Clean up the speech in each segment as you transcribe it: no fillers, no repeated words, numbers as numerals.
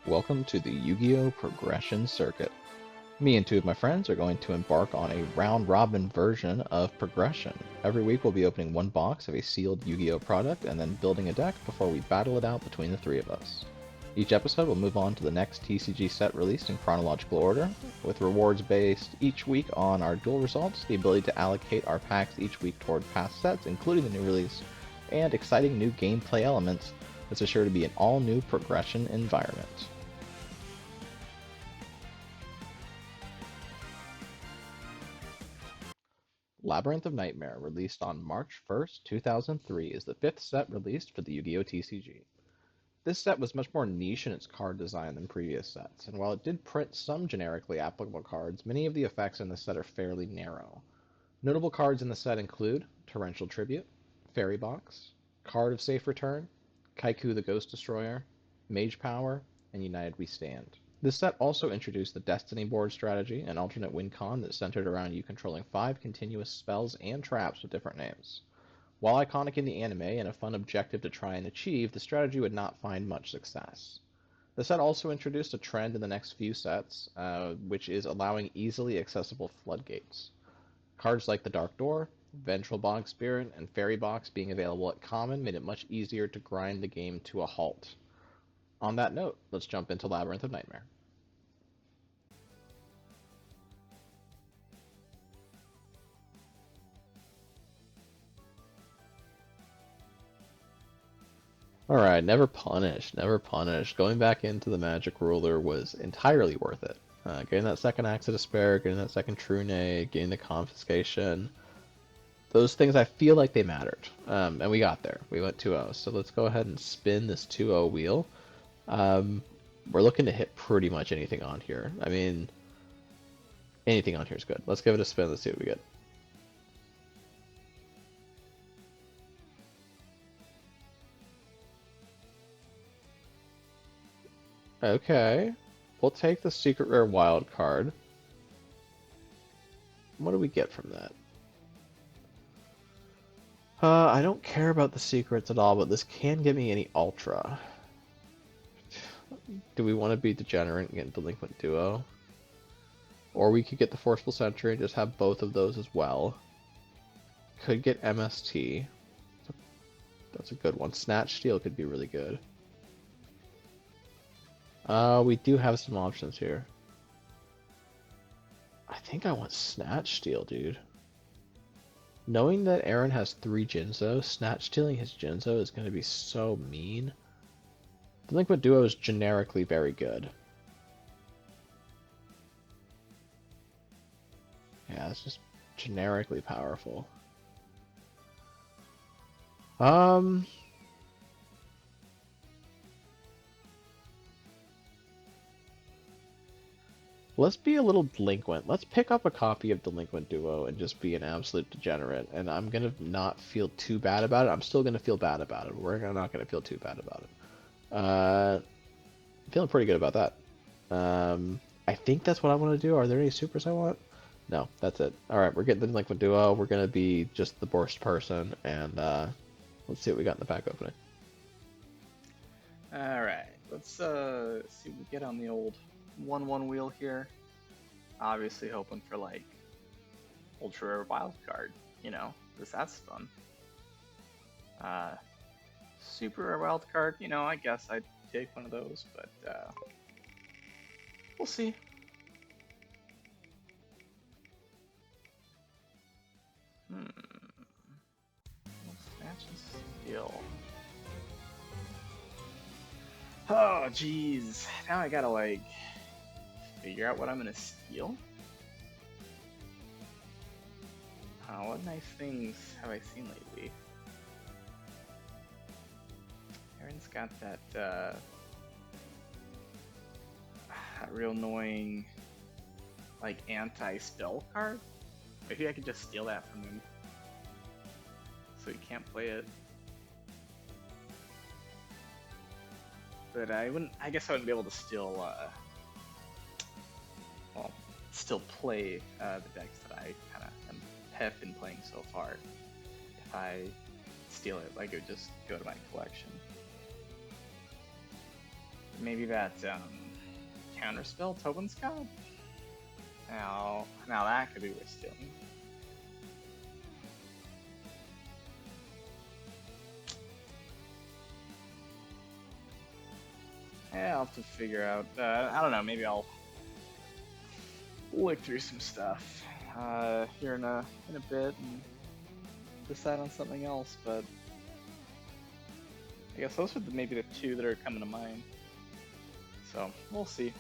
Welcome to the Yugioh Progression Circuit. Me and two of my friends are going to embark on a round-robin version of Progression. Every week we'll be opening one box of a sealed Yu-Gi-Oh product and then building a deck before we battle it out between the three of us. Each episode will move on to the next TCG set released in chronological order, with rewards based each week on our duel results, the ability to allocate our packs each week toward past sets, including the new release, and exciting new gameplay elements that's assured to be an all-new Progression environment. Labyrinth of Nightmare, released on March 1st, 2003, is the fifth set released for the Yu-Gi-Oh! TCG. This set was much more niche in its card design than previous sets, and while it did print some generically applicable cards, many of the effects in this set are fairly narrow. Notable cards in the set include Torrential Tribute, Fairy Box, Card of Safe Return, Kaiku the Ghost Destroyer, Mage Power, and United We Stand. This set also introduced the Destiny board strategy, an alternate win con that centered around you controlling 5 continuous spells and traps with different names. While iconic in the anime and a fun objective to try and achieve, the strategy would not find much success. The set also introduced a trend in the next few sets, which is allowing easily accessible floodgates. Cards like the Dark Door, Vengeful Bog Spirit, and Fairy Box being available at common made it much easier to grind the game to a halt. On that note, let's jump into Labyrinth of Nightmare. Alright, never punished, never punished. Going back into the Magic Ruler was entirely worth it. Getting that second Axe of Despair, getting that second True Nade, getting the Confiscation. Those things I feel like they mattered. And we got there. We went 2-0. So let's go ahead and spin this 2-0 wheel. We're looking to hit pretty much anything on here. I mean, anything on here is good. Let's give it a spin. Let's see what we get. Okay. We'll take the secret rare wild card. What do we get from that? I don't care about the secrets at all, but this can give me any ultra. Do we want to be degenerate and get Delinquent Duo? Or we could get the Forceful Sentry and just have both of those as well. Could get MST. That's a good one. Snatch Steal could be really good. We do have some options here. I think I want Snatch Steal, dude. Knowing that Aaron has 3 Jinzo, Snatch Stealing his Jinzo is going to be so mean. Delinquent Duo is generically very good. Yeah, it's just generically powerful. Let's be a little delinquent. Let's pick up a copy of Delinquent Duo and just be an absolute degenerate. And I'm gonna not feel too bad about it. I'm still gonna feel bad about it. We're not gonna feel too bad about it. I'm feeling pretty good about that. I think that's what I want to do. Are there any supers I want? No, that's it. Alright, we're getting the Delinquent Duo. We're gonna be just the worst person, and let's see what we got in the pack opening. Alright, let's see what we get on the old 1-1 wheel here. Obviously hoping for like ultra rare wild card, you know, because that's fun. Super rare wild card, you know, I guess I'd take one of those, but we'll see. Snatch and steal. Oh, jeez. Now I gotta like figure out what I'm gonna steal. Oh, what nice things have I seen lately? Aaron's got that that real annoying like anti-spell card. Maybe I could just steal that from him so he can't play it. But I guess I wouldn't be able to still still play the decks that I kind of have been playing so far. If I steal it, like it would just go to my collection. Maybe that counterspell Tobin's got? Now that could be worth stealing. Yeah, I'll have to figure out. I don't know. Maybe I'll look through some stuff here in a bit and decide on something else. But I guess those are maybe the two that are coming to mind. So we'll see.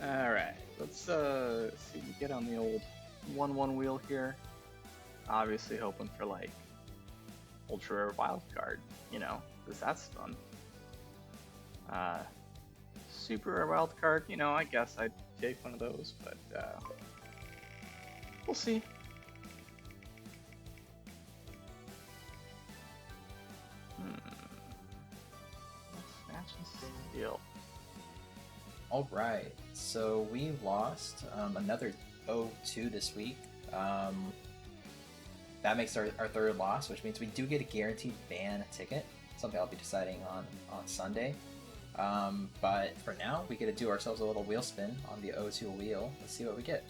All right, let's see if we get on the old 1/1 wheel here. Obviously hoping for like ultra rare wild card, because that's fun. Super rare wild card, I guess I'd take one of those, but we'll see. Snatch and steal. All right, so we lost another 0-2 this week. That makes our third loss, which means we do get a guaranteed ban ticket, something I'll be deciding on Sunday. But for now, we get to do ourselves a little wheel spin on the 0-2 wheel. Let's see what we get.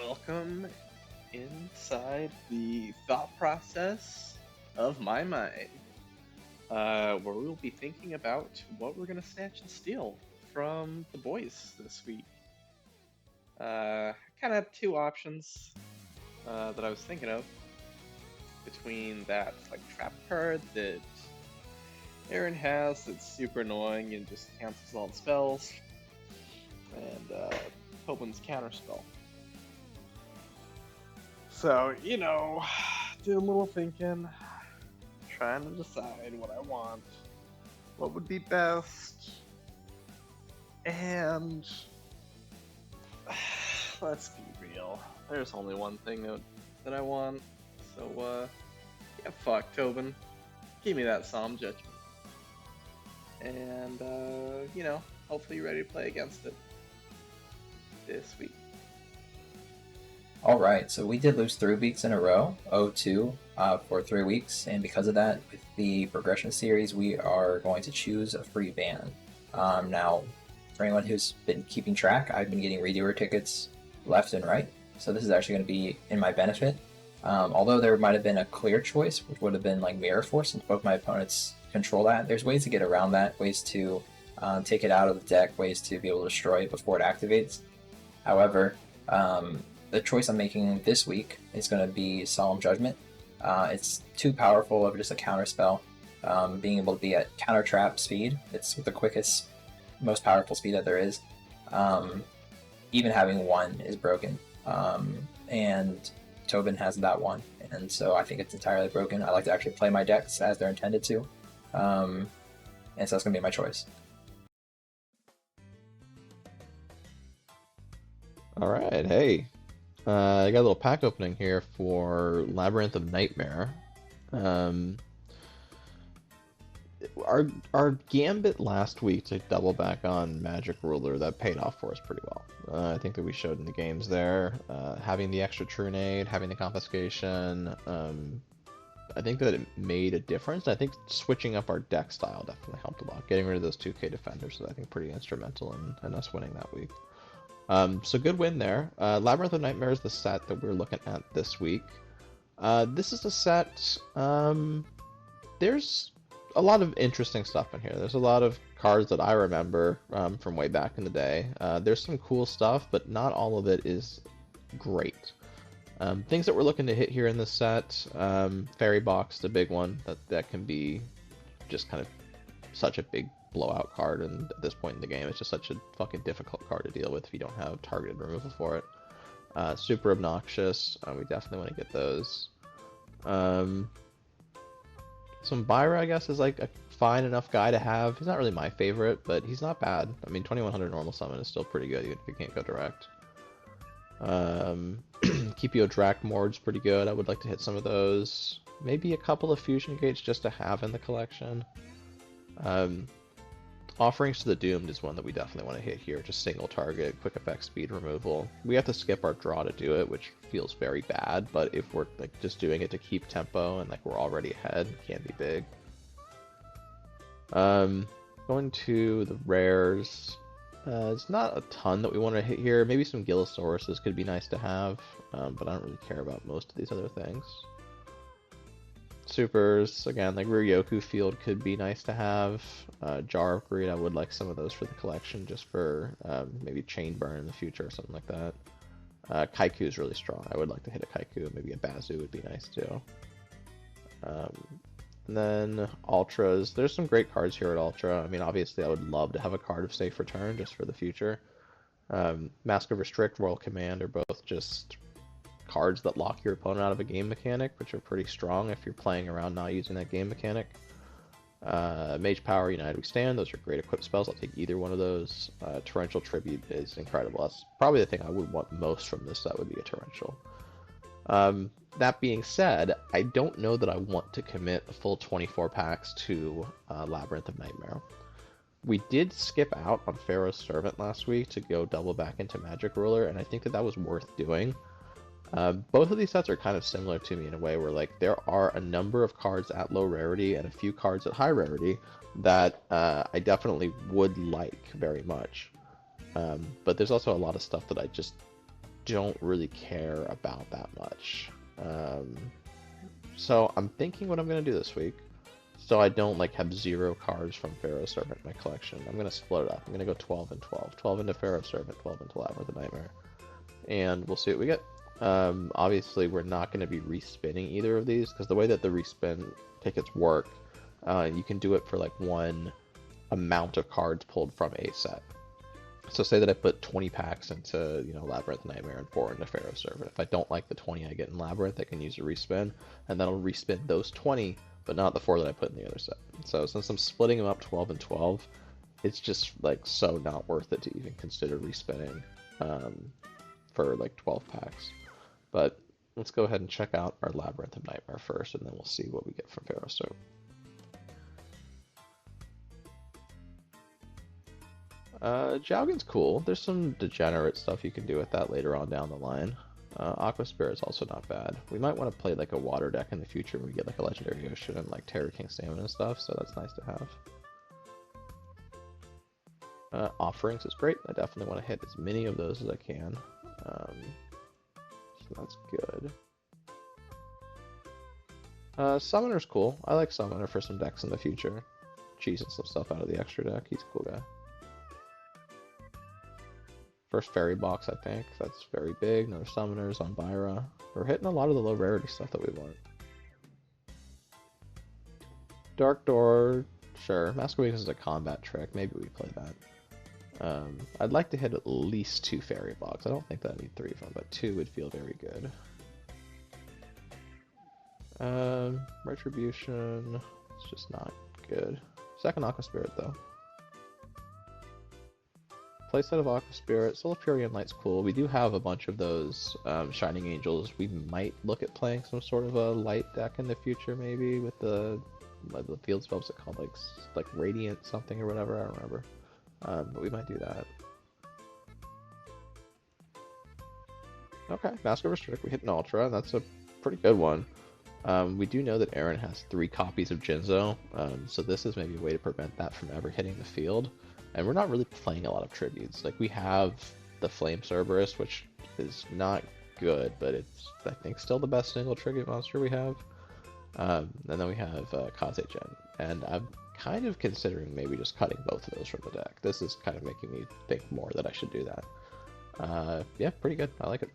Welcome inside the thought process of my mind, where we will be thinking about what we're going to snatch and steal from the boys this week. I kind of have two options that I was thinking of between that like trap card that Aaron has that's super annoying and just cancels all the spells, and Tobin's counterspell. So, did a little thinking, trying to decide what I want, what would be best, and let's be real, there's only one thing that I want, so, yeah, fuck, Tobin, give me that Psalm Judgment, and, hopefully you're ready to play against it this week. Alright, so we did lose 3 weeks in a row, 0-2 for 3 weeks, and because of that, with the progression series, we are going to choose a free ban. Now, for anyone who's been keeping track, I've been getting redoer tickets left and right, so this is actually going to be in my benefit. Although there might have been a clear choice, which would have been like Mirror Force, since both my opponents control that, there's ways to get around that, ways to take it out of the deck, ways to be able to destroy it before it activates. However, the choice I'm making this week is going to be Solemn Judgment. It's too powerful of just a counter spell. Being able to be at counter trap speed, it's the quickest, most powerful speed that there is. Even having one is broken. And Tobin has that one, and so I think it's entirely broken. I like to actually play my decks as they're intended to. And so that's going to be my choice. Alright, hey. I got a little pack opening here for Labyrinth of Nightmare. Our gambit last week to double back on Magic Ruler, that paid off for us pretty well. I think that we showed in the games there, having the extra Trunade, having the confiscation, I think that it made a difference. I think switching up our deck style definitely helped a lot. Getting rid of those 2K defenders was, I think, pretty instrumental in us winning that week. So good win there. Labyrinth of Nightmare is the set that we're looking at this week. This is a set, there's a lot of interesting stuff in here. There's a lot of cards that I remember from way back in the day. There's some cool stuff, but not all of it is great. Things that we're looking to hit here in this set, Fairy Box, the big one, that can be just kind of such a big blowout card, and at this point in the game it's just such a fucking difficult card to deal with if you don't have targeted removal for it. Super obnoxious, we definitely want to get those. So Byra, I guess, is like a fine enough guy to have. He's not really my favorite, but he's not bad. I mean, 2100 normal summon is still pretty good, even if you can't go direct. Yugioh Drakmord's pretty good. I would like to hit some of those. Maybe a couple of fusion gates just to have in the collection. Offerings to the Doomed is one that we definitely want to hit here. Just single target, quick effect, speed removal. We have to skip our draw to do it, which feels very bad, but if we're like just doing it to keep tempo and like we're already ahead, it can be big. Going to the rares. It's not a ton that we want to hit here. Maybe some Gillosauruses could be nice to have, but I don't really care about most of these other things. Supers, again, like Ryoku Field could be nice to have. Jar of Greed, I would like some of those for the collection, just for maybe Chain Burn in the future or something like that. Kaiku is really strong. I would like to hit a Kaiku. Maybe a Bazu would be nice too. And then Ultras. There's some great cards here at Ultra. I mean, obviously, I would love to have a card of Safe Return just for the future. Mask of Restrict, Royal Command are both just cards that lock your opponent out of a game mechanic, which are pretty strong if you're playing around not using that game mechanic. Mage Power, United We Stand, those are great equipped spells. I'll take either one of those. Torrential Tribute is incredible. That's probably the thing I would want most from this set would be a Torrential. That being said, I don't know that I want to commit a full 24 packs to Labyrinth of Nightmare. We did skip out on Pharaoh's Servant last week to go double back into Magic Ruler, and I think that that was worth doing. Both of these sets are kind of similar to me in a way where like there are a number of cards at low rarity and a few cards at high rarity that I definitely would like very much. But there's also a lot of stuff that I just don't really care about that much. So I'm thinking what I'm going to do this week, so I don't like have 0 cards from Pharaoh's Servant in my collection. I'm going to split it up. I'm going to go 12 and 12. 12 into Pharaoh's Servant, 12 into Labyrinth of Nightmare. And we'll see what we get. Obviously, we're not going to be respinning either of these, because the way that the respin tickets work, you can do it for like one amount of cards pulled from a set. So say that I put 20 packs into, Labyrinth Nightmare and 4 into Pharaoh's Servant. If I don't like the 20 I get in Labyrinth, I can use a respin, and that'll respin those 20, but not the 4 that I put in the other set. So since I'm splitting them up 12 and 12, it's just like so not worth it to even consider respinning for like 12 packs. But let's go ahead and check out our Labyrinth of Nightmare first, and then we'll see what we get from Pharaoh's Servant. Jowgen's cool. There's some degenerate stuff you can do with that later on down the line. Aqua Spirit's also not bad. We might want to play like a water deck in the future when we get like a Legendary Ocean and like Terror King Salmon and stuff, so that's nice to have. Offerings is great. I definitely want to hit as many of those as I can. So that's good. Summoner's cool. I like Summoner for some decks in the future. Cheesing some stuff out of the extra deck. He's a cool guy. First Fairy Box, I think. That's very big. Another Summoners on Byra. We're hitting a lot of the low rarity stuff that we want. Dark Door, sure. Mask of Weakness is a combat trick. Maybe we play that. I'd like to hit at least 2 Fairy Box. I don't think that I need 3 of them, but 2 would feel very good. Retribution, it's just not good. Second Aqua Spirit, though. Playset of Aqua Spirit. Soul of Fury and Light's cool. We do have a bunch of those Shining Angels. We might look at playing some sort of a light deck in the future, maybe, with the field spells that called like Radiant something or whatever, I don't remember. But we might do that. Okay, Mask of Restrict. We hit an Ultra, and that's a pretty good one. We do know that Aaron has 3 copies of Jinzo, so this is maybe a way to prevent that from ever hitting the field. And we're not really playing a lot of tributes. Like, we have the Flame Cerberus, which is not good, but it's, I think, still the best single tribute monster we have. And then we have Kaze-Gen. And I'm kind of considering maybe just cutting both of those from the deck. This is kind of making me think more that I should do that. Yeah, pretty good. I like it.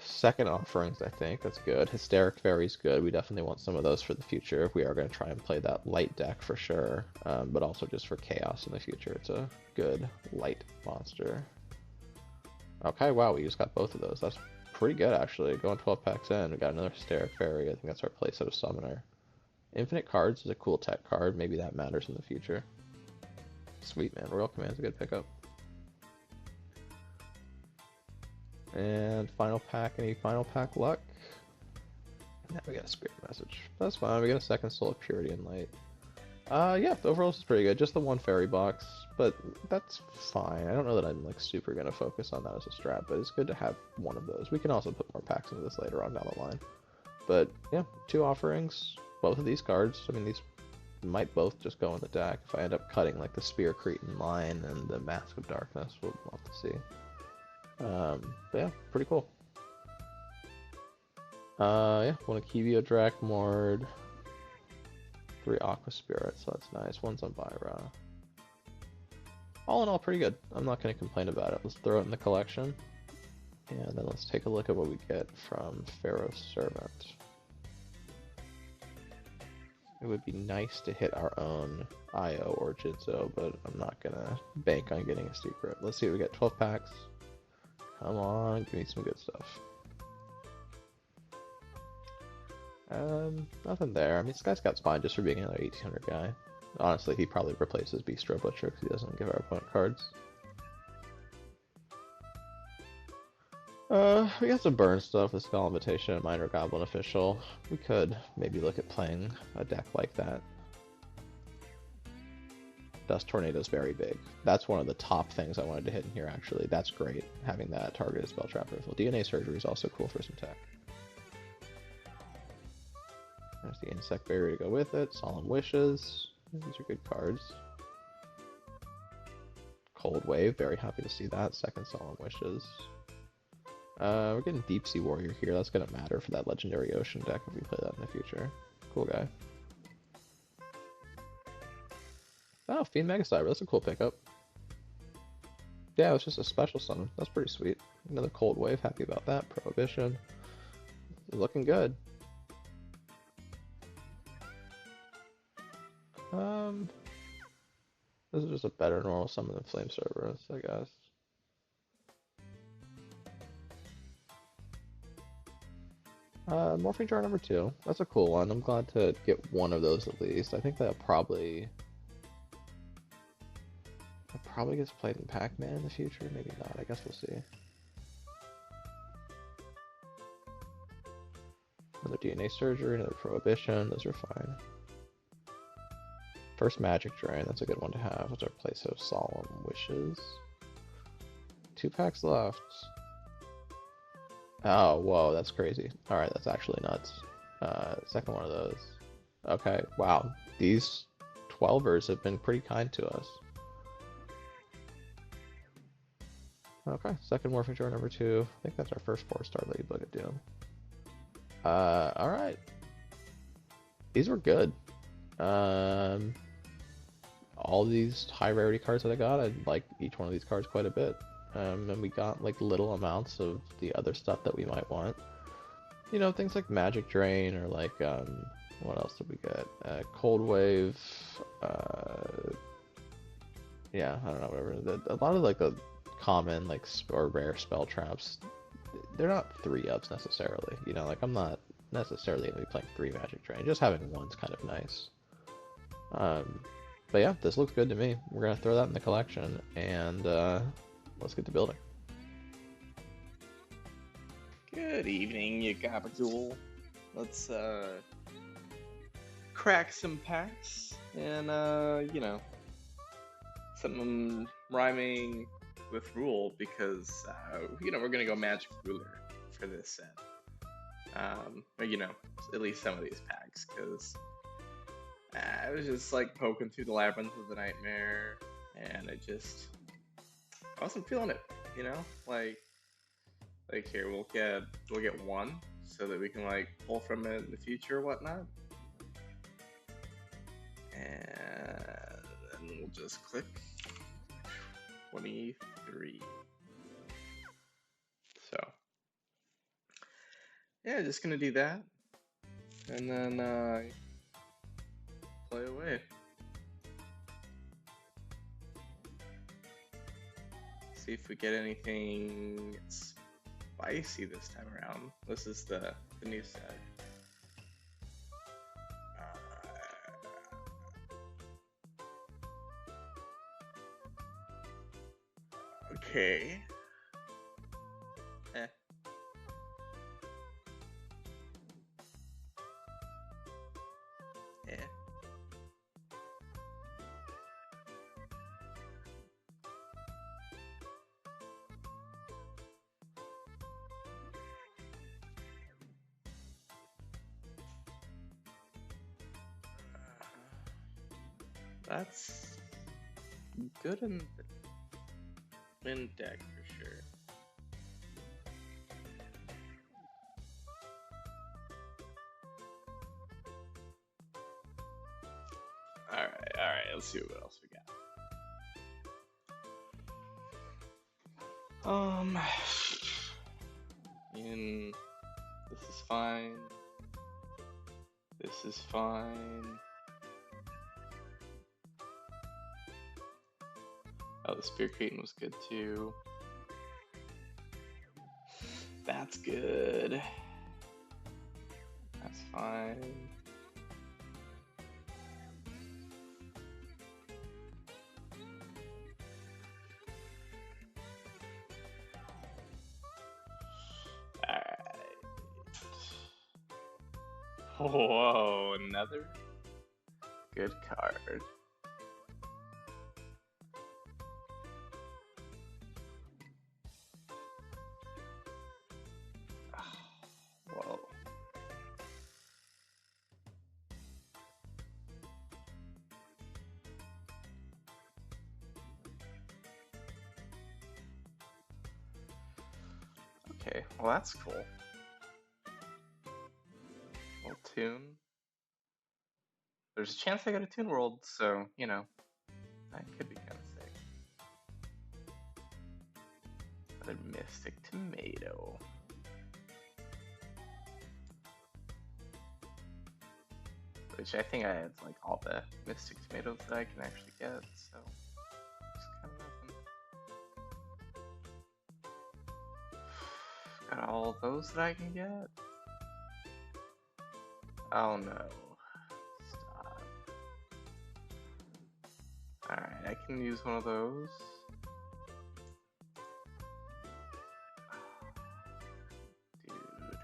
Second Offerings, I think. That's good. Hysteric Fairy's good. We definitely want some of those for the future if we are going to try and play that light deck for sure. But also just for Chaos in the future. It's a good light monster. Okay, wow, we just got both of those. That's pretty good actually. Going 12 packs in, we got another Hysteric Fairy. I think that's our playset of Summoner. Infinite Cards is a cool tech card. Maybe that matters in the future. Sweet, man. Royal Command's a good pickup. And final pack, any final pack luck? Yeah, we got a Spirit Message. That's fine. We got a second Soul of Purity and Light. Yeah, the overall is pretty good. Just the one fairy box, but that's fine. I don't know that I'm like super gonna focus on that as a strat, but it's good to have one of those. We can also put more packs into this later on down the line. But yeah, 2 offerings. Both of these cards. I mean, these might both just go in the deck if I end up cutting like the Spear Cretan line and the Mask of Darkness. We'll have to see. But yeah, pretty cool. Yeah, one Yugioh Drakmord, 3 Aqua Spirits, so that's nice. One's on Byra. All in all, pretty good. I'm not going to complain about it. Let's throw it in the collection. And then let's take a look at what we get from Pharaoh's Servant. It would be nice to hit our own Io or Jitzo, but I'm not going to bank on getting a secret. Let's see what we get. 12 packs. Come on, give me some good stuff. Nothing there. I mean, Sky Scout's fine just for being another 1800 guy. Honestly, he probably replaces Bistro Butcher because he doesn't give our opponent cards. We got some burn stuff with Skull Invitation and Minor Goblin Official. We could maybe look at playing a deck like that. Dust Tornado is very big. That's one of the top things I wanted to hit in here, actually. That's great, having that targeted Spell Trap Riffle. DNA Surgery is also cool for some tech. There's the Insect Barrier to go with it. Solemn Wishes. These are good cards. Cold Wave, very happy to see that. Second Solemn Wishes. We're getting Deep Sea Warrior here. That's going to matter for that Legendary Ocean deck if we play that in the future. Cool guy. Oh, Fiend Mega Cyber. That's a cool pickup. Yeah, it's just a special summon. That's pretty sweet. Another Cold Wave. Happy about that. Prohibition. Looking good. This is just a better normal summon than Flame Cerberus, I guess. Morphing Jar number 2. That's a cool one. I'm glad to get one of those at least. I think that probably gets played in Pac-Man in the future. Maybe not. I guess we'll see. Another DNA Surgery, another Prohibition. Those are fine. First Magic Drain. That's a good one to have. What's our place of Solemn Wishes? 2 packs left. Oh, whoa, that's crazy. Alright, that's actually nuts. Second one of those. Okay, wow. These 12ers have been pretty kind to us. Okay, second Morphing Jar number 2. I think that's our first 4-star Lady Bug of Doom. Alright. These were good. All these high rarity cards that I got, I like each one of these cards quite a bit. And we got like little amounts of the other stuff that we might want. You know, things like Magic Drain or like, what else did we get? Cold Wave, yeah, I don't know, whatever. A lot of like the common, like, or rare spell traps, they're not 3-ups necessarily. You know, like I'm not necessarily going to be playing 3 Magic Drain. Just having one's kind of nice. But yeah, this looks good to me. We're going to throw that in the collection, and let's get to building. Good evening, Yugioh Duel. Let's crack some packs and you know, something rhyming with Rule because you know, we're gonna go Magic Ruler for this set. Or you know, at least some of these packs, because I was just like poking through the Labyrinth of the Nightmare, and I wasn't feeling it, you know, like here we'll get one so that we can like pull from it in the future or whatnot, and then we'll just click 23. So yeah, just gonna do that, and then play away. See if we get anything spicy this time around. This is the new set. Okay. Eh. Eh. That's good in deck for sure. Alright, let's see what else we got. This is fine. This is fine. Oh, the Spear Cretin was good too. That's good. That's fine. Alright. Whoa, another good card. Whoa. Okay, well that's cool. Little tune. There's a chance I got a Toon World, so, you know, that could be kind of sick. Another Mystic Tomato. Which I think I have like all the Mystic Tomatoes that I can actually get, so just kind of nothing. Got all those that I can get? Oh no. Stop. Alright, I can use one of those. Dude.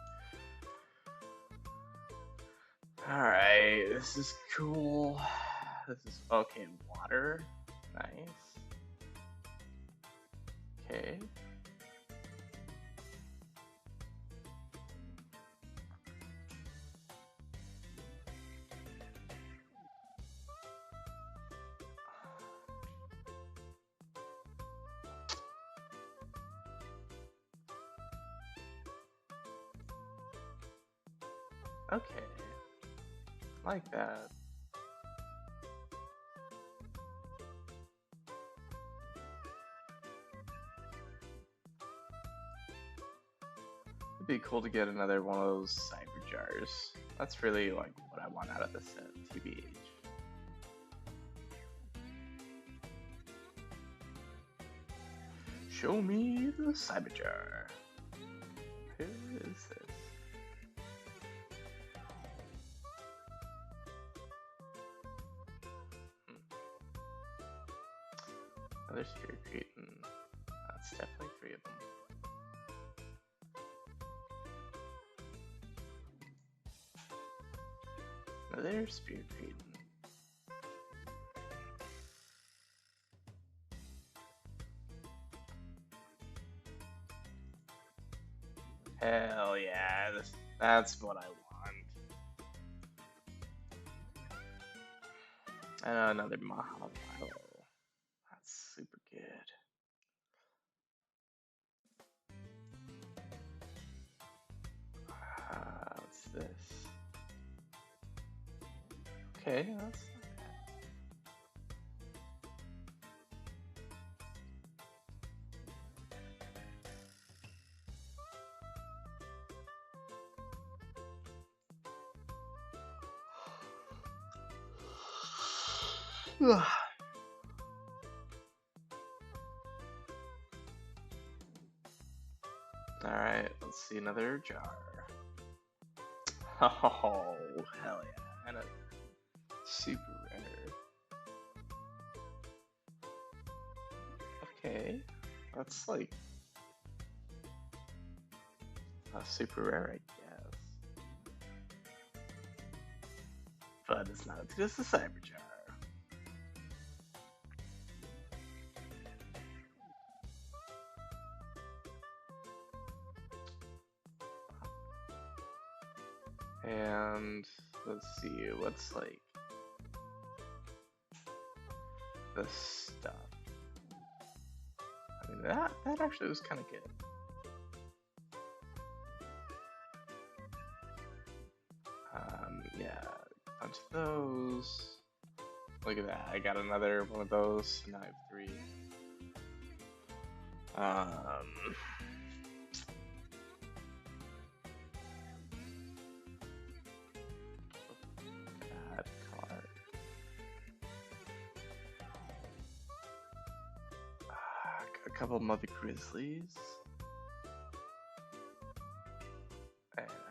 Alright, this is cool. This is okay, water. Nice. Okay. Okay, like that. It'd be cool to get another one of those cyber jars. That's really like what I want out of this set, TBH. Show me the cyber jar. Who is this? Another Spear Cretin. That's definitely 3 of them. Another Spear Cretin. Hell yeah, that's what I want. And another Mahalo. That's super good. What's this? Okay, that's not bad. Alright. see another jar. Oh, hell yeah. And a super rare. Okay. That's like a super rare, I guess. But it's not as good as the cyber jar. And let's see, what's like the stuff? I mean, that actually was kind of good. Yeah, a bunch of those. Look at that, I got another one of those, and now I have 3. Bad card. Got a couple of Mother Grizzlies.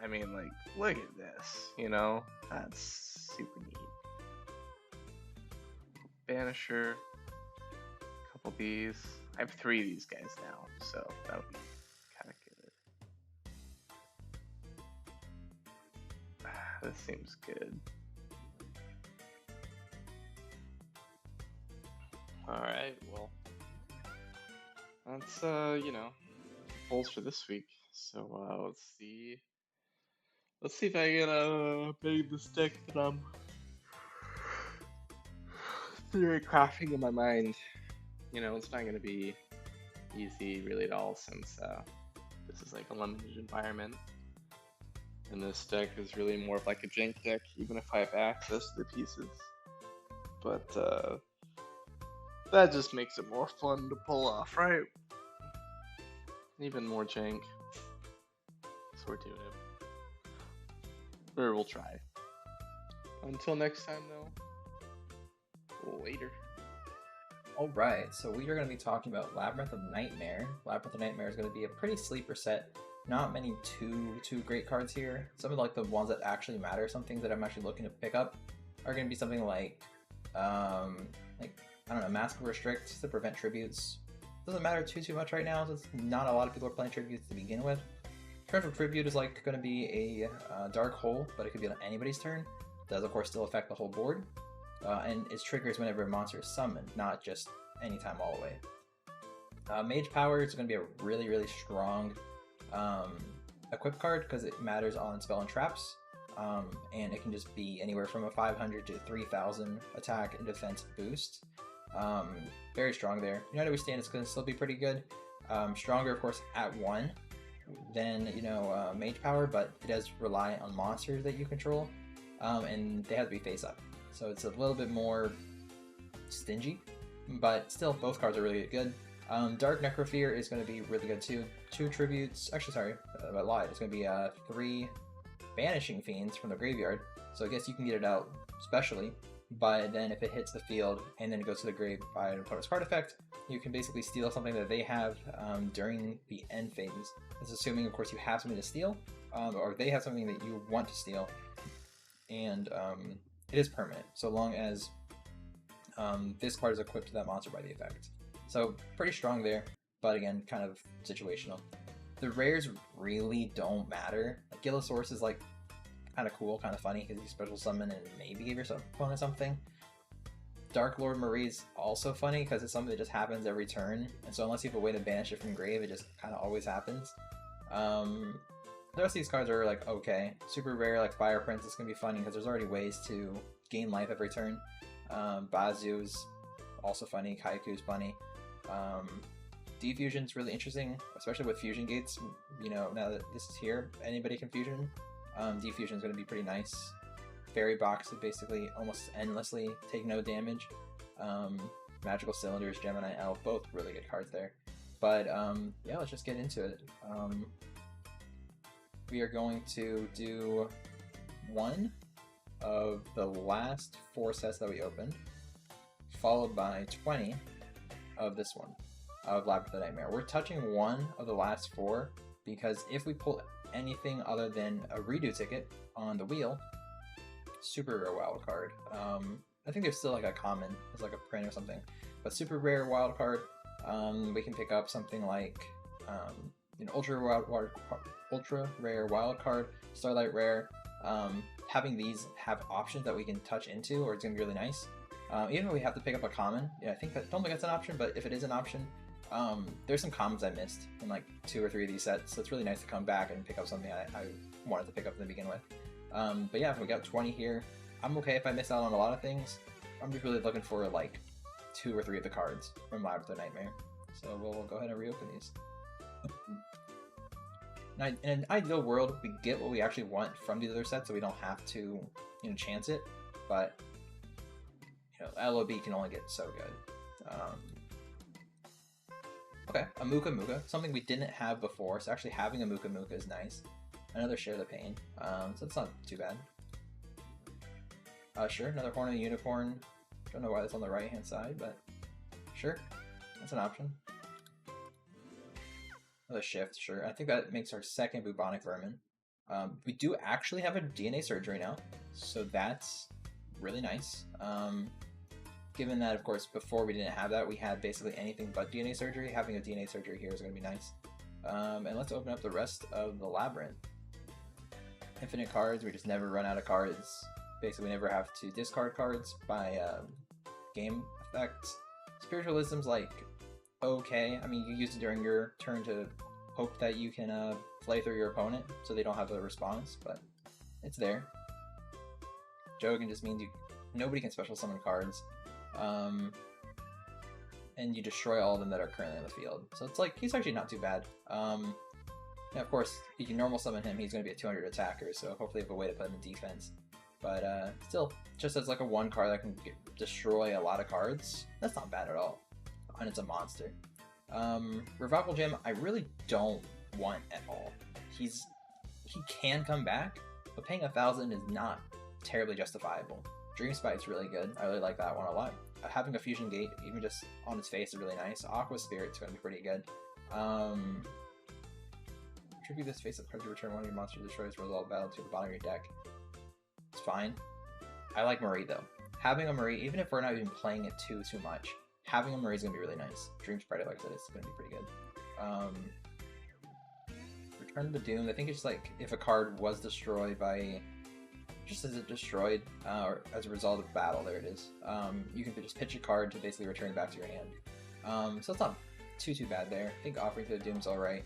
I mean, like, look at this, you know? That's super neat. Banisher, a couple of these. I have 3 of these guys now, so that'll be kind of good. This seems good. Alright, well, that's, you know, polls for this week. So, let's see. Let's see if I can, make this deck that I'm theory crafting in my mind. You know, it's not going to be easy really at all, since this is like a limited environment. And this deck is really more of like a jank deck, even if I have access to the pieces. But that just makes it more fun to pull off, right? Even more jank. So we're doing it. Or we'll try. Until next time, though. Later. Alright, so we are going to be talking about Labyrinth of Nightmare. Labyrinth of Nightmare is going to be a pretty sleeper set. Not many too great cards here. Some of like the ones that actually matter, some things that I'm actually looking to pick up, are going to be something like I don't know, Mask of Restrict to prevent tributes. Doesn't matter too much right now, since not a lot of people are playing tributes to begin with. Dreadful Tribute is like going to be a dark hole, but it could be on anybody's turn. It does of course still affect the whole board. And its triggers whenever a monster is summoned, not just anytime all the way. Mage Power is going to be a really strong equip card because it matters on spell and traps, and it can just be anywhere from a 500 to 3000 attack and defense boost. Very strong there. United We Stand is going to still be pretty good. Stronger, of course, at 1 than Mage Power, but it does rely on monsters that you control, and they have to be face up. So it's a little bit more stingy, but still, both cards are really good. Dark Necrofear is going to be really good too. 2 tributes, actually sorry, I lied. It's going to be 3 Banishing Fiends from the graveyard, so I guess you can get it out specially, but then if it hits the field and then it goes to the grave by an opponent's card effect, you can basically steal something that they have during the end phase. That's assuming, of course, you have something to steal, or they have something that you want to steal, and it is permanent, so long as this card is equipped to that monster by the effect. So pretty strong there, but again, kind of situational. The rares really don't matter. Like, Gillosaurus is like kind of cool, kind of funny, because you special summon and maybe give your opponent something. Dark Lord Marie is also funny because it's something that just happens every turn, and so unless you have a way to banish it from grave, it just kind of always happens. The rest of these cards are like okay. Super rare like Fire Prince is going to be funny because there's already ways to gain life every turn. Bazu's also funny, Kaiku's funny. Defusion's really interesting, especially with fusion gates. You know, now that this is here, anybody can fusion. Defusion's going to be pretty nice. Fairy Box is basically almost endlessly take no damage. Magical Cylinders, Gemini Elf, both really good cards there. But yeah, let's just get into it. We are going to do one of the last 4 sets that we opened, followed by 20 of this one, of Labyrinth of Nightmare. We're touching one of the last 4 because if we pull anything other than a redo ticket on the wheel, super rare wild card. I think there's still like a common, it's like a print or something, but super rare wild card. We can pick up something like ultra rare wild card, starlight rare. Having these have options that we can touch into, or it's gonna be really nice. Even if we have to pick up a common, yeah, don't think that's an option, but if it is an option, there's some commons I missed in like 2 or 3 of these sets, so it's really nice to come back and pick up something I wanted to pick up to begin with. But yeah, we got 20 here. I'm okay if I miss out on a lot of things. I'm just really looking for like 2 or 3 of the cards from Labyrinth of Nightmare. So we'll go ahead and reopen these. In an ideal world, we get what we actually want from the other sets, so we don't have to, chance it. But LOB can only get so good. Okay, a Muka Muka, something we didn't have before. So actually having a Muka Muka is nice. Another Share the Pain, so it's not too bad. Sure, another Horn of the Unicorn. Don't know why that's on the right hand side, but sure, that's an option. Another Shift, sure. I think that makes our second Bubonic Vermin. We do actually have a DNA Surgery now, so that's really nice. Given that, of course, before we didn't have that, we had basically anything but DNA Surgery. Having a DNA Surgery here is going to be nice. And let's open up the rest of the Labyrinth. Infinite cards, we just never run out of cards. Basically, we never have to discard cards by game effects. Spiritualism's like okay. I mean, you use it during your turn to hope that you can play through your opponent so they don't have a response, but it's there. Jogan just means nobody can special summon cards, and you destroy all of them that are currently on the field. So it's like, he's actually not too bad. Now, of course, if you normal summon him, he's going to be a 200 attacker, so hopefully you have a way to put him in defense. But still, just as like a 1 card that can destroy a lot of cards, that's not bad at all. And it's a monster. Revival Gem, I really don't want at all. He can come back, but paying 1,000 is not terribly justifiable. Dream Spite's really good. I really like that one a lot. Having a Fusion Gate, even just on its face, is really nice. Aqua Spirit's going to be pretty good. Tribute this face of card to return one of your monster destroys resolve battle to the bottom of your deck. It's fine. I like Marie though. Having a Marie, even if we're not even playing it too much, having a Marie is going to be really nice. Dream Sprite, like I said, is going to be pretty good. Return to the Doom, I think it's like if a card was destroyed by, just as it destroyed, or as a result of battle, there it is. You can just pitch a card to basically return it back to your hand. So it's not too bad there. I think Offering to the Doom's alright.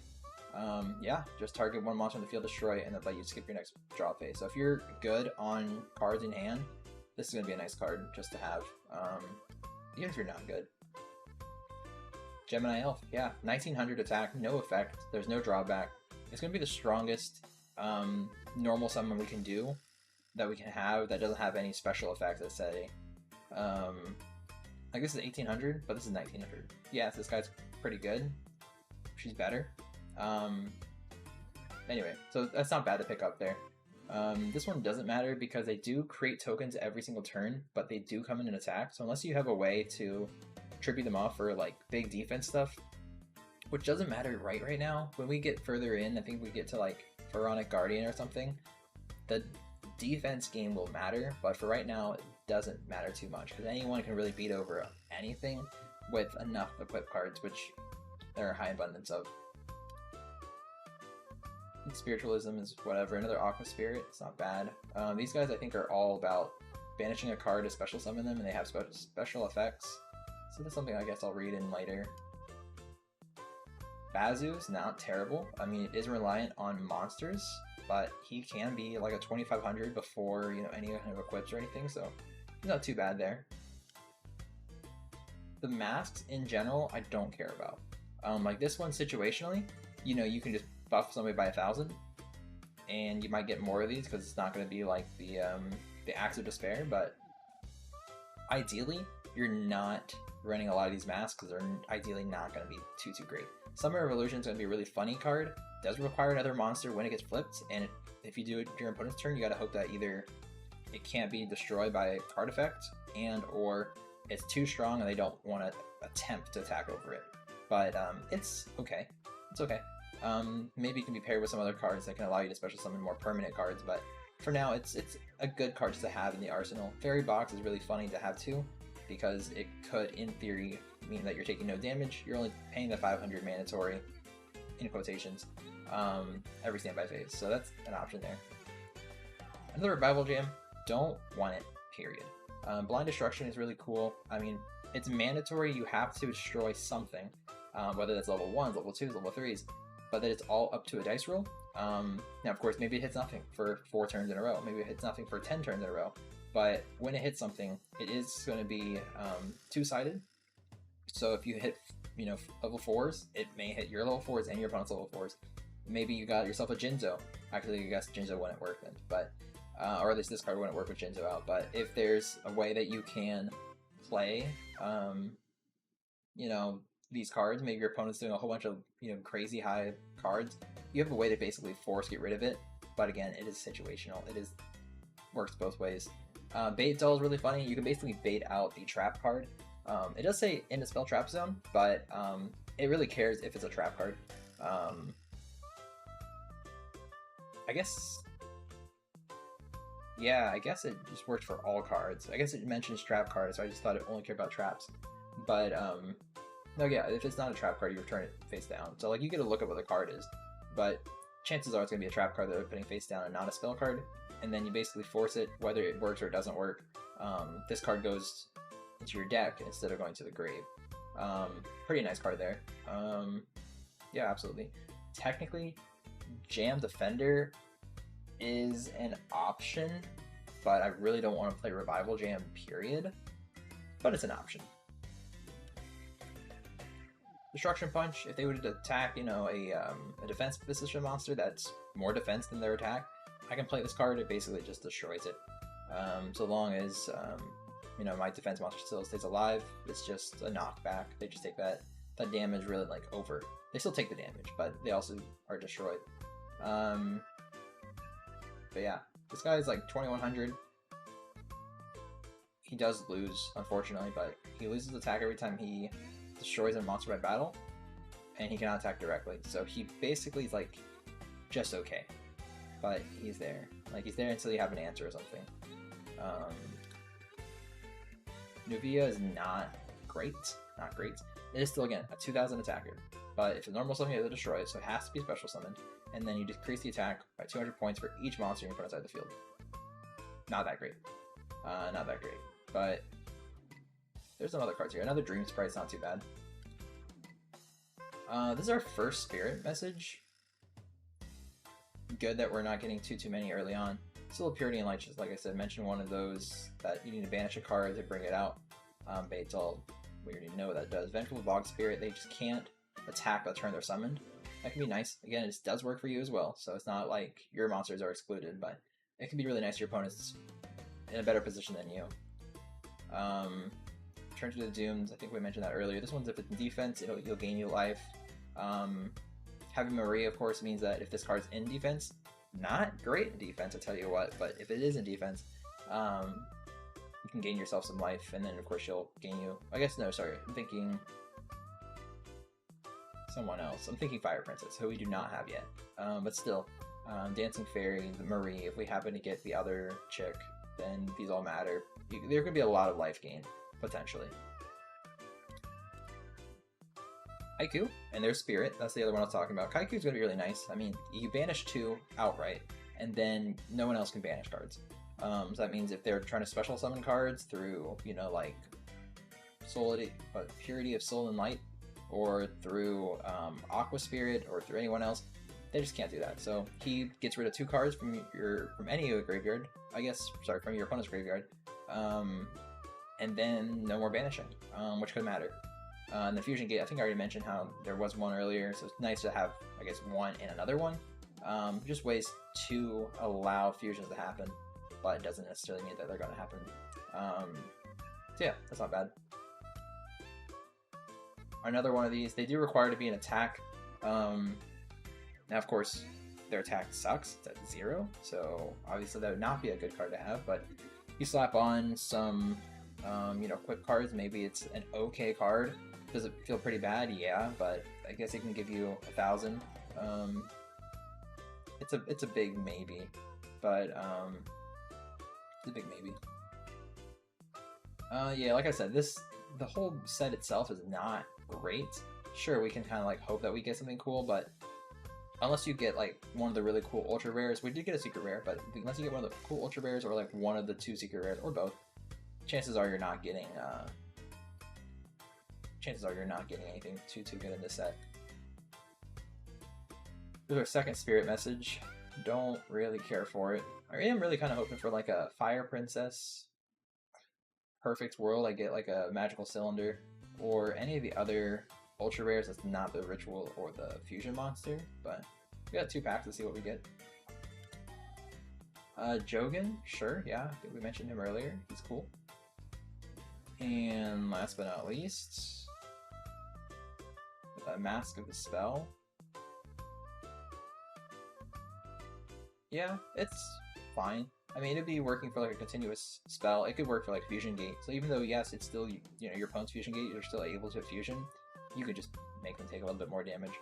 Yeah, just target 1 monster on the field, destroy it, and then let you skip your next draw phase. So if you're good on cards in hand, this is going to be a nice card just to have, even if you're not good. Gemini Elf, yeah, 1900 attack, no effect, there's no drawback. It's going to be the strongest normal summon we can do, that we can have, that doesn't have any special effects, let's say. Like this is 1800, but this is 1900. Yeah, so this guy's pretty good. She's better. Anyway, so that's not bad to pick up there. This one doesn't matter because they do create tokens every single turn, but they do come in an attack. So unless you have a way to tribute them off for like big defense stuff, which doesn't matter right now. When we get further in, I think we get to like Pharaonic Guardian or something, the defense game will matter, but for right now, it doesn't matter too much because anyone can really beat over anything with enough equip cards, which there are a high abundance of. Spiritualism is whatever. Another Aqua Spirit, it's not bad. These guys I think are all about banishing a card to special summon them, and they have special effects. So that's something I guess I'll read in later. Bazu's not terrible. I mean, it is reliant on monsters, but he can be like a 2500 before, any kind of equips or anything, so he's not too bad there. The masks in general, I don't care about. Like this one situationally, you can just buff somebody by 1,000, and you might get more of these because it's not going to be like the Axe of Despair, but ideally, you're not running a lot of these masks because they're ideally not going to be too great. Summer Revolution is going to be a really funny card. It does require another monster when it gets flipped, and if you do it during your opponent's turn, you got to hope that either it can't be destroyed by a card effect, or it's too strong and they don't want to attempt to attack over it. But it's okay. It's okay. Maybe it can be paired with some other cards that can allow you to special summon more permanent cards, but for now, it's a good card to have in the arsenal. Fairy Box is really funny to have too, because it could, in theory, mean that you're taking no damage. You're only paying the 500 mandatory, in quotations, every standby phase, so that's an option there. Another Revival Jam, don't want it, period. Blind Destruction is really cool. I mean, it's mandatory, you have to destroy something, whether that's level 1s, level 2s, level 3s, but that it's all up to a dice roll. Now, of course, maybe it hits nothing for 4 turns in a row, maybe it hits nothing for 10 turns in a row, but when it hits something, it is going to be two-sided. So if you hit, level 4s, it may hit your level 4s and your opponent's level 4s. Maybe you got yourself a Jinzo. Actually, I guess Jinzo wouldn't work then, but or at least this card wouldn't work with Jinzo out. But if there's a way that you can play, these cards, maybe your opponent's doing a whole bunch of crazy high cards, you have a way to basically force get rid of it. But again, it is situational. Works both ways. Bait Duel is really funny. You can basically bait out the trap card. It does say in the spell trap zone, but it really cares if it's a trap card. I guess it just works for all cards. I guess it mentions trap cards, so I just thought it only cared about traps. But no, yeah, if it's not a trap card, you return it face down. So like you get to look at what the card is, but chances are it's gonna be a trap card that they're putting face down and not a spell card. And then you basically force it, whether it works or it doesn't work. This card goes into your deck instead of going to the grave. Pretty nice card there. Yeah, absolutely. Technically, Jam Defender is an option, but I really don't want to play Revival Jam, period. But it's an option. Destruction Punch, if they would attack, a defense position monster that's more defense than their attack, I can play this card, it basically just destroys it. So long as, my defense monster still stays alive, it's just a knockback. They just take that damage really, over. They still take the damage, but they also are destroyed. But yeah, this guy is 2100. He does lose, unfortunately, but he loses attack every time he destroys a monster by battle, and he cannot attack directly. So he basically is just okay. But he's there. He's there until you have an answer or something. Nuvia is not great. Not great. It is still, again, a 2000 attacker. But if it's normal summon, you have to destroy it, so it has to be special summoned. And then you decrease the attack by 200 points for each monster you put inside the field. Not that great. Not that great. But there's some other cards here. Another Dream Sprite's not too bad. This is our first Spirit message. Good that we're not getting too many early on. Still, Purity and Light, just like I said, mention one of those that you need to banish a card to bring it out. Bait Duel, we already know what that does. Vengeful Bog Spirit, they just can't attack the turn they're summoned. That can be nice. Again, it does work for you as well, so it's not like your monsters are excluded, but it can be really nice. Your opponent's in a better position than you. Turn to the Doomed, I think we mentioned that earlier. This one's if it's in defense, you'll gain you life. Having Marie, of course, means that if this card's in defense, not great in defense, I'll tell you what, but if it is in defense, you can gain yourself some life, and then of course she'll gain you. I guess, no, sorry, I'm thinking someone else. I'm thinking Fire Princess, who we do not have yet. But still, Dancing Fairy, Marie, if we happen to get the other chick, then these all matter. There could be a lot of life gain, potentially. Haiku, and there's Spirit, that's the other one I was talking about. Kaiku's gonna be really nice. I mean, you banish 2 outright, and then no one else can banish cards. So that means if they're trying to special summon cards through, Purity of Soul and Light, or through Aqua Spirit, or through anyone else, they just can't do that. So he gets rid of 2 cards from any of the graveyard, from your opponent's graveyard, and then no more banishing, which could matter. And the Fusion Gate, I think I already mentioned how there was one earlier, so it's nice to have, I guess, one and another one. Just ways to allow fusions to happen, but it doesn't necessarily mean that they're going to happen. So yeah, that's not bad. Another one of these, they do require to be an attack. Now, of course, their attack sucks. It's at 0, so obviously that would not be a good card to have, but you slap on some, quick cards. Maybe it's an okay card. Does it feel pretty bad? Yeah, but I guess it can give you 1,000 It's a big maybe, but it's a big maybe. Yeah, like I said, the whole set itself is not great. Sure, we can kind of like hope that we get something cool, but unless you get like one of the really cool ultra rares, we did get a secret rare, but unless you get one of the cool ultra rares or like one of the 2 secret rares or both, chances are you're not getting anything too good in this set. There's our second spirit message. Don't really care for it. I am really kind of hoping for like a fire princess. Perfect world, I get like a magical cylinder or any of the other ultra rares that's not the ritual or the fusion monster, but we got 2 packs to see what we get. Jogan, sure, yeah, I think we mentioned him earlier. He's cool. And last but not least, Mask of the Spell. Yeah, it's fine. I mean, it'd be working for like a continuous spell. It could work for like Fusion Gate. So even though, yes, it's still, you know, your opponent's Fusion Gate, you're still able to fusion, you could just make them take a little bit more damage.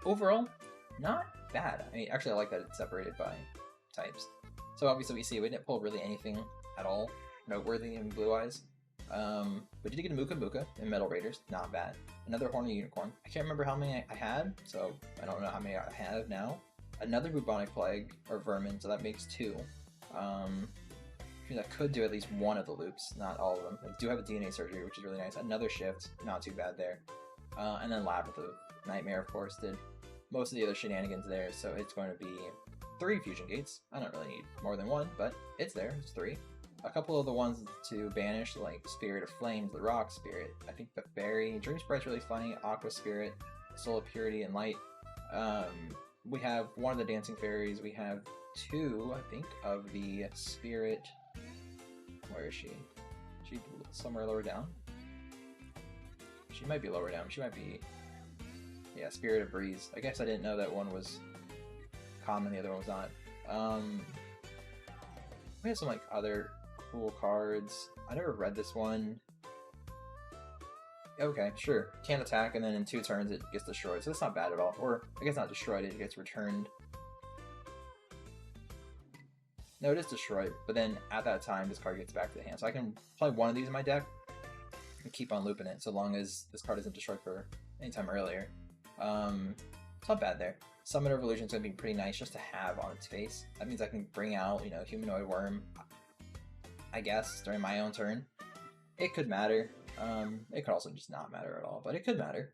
Overall, not bad. I mean, actually, I like that it's separated by types. So obviously we see we didn't pull really anything at all noteworthy in Blue Eyes. We did get a Muka Muka in Metal Raiders, not bad. Another Horny Unicorn. I can't remember how many I had, so I don't know how many I have now. Another Bubonic Plague, or Vermin, so that makes 2. That could do at least one of the loops, not all of them. I do have a DNA surgery, which is really nice. Another shift, not too bad there. And then Labyrinth of Nightmare, of course, did most of the other shenanigans there, so it's going to be 3 fusion gates. I don't really need more than 1, but it's there, it's 3. A couple of the ones to banish, like Spirit of Flames, the Rock Spirit, I think the Fairy, Dream Sprite's really funny, Aqua Spirit, Soul of Purity and Light. We have 1 of the Dancing Fairies, we have 2, I think, of the Spirit. Where is she? Is she somewhere lower down? She might be lower down. She might be... Yeah, Spirit of Breeze. I guess I didn't know that one was common, the other one was not. We have some like other cool cards. I never read this one. Okay, sure. Can't attack, and then in 2 turns it gets destroyed, so that's not bad at all. Or, I guess not destroyed, it gets returned. No, it is destroyed, but then at that time, this card gets back to the hand. So I can play 1 of these in my deck and keep on looping it, so long as this card isn't destroyed for any time earlier. It's not bad there. Summon Revolution is going to be pretty nice just to have on its face. That means I can bring out, you know, Humanoid Worm, I guess, during my own turn. It could matter. It could also just not matter at all, but it could matter.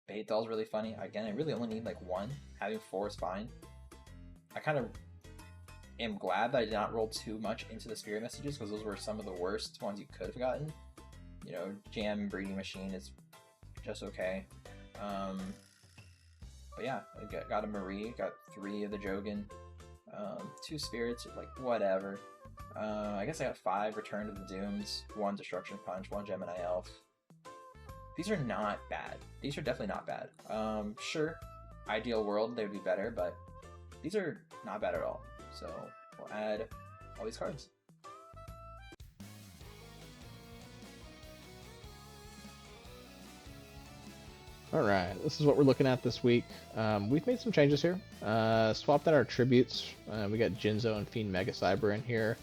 Bait Doll's really funny. Again, I really only need like 1. Having 4 is fine. I kind of am glad that I did not roll too much into the Spirit Messages, because those were some of the worst ones you could have gotten. You know, Jam and Breeding Machine is just okay. But yeah, I got a Marie, got 3 of the Jogan, 2 Spirits, like whatever. I guess I got 5 Return to the Dooms, 1 Destruction Punch, 1 Gemini Elf. These are not bad. These are definitely not bad. Sure, ideal world, they would be better, but these are not bad at all. So we'll add all these cards. Alright, this is what we're looking at this week. We've made some changes here. Swapped out our tributes. We got Jinzo and Fiend Mega Cyber in here.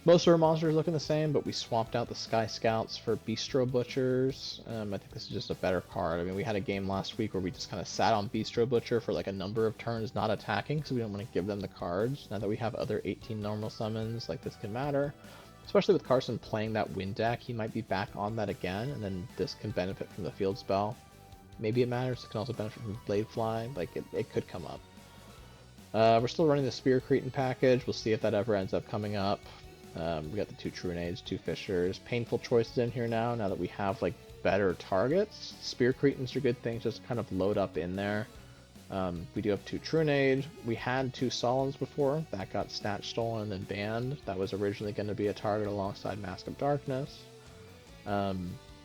Most of our monsters looking the same, but we swapped out the Sky Scouts for Bistro Butchers. I think this is just a better card. I mean, we had a game last week where we just kind of sat on Bistro Butcher for like a number of turns not attacking, so we don't want to give them the cards. Now that we have other 18 normal summons, like this can matter. Especially with Carson playing that Wind deck, he might be back on that again, and then this can benefit from the field spell. Maybe it matters. It can also benefit from Blade Fly. Like, it could come up. We're still running the Spear Cretin package. We'll see if that ever ends up coming up. We got the 2 Truenades, 2 Fishers. Painful Choices in here now that we have, like, better targets. Spear Cretins are good things, just kind of load up in there. We do have 2 Truenade. We had 2 Solons before. That got snatched, stolen, and then banned. That was originally going to be a target alongside Mask of Darkness.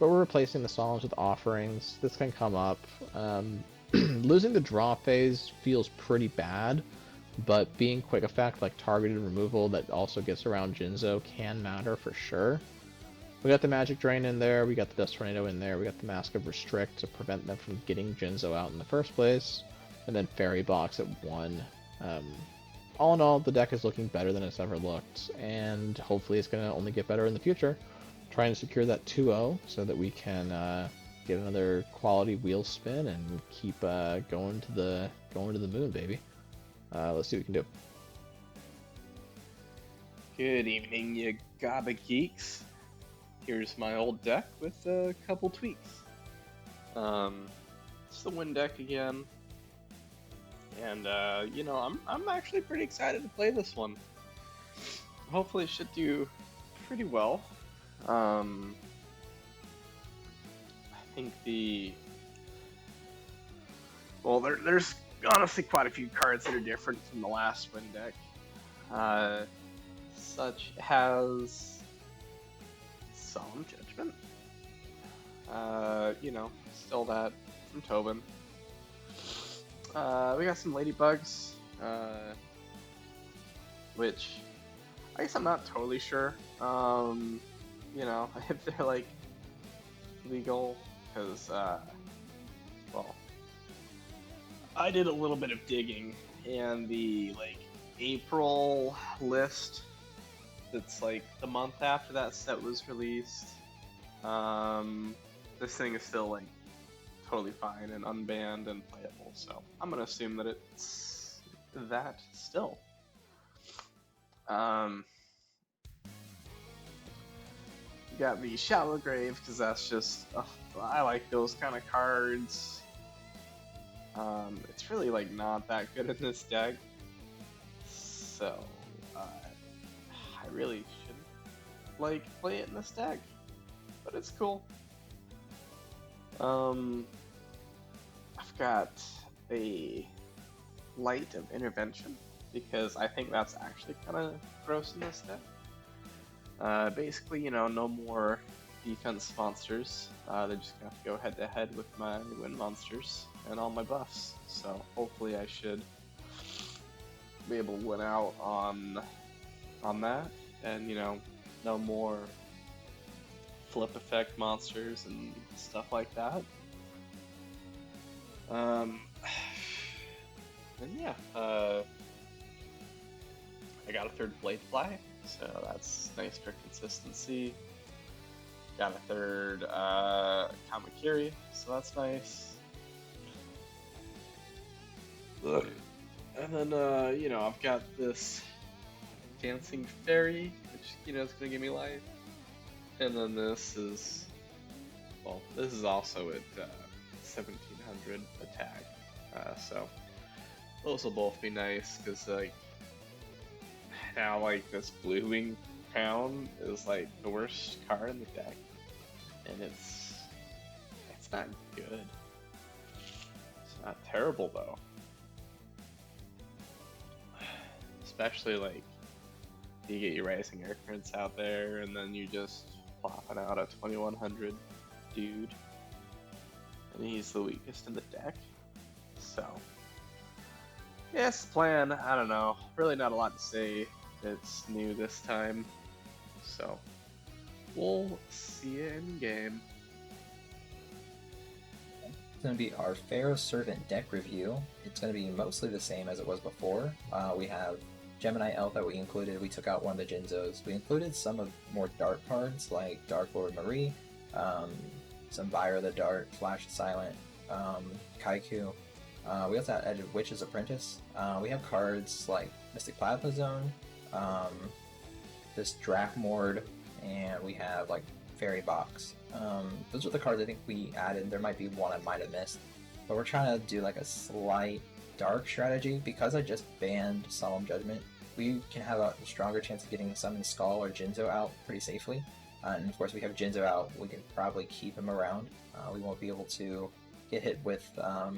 But we're replacing the Solons with Offerings. This can come up. Losing the draw phase feels pretty bad, but being quick effect, like targeted removal that also gets around Jinzo, can matter for sure. We got the Magic Drain in there, we got the Dust Tornado in there, we got the Mask of Restrict to prevent them from getting Jinzo out in the first place, and then Fairy Box at 1. All in all, the deck is looking better than it's ever looked, and hopefully it's going to only get better in the future. Trying to secure that 2-0 so that we can get another quality wheel spin and keep going to the moon, baby. Let's see what we can do. Good evening, you gaba geeks. Here's my old deck with a couple tweaks. It's the Wind deck again, and you know, I'm actually pretty excited to play this one. Hopefully, it should do pretty well. I think there's honestly quite a few cards that are different from the last Wind deck. Such has Solemn Judgment. You know, still that from Tobin. We got some Ladybugs, which I guess I'm not totally sure. You know, if they're like legal, because well, I did a little bit of digging, and the like April list that's like the month after that set was released, this thing is still like totally fine and unbanned and playable, so I'm gonna assume that it's that still. You got the Shallow Grave, because that's just I like those kind of cards. It's really like not that good in this deck, so I really shouldn't like play it in this deck, but it's cool. I've got a Light of Intervention, because I think that's actually kind of gross in this deck. Basically, you know, no more defense monsters. They're just gonna have to go head to head with my wind monsters and all my buffs. So hopefully I should be able to win out on that, and you know, no more flip effect monsters and stuff like that. And yeah, I got a third Blade Fly, so that's nice for consistency. Got a third Kamakiri, so that's nice. And then, you know, I've got this Dancing Fairy, which, you know, is going to give me life. And then this is, well, this is also at 1700 attack. So those will both be nice, because, like, now, like, this Blue Wing Crown is, like, the worst card in the deck. And it's not good. It's not terrible, though. Especially, like, you get your Rising Air Prince out there, and then you just flopping out a 2100 dude. And he's the weakest in the deck. So, yes, plan, I don't know. Really not a lot to say. It's new this time. So, we'll see you in game. It's going to be our Pharaoh Servant deck review. It's going to be mostly the same as it was before. We have Gemini Elf that we included. We took out one of the Jinzos. We included some of more dark cards like Dark Lord Marie, some Vyra the Dark, Flash Silent, Kaiku. We also added Witch's Apprentice. We have cards like Mystic Plasma Zone, this Dracmord, and we have like Fairy Box. Those are the cards I think we added. There might be one I might have missed, but we're trying to do like a slight dark strategy. Because I just banned Solemn Judgment, we can have a stronger chance of getting Summon Skull or Jinzo out pretty safely. And of course, we have Jinzo out, we can probably keep him around. We won't be able to get hit with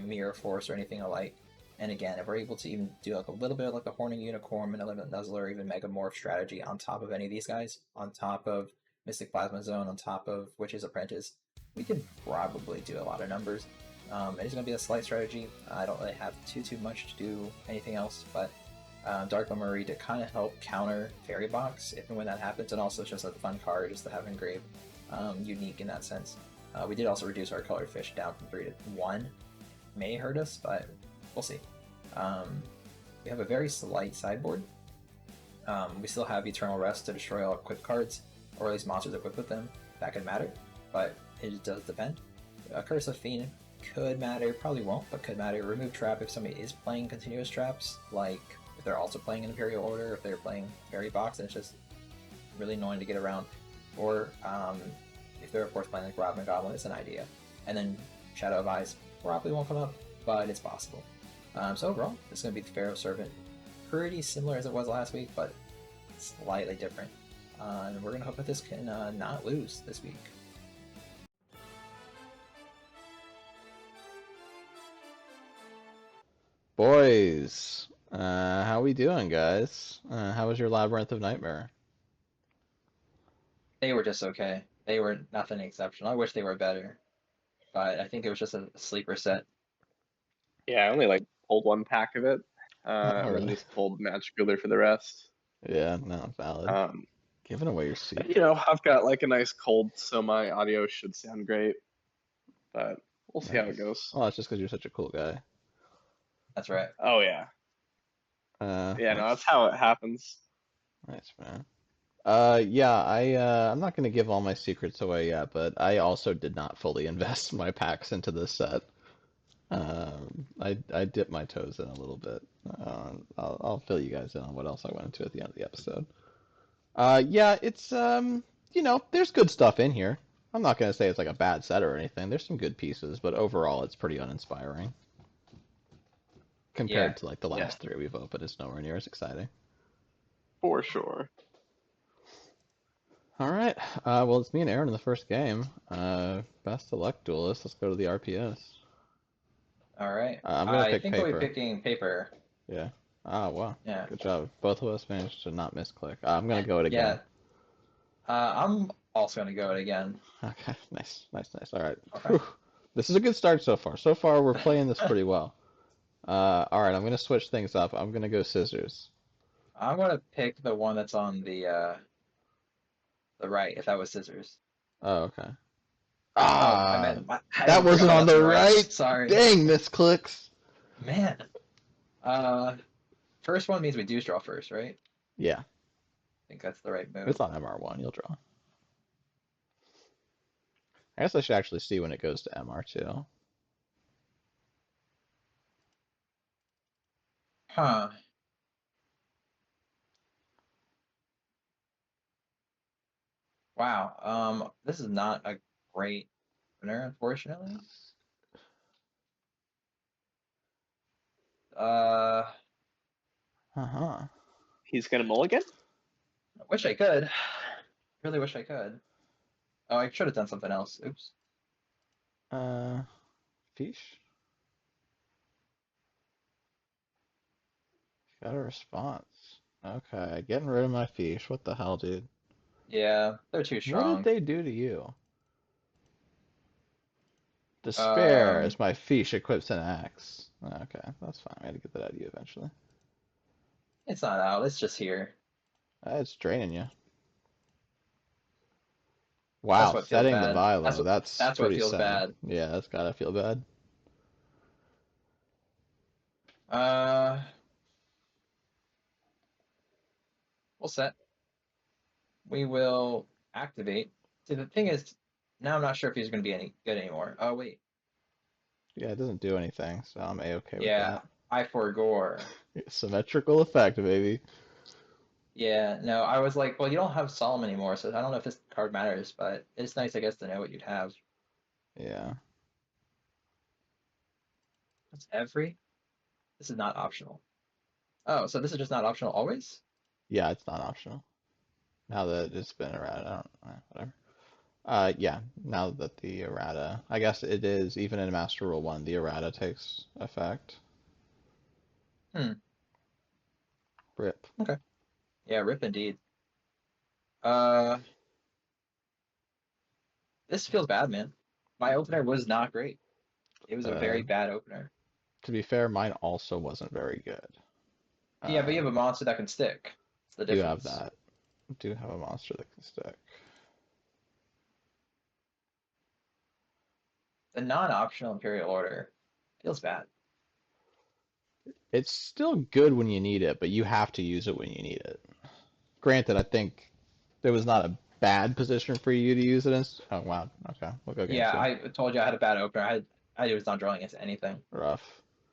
Mirror Force or anything alike. And again, if we're able to even do like a little bit of like a Horning Unicorn, Malevolent Nuzzler, or even Megamorph strategy on top of any of these guys, on top of Mystic Plasma Zone, on top of Witch's Apprentice, we can probably do a lot of numbers. It's going to be a slight strategy. I don't really have too much to do anything else, but Dark Memory to kind of help counter Fairy Box if and when that happens, and also it's just a fun card just to have engraved, unique in that sense. We did also reduce our color fish down from 3 to 1. May hurt us, but we'll see. We have a very slight sideboard. We still have Eternal Rest to destroy all equipped cards, or at least monsters equipped with them. That could matter, but it does depend. Curse of Fiend could matter, probably won't, but could matter. Remove Trap if somebody is playing continuous traps, like if they're also playing in Imperial Order, if they're playing Fairy Box, and it's just really annoying to get around. Or if they're of course playing like Robin Goblin, it's an idea. And then Shadow of Eyes probably won't come up, but it's possible. So overall, it's going to be the Pharaoh Servant. Pretty similar as it was last week, but slightly different. And we're going to hope that this can not lose this week. Boys, how we doing, guys? How was your Labyrinth of Nightmare? They were just okay. They were nothing exceptional. I wish they were better, but I think it was just a sleeper set. Yeah, I only like pulled one pack of it. Oh, And then really? just pulled Magic Builder for the rest. Yeah, no, valid. Um, Giving away your seat. I've got like a nice cold, so my audio should sound great. But we'll see how it Nice. goes. Oh, it's just because you're such a cool guy. That's right. Oh yeah. Yeah, no, Nice, that's how it happens. nice, man. Yeah, I'm not gonna give all my secrets away yet, but I also did not fully invest my packs into this set. I dipped my toes in a little bit. I'll fill you guys in on what else I went into at the end of the episode. Yeah, it's there's good stuff in here. I'm not gonna say it's like a bad set or anything. There's some good pieces, but overall it's pretty uninspiring Yeah. compared to like the Yeah, last three we've opened. It's nowhere near as exciting. for sure. All right. Well, it's me and Aaron in the first game. Best of luck, Duelist. Let's go to the RPS. All right. I'm gonna I pick think I'll be paper. picking paper. Yeah. Ah, wow. Yeah. Good job. Both of us managed to not misclick. I'm gonna go it again. Yeah. I'm also gonna go it again. Okay. Nice. Nice. Nice. All right. Okay. Whew. This is a good start so far. So far, we're playing this pretty well. All right. I'm gonna switch things up. I'm gonna go scissors. I'm gonna pick the one that's on the right, if that was scissors. Oh, okay. Oh, I Ah, meant I that wasn't forgot on that's the right. right. Sorry. Dang, misclicks. Man. First one means we do draw first, right? Yeah. I think that's the right move. It's on MR1. You'll draw. I guess I should actually see when it goes to MR2. Huh. Wow. This is not a great winner, unfortunately. Uh, Uh-huh. He's gonna mulligan? I wish I could. Really wish I could. Oh, I should have done something else. Oops. Uh, Fish? Got a response. Okay, getting rid of my fish. What the hell, dude? Yeah, they're too What did strong. they do to you? Despair Um, as my fish equips an axe. Okay, that's fine. I had to get that out of you eventually. it's not out. It's just here. It's draining you. That's Wow, what feels setting the bad. Vilo. That's That's what pretty feels sad. bad. Yeah, that's gotta feel bad. Uh, we'll set. We will activate. See, the thing is, now I'm not sure if he's going to be any good anymore. Oh, wait. Yeah, it doesn't do anything, so I'm A-okay with Yeah, that. I forgore. Symmetrical effect, baby. Yeah, no, I was like, well, you don't have Solemn anymore, so I don't know if this card matters, but it's nice, I guess, to know what you'd have. Yeah. That's every. This is not optional. Oh, so this is just not optional always? Yeah, it's not optional. Now that it's been around, I don't whatever. Yeah, now that the errata, I guess it is, even in Master Rule 1, the errata takes effect. Hmm. Rip. Okay. Yeah, rip indeed. Uh, this feels bad, man. My opener was not great. It was a Uh, very bad opener. to be fair, mine also wasn't very good. Yeah, but you have a monster that can stick. It's the Do have difference. that. Do have a monster that can stick. The non-optional Imperial Order feels bad. It's still good when you need it, but you have to use it when you need it. Granted, I think there was not a bad position for you to use it in. Oh wow, okay, we'll go Yeah, against you. I told you I had a bad opener. I was not drawing into anything. Rough.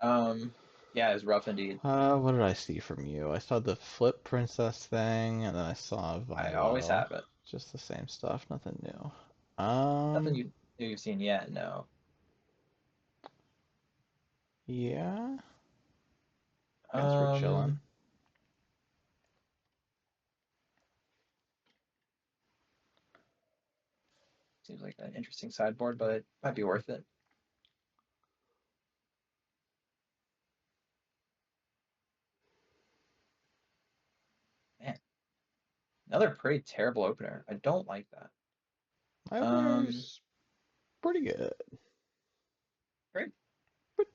Um, yeah, it was rough indeed. What did I see from you? I saw the Flip Princess thing, and then I saw I always Vilo. have it. Just the same stuff, nothing new. Nothing you've seen yet, no. Yeah, guess we're chilling. Um, Seems like an interesting sideboard, but it might be worth it. Man, another pretty terrible opener. I don't like that. My Um, opener's pretty good. Great,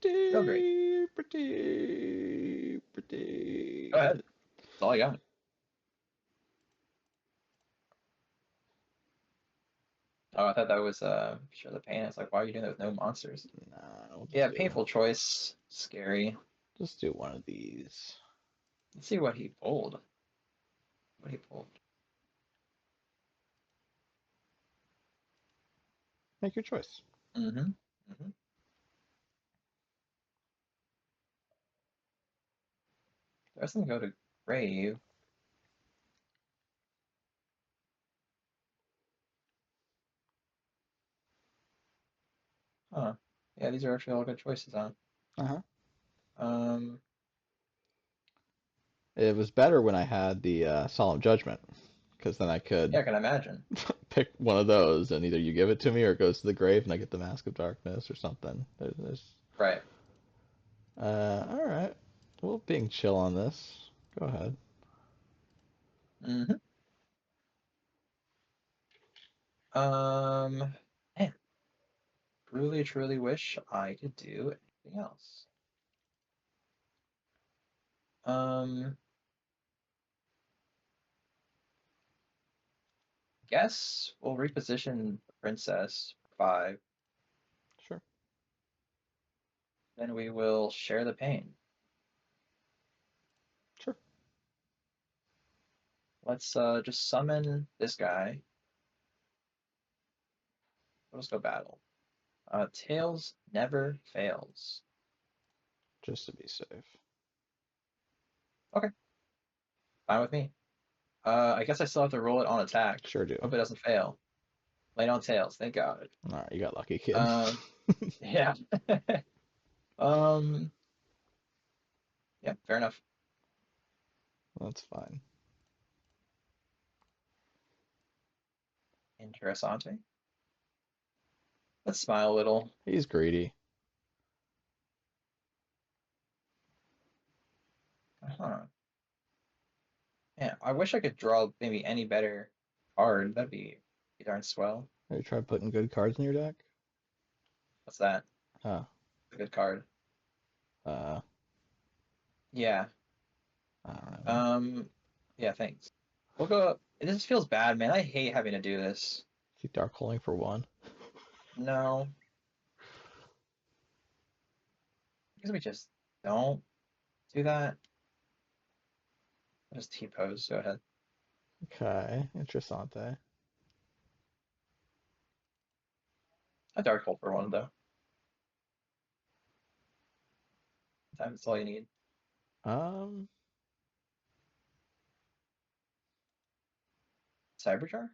real great. Pretty Go ahead. good. That's all I got. Oh, I thought that was Share the Pain. It's like, why are you doing that with no monsters? Nah, we'll Yeah, just painful choice. Scary. do one of these. Let's see what he pulled. What he pulled. Make your choice. Mm-hmm. Mm-hmm. The rest of them go to grave. Huh. Yeah, these are actually all good choices, huh? Uh-huh. Um, It was better when I had the Solemn Judgment, because then I yeah, could I can imagine. pick one of those, and either you give it to me or it goes to the grave, and I get the Mask of Darkness or something. Right. All right. Well, being chill on this. Go ahead. Mm-hmm. Man, really, truly wish I could do anything else. Um, Guess we'll reposition the princess for 5. Sure. Then we will share the pain. Sure. Let's just summon this guy. Let's go battle. Tails never fails. Just to be safe. Okay, fine with me. I guess I still have to roll it on attack. Sure do. Hope it doesn't fail. Lay on tails. Thank God. All right, you got lucky, kid. Yeah. um, yeah, fair enough. That's fine. Interessante. Let's smile a little. He's greedy. Huh. Yeah, I wish I could draw maybe any better card. That'd be darn swell. Have you tried putting good cards in your deck? What's that? Oh. A good card. Uh, Yeah. I don't know. Yeah, thanks. We'll go up. It just feels bad, man. I hate having to do this. Keep dark holing for 1. No. Because we just don't do that. Just T-pose. Go ahead. Okay, interessante. A dark hole for 1, though. Sometimes it's all you need. Um, Cyberjar?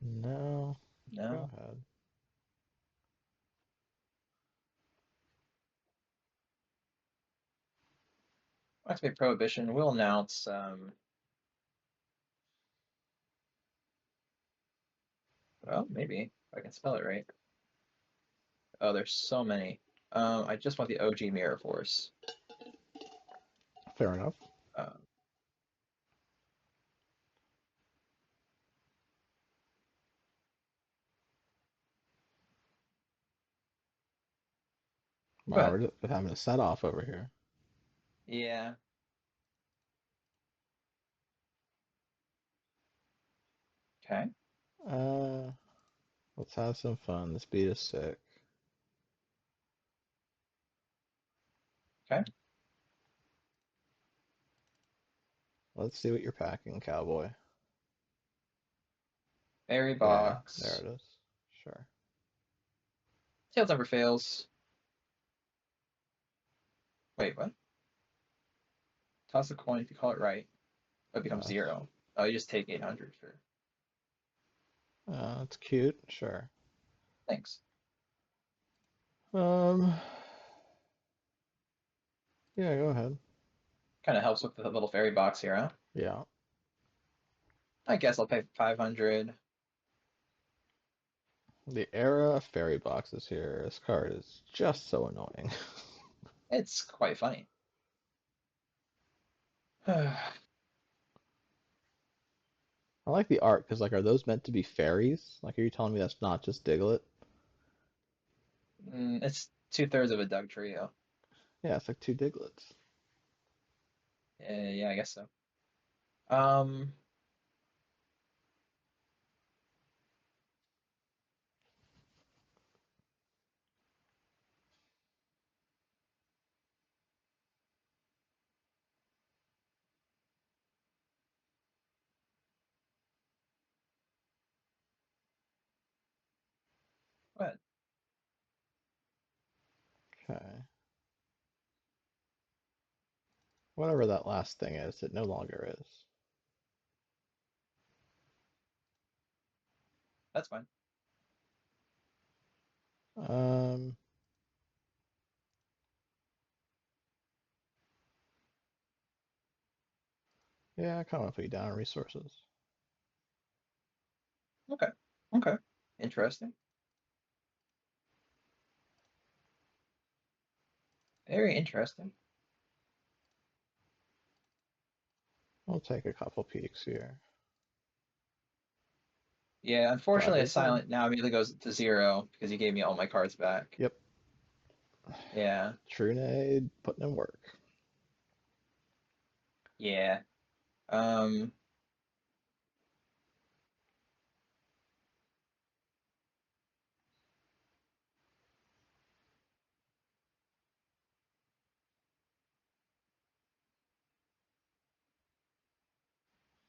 no. Go No. ahead. Activate Prohibition. We'll announce. Well, maybe if I can spell it right. Oh, there's so many. I just want the OG Mirror Force. Fair enough. Uh, Go Wow, ahead. we're just having a set off over here. Yeah. Okay. Let's have some fun. This beat is sick. Okay. Let's see what you're packing, cowboy. Fairy Yeah, there box. it is. Sure. Tails never fails. Wait, what? Toss a coin if you call it right. It becomes Uh, 0. Oh, you just take 800 for. it's cute. Sure. Thanks. Um, yeah, go ahead. Kind of helps with the little fairy box here, huh? Yeah. I guess I'll pay 500. The era of fairy boxes here. This card is just so annoying. It's quite funny. I like the art because, like, are those meant to be fairies? Like, are you telling me that's not just Diglett? It's 2/3 of a Doug trio. Yeah, it's like two Diglets. Yeah, I guess so. Um, what? Okay. Whatever that last thing is, it no longer is. That's fine. Um, yeah, I kind of want to put you down on resources. Okay. Okay. Interesting. Very interesting. We'll take a couple peeks here. Yeah, Glad unfortunately, we a did. silent now immediately goes to 0 because you gave me all my cards back. Yep. Yeah. Trunade putting in work. Yeah. Um,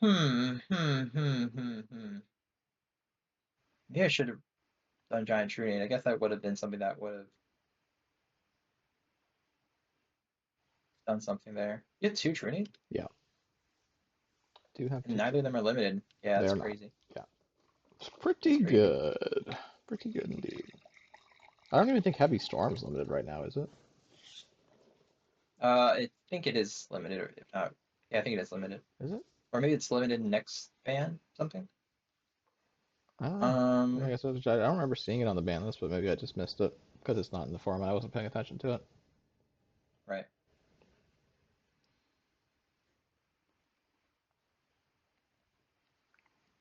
hmm. Yeah, I should have done Giant Trunade. I guess that would have been something that would have done something there. You had 2 Trunade, Yeah, do have and two neither of them are Trunade. limited. Yeah, that's They're not. crazy. Yeah, it's That's pretty crazy. good. Pretty good indeed. I don't even think Heavy Storm's limited right now, is it? I think it is limited, or if not, yeah, I think it is limited. Is it? Or maybe it's limited next ban, something. I don't know. Yeah, I Um, guess I don't remember seeing it on the ban list, but maybe I just missed it because it's not in the format. I wasn't paying attention to it. right.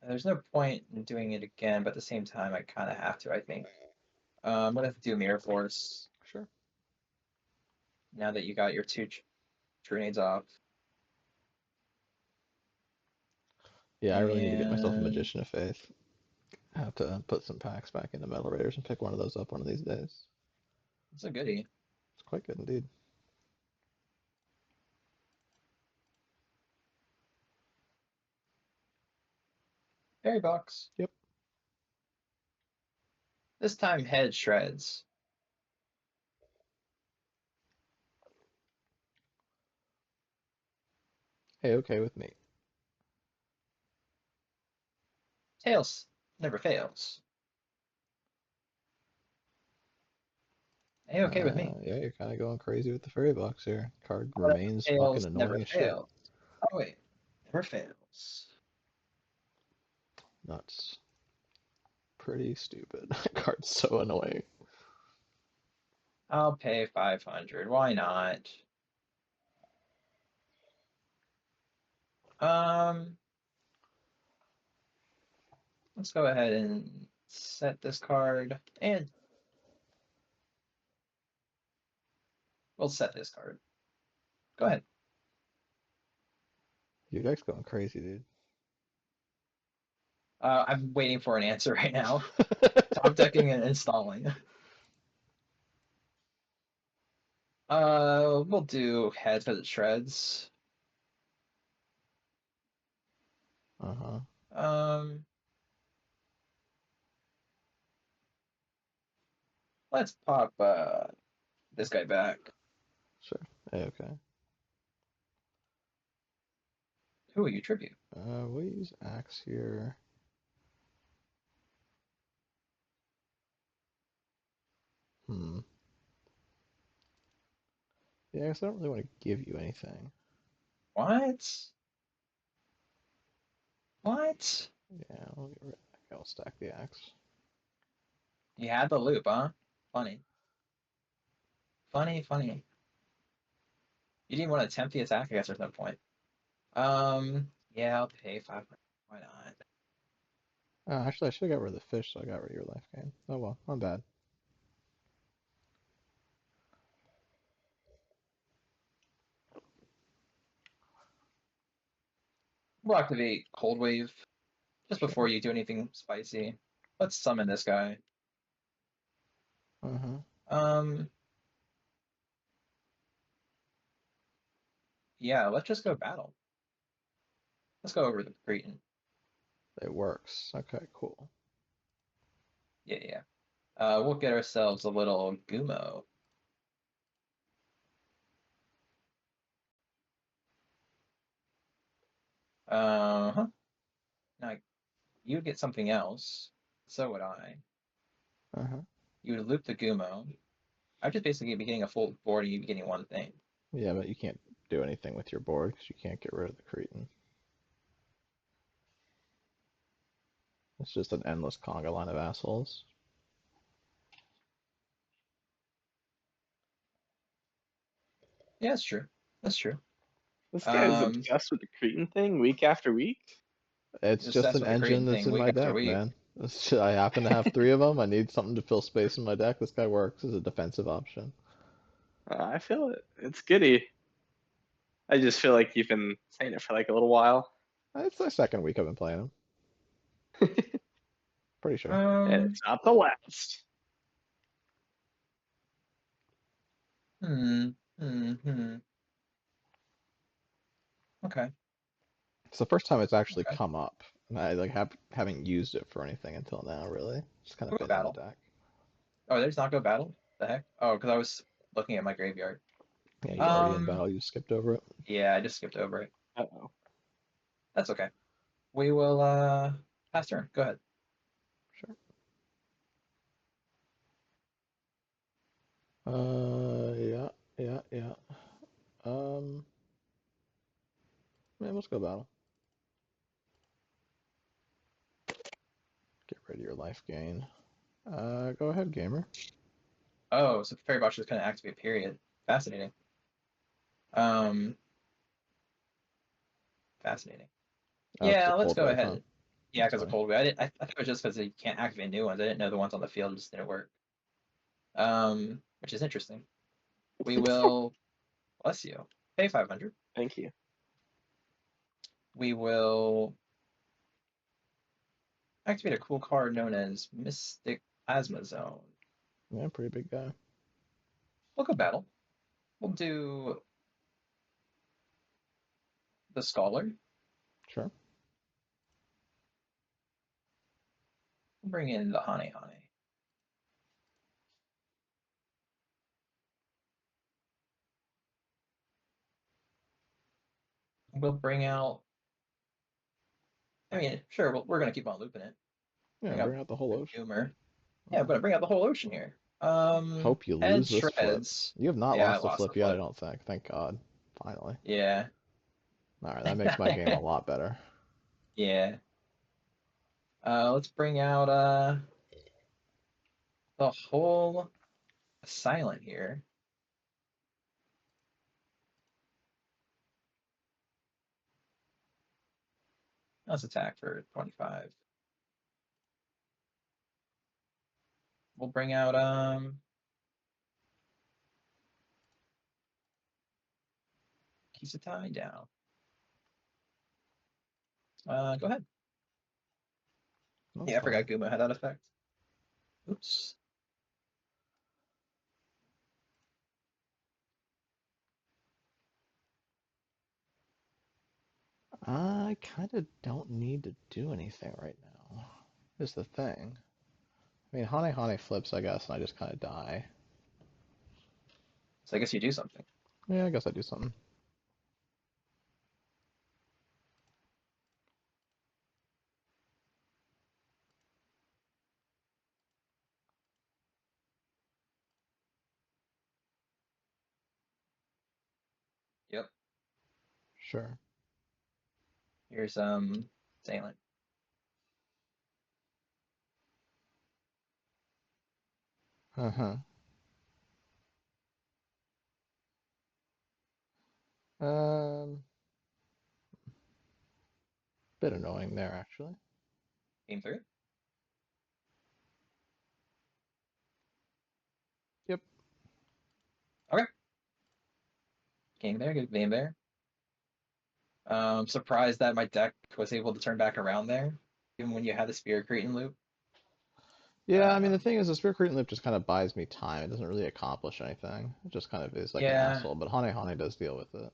There's no point in doing it again, but at the same time, I kind of have to, I think. I'm gonna have to do Mirror Force Sure. now that you got your 2 Trunades off. Yeah, I really need to get myself a And Magician of Faith. I have to put some packs back into Metal Raiders and pick one of those up one of these days. it's a goodie. It's quite good indeed. Fairy box. Yep. This time head shreds. Hey, okay with me. Tails never fails. Hey, okay with me. Yeah, you're kind of going crazy with the fairy box here. Card What if remains fucking Tails never annoying as shit. fails? Oh wait, never fails. Nuts. Pretty stupid. Card's so annoying. I'll pay 500. Why not? Um, let's go ahead and set this card, and we'll set this card. Go ahead. Your deck's going crazy, dude. I'm waiting for an answer right now. Top decking and installing. We'll do heads because it shreds. Uh-huh. Let's pop this guy back. Sure. Okay. Who will you tribute? We'll use Axe here. Hmm. Yeah, I guess I don't really want to give you anything. What? What? Yeah, I'll get rid of that. I'll stack the Axe. You had the loop, huh? Funny. Funny, funny. You didn't want to attempt the attack? I guess there's no point. Yeah, I'll pay 500. Why not? Actually, I should have got rid of the fish, so I got rid of your life gain. Oh well, not bad. We'll activate Cold Wave just Sure. before you do anything spicy. Let's summon this guy. Uh-huh. Yeah, let's just go battle. Let's go over the Cretan. It works. Okay, cool. Yeah, yeah. We'll get ourselves a little Gumo. Uh-huh. Now, you would get something else. So would I. Uh-huh. You would loop the Gumo. I'd just basically be getting a full board and you'd be getting one thing. Yeah, but you can't do anything with your board because you can't get rid of the Cretan. It's just an endless conga line of assholes. Yeah, that's true. That's true. This guy is Um, obsessed with the Cretan thing week after week. It's just obsessed an with the engine Cretan that's thing in week my after deck, week. man. I happen to have three of them. I need something to fill space in my deck. This guy works as a defensive option. I feel it. It's giddy. I just feel like you've been saying it for like a little while. It's the second week I've been playing him. Pretty sure. And Um, it's not the last. hmm, hmm. Okay, It's the first time it's actually okay. come up. And I like haven't used it for anything until now, really. Just kind of We'll go been in the battle. deck. Oh, there's not go battle? The heck? Oh, because I was looking at my graveyard. Yeah, you already in Um, battle. You skipped over it. yeah, I just skipped over it. Uh-oh. That's okay. We will pass turn. Go ahead. Sure. Yeah, yeah, yeah. Um, Man, let's go battle. Get rid of your life gain. Go ahead, gamer. Oh, so Fairy Box is gonna activate period. Fascinating. Um, fascinating. Oh, it's a Yeah, let's cold go wave, huh? ahead. Yeah, That's because of funny. cold wave. I thought it was just because you can't activate new ones. I didn't know the ones on the field just didn't work. Which is interesting. We will bless you. Pay 500. Thank you. We will activate a cool card known as Mystic Plasma Zone. Yeah, pretty big guy. We'll go battle. We'll do the Scholar. Sure. We'll bring in the Hane Hane. We'll bring out. I mean, sure, we're gonna keep on looping it. Yeah, Bring out bring out the whole ocean. humor. Yeah, I'm gonna bring out the whole ocean here. Hope you Head lose this flip. shreds. You have not Yeah, I lost a lost the flip yet, I flip. don't think. Thank God. Finally. Yeah. Alright, that makes my game a lot better. Yeah. Let's bring out the whole silent here. Let's attack for 25. We'll bring out Kisatai down. Go ahead. That's Yeah, I forgot fine. Guma had that effect. Oops. I kind of don't need to do anything right now, is the thing. I mean, Hane Hane flips, I guess, and I just kind of die. So I guess you do something. Yeah, I guess I do something. Yep. Sure. Here's Salient. Uh-huh. Um, bit annoying there, actually. Game 3. Yep. Okay. Game there, good game there. Surprised that my deck was able to turn back around there, even when you had the Spirit Cretin loop. Yeah, I mean, the Um, thing is, the Spirit Cretin Loop just kind of buys me time. It doesn't really accomplish anything. It just kind of is like an yeah, asshole, but Hane Hane does deal with it.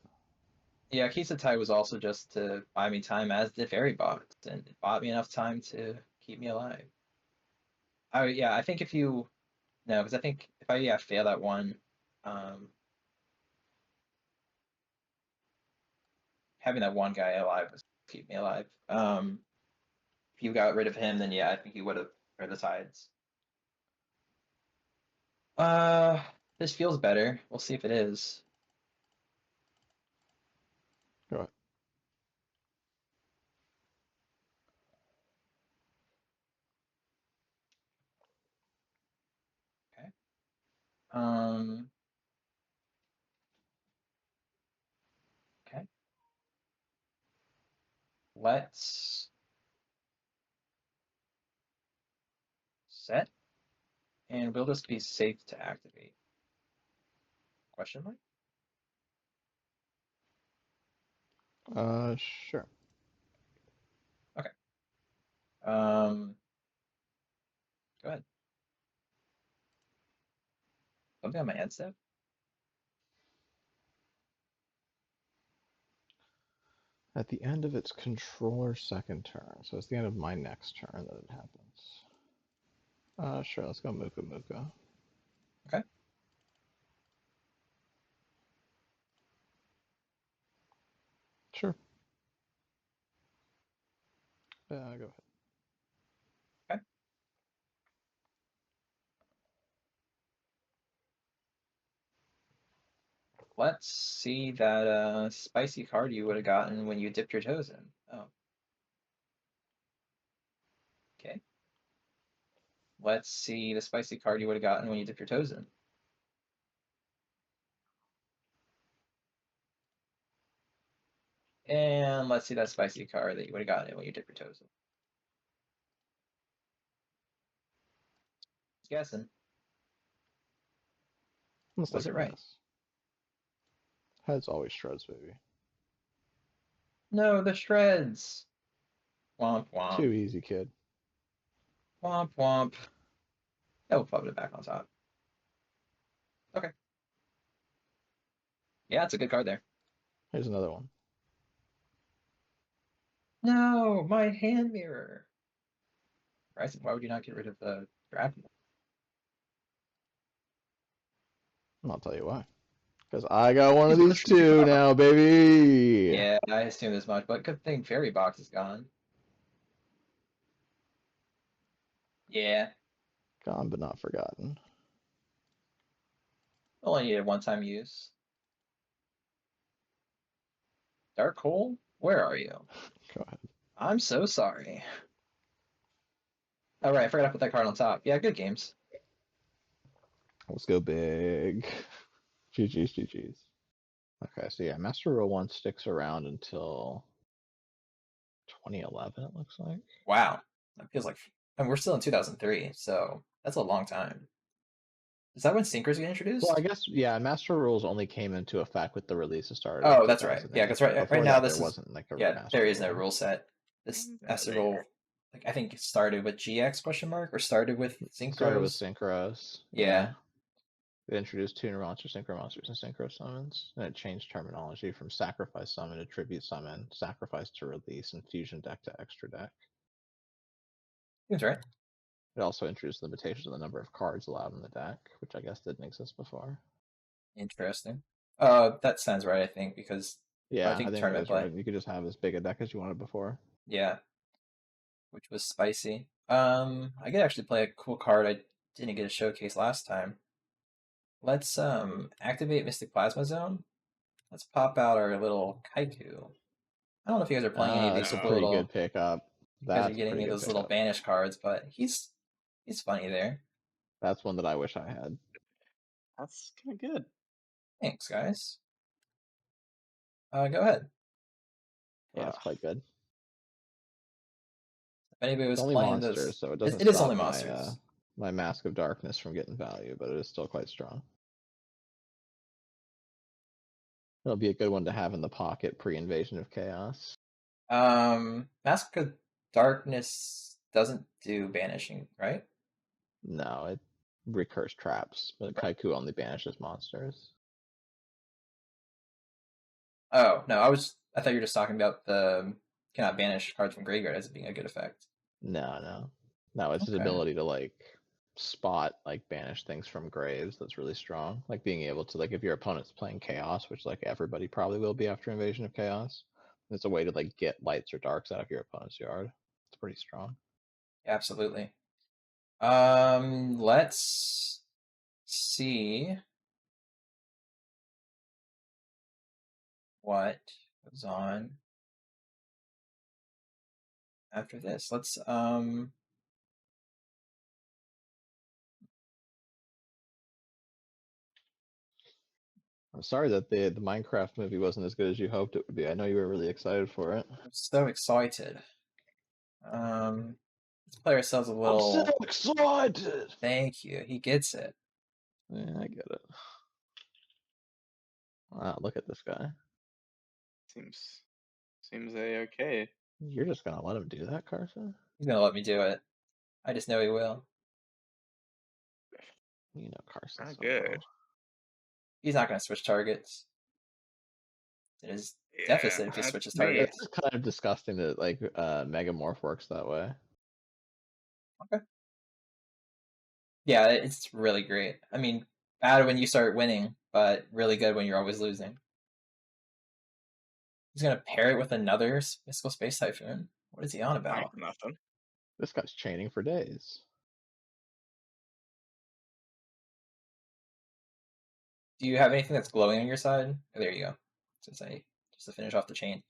yeah. Kisatai was also just to buy me time, as did Fairy Box, and it bought me enough time to keep me alive. I think if you no, because I think if I fail that one, um, having that one guy alive was keep me alive. If you got rid of him, then yeah, I think you would have read the tides. Uh, this feels better. We'll see if it is. Go ahead. Okay. Um, okay. Let's set, and will this be safe to activate? Question mark. Sure. Okay. Um, go ahead. Something on my end step. At the end of its controller's second turn, so it's the end of my next turn that it happens. Sure, let's go Muka Muka. Okay. Sure. Go ahead. Okay. Let's see that spicy card you would have gotten when you dipped your toes in. Oh, okay. Let's see the spicy card you would have gotten when you dipped your toes in. And let's see that spicy card that you would have gotten when you dipped your toes in. Just guessing. Let's Was take it a right? guess. Heads always shreds, baby. No, the shreds. Womp womp. Too easy, kid. Womp womp. Oh, we'll put it back on top. Okay. Yeah, it's a good card there. Here's another one. No, my hand mirror. Bryson, why would you not get rid of the dragon? And I'll tell you why. Because I got one of these two now, baby! Yeah, I assumed as much, but good thing Fairy Box is gone. Yeah, Gone but not forgotten. only needed one-time use. Dark Hole, where are you? Go ahead. I'm so sorry. Oh, right, I forgot to put that card on top. Yeah, good games. Let's go big. GG's, GG's. Okay, so yeah, Master Duel 1 sticks around until 2011, it looks like. Wow, that feels like, and we're still in 2003, so that's a long time. Is that when Syncers get introduced? Well, I guess yeah. Master rules only came into effect with the release of Star. Oh, that's right. Yeah, because right now this there is wasn't like a there is no rule. rule set. This Master There. Rule, like I think it started with GX question mark or started with Synchros. Started with Synchros. Yeah. It introduced tuner monsters, synchro monsters, and synchro summons, and it changed terminology from sacrifice summon to tribute summon, sacrifice to release, and fusion deck to extra deck. Seems right. It also introduced limitations on the number of cards allowed in the deck, which I guess didn't exist before. Interesting. That sounds right, I think, because yeah, I think tournament play. Right. You could just have as big a deck as you wanted before. Yeah, which was spicy. I could actually play a cool card I didn't get a showcase last time. Let's activate Mystic Plasma Zone. Let's pop out our little Kaiku. I don't know if you guys are playing any of these that's little. Pretty good pickup. You guys are getting any of those little banish cards, but he's funny there. That's one that I wish I had. That's kind of good. Thanks, guys. Go ahead. Yeah, it's quite good. If anybody was only playing monsters, those, so it doesn't. It is only monsters. My Mask of Darkness from getting value, but it is still quite strong. It'll be a good one to have in the pocket pre-Invasion of Chaos. Mask of Darkness doesn't do banishing, right? No, it recurs traps, but Kaiku only banishes monsters. Oh no, I thought you were just talking about the cannot banish cards from graveyard as being a good effect. No, it's his ability to like spot like banish things from graves that's really strong. Like being able to like if your opponent's playing chaos, which like everybody probably will be after Invasion of Chaos, it's a way to like get lights or darks out of your opponent's yard. It's pretty strong. Absolutely. Let's see what goes on after this. Let's I'm sorry that the Minecraft movie wasn't as good as you hoped it would be. I know you were really excited for it. I'm so excited. Let's play ourselves a little. I'm so excited. Thank you. He gets it. Yeah, I get it. Wow, look at this guy. Seems a-okay. You're just gonna let him do that, Carson? He's gonna let me do it. I just know he will. You know Carson. So good. Well. He's not gonna switch targets. It is deficit if he switches targets. It's kind of disgusting that like Megamorph works that way. Okay. Yeah, it's really great. I mean, bad when you start winning, but really good when you're always losing. He's gonna pair it with another Mystical Space Typhoon. What is he on about? Nothing. This guy's chaining for days. Do you have anything that's glowing on your side? Oh, there you go. Just to finish off the chain.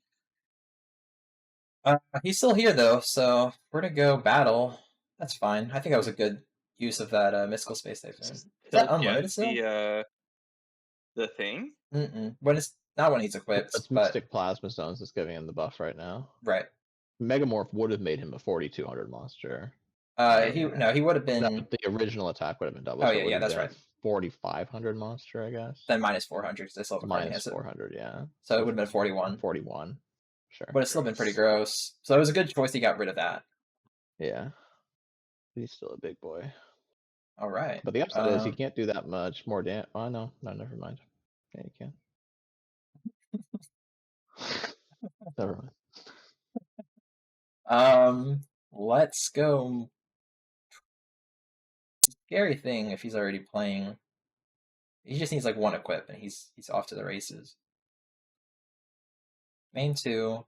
He's still here though, so we're gonna go battle. That's fine. I think that was a good use of that Mystical Space Typhoon. Is that unlimited still? The thing? When it's not when he's equipped. It's Mystic Plasma Stones that's giving him the buff right now. Right. Megamorph would have made him a 4,200 monster. He would have been. The original attack would have been double. Oh yeah, that's right. 4,500 monster, I guess. Then minus 400 because I still have a minus 400, yeah. So it would have been 41. 41, sure. But it's still been pretty gross. So it was a good choice he got rid of that. Yeah. He's still a big boy. All right. But the upside is he can't do that much more damage. Oh, no, never mind. Yeah, you can. Never mind. Let's go. Scary thing if he's already playing. He just needs like one equip and he's off to the races. Main 2.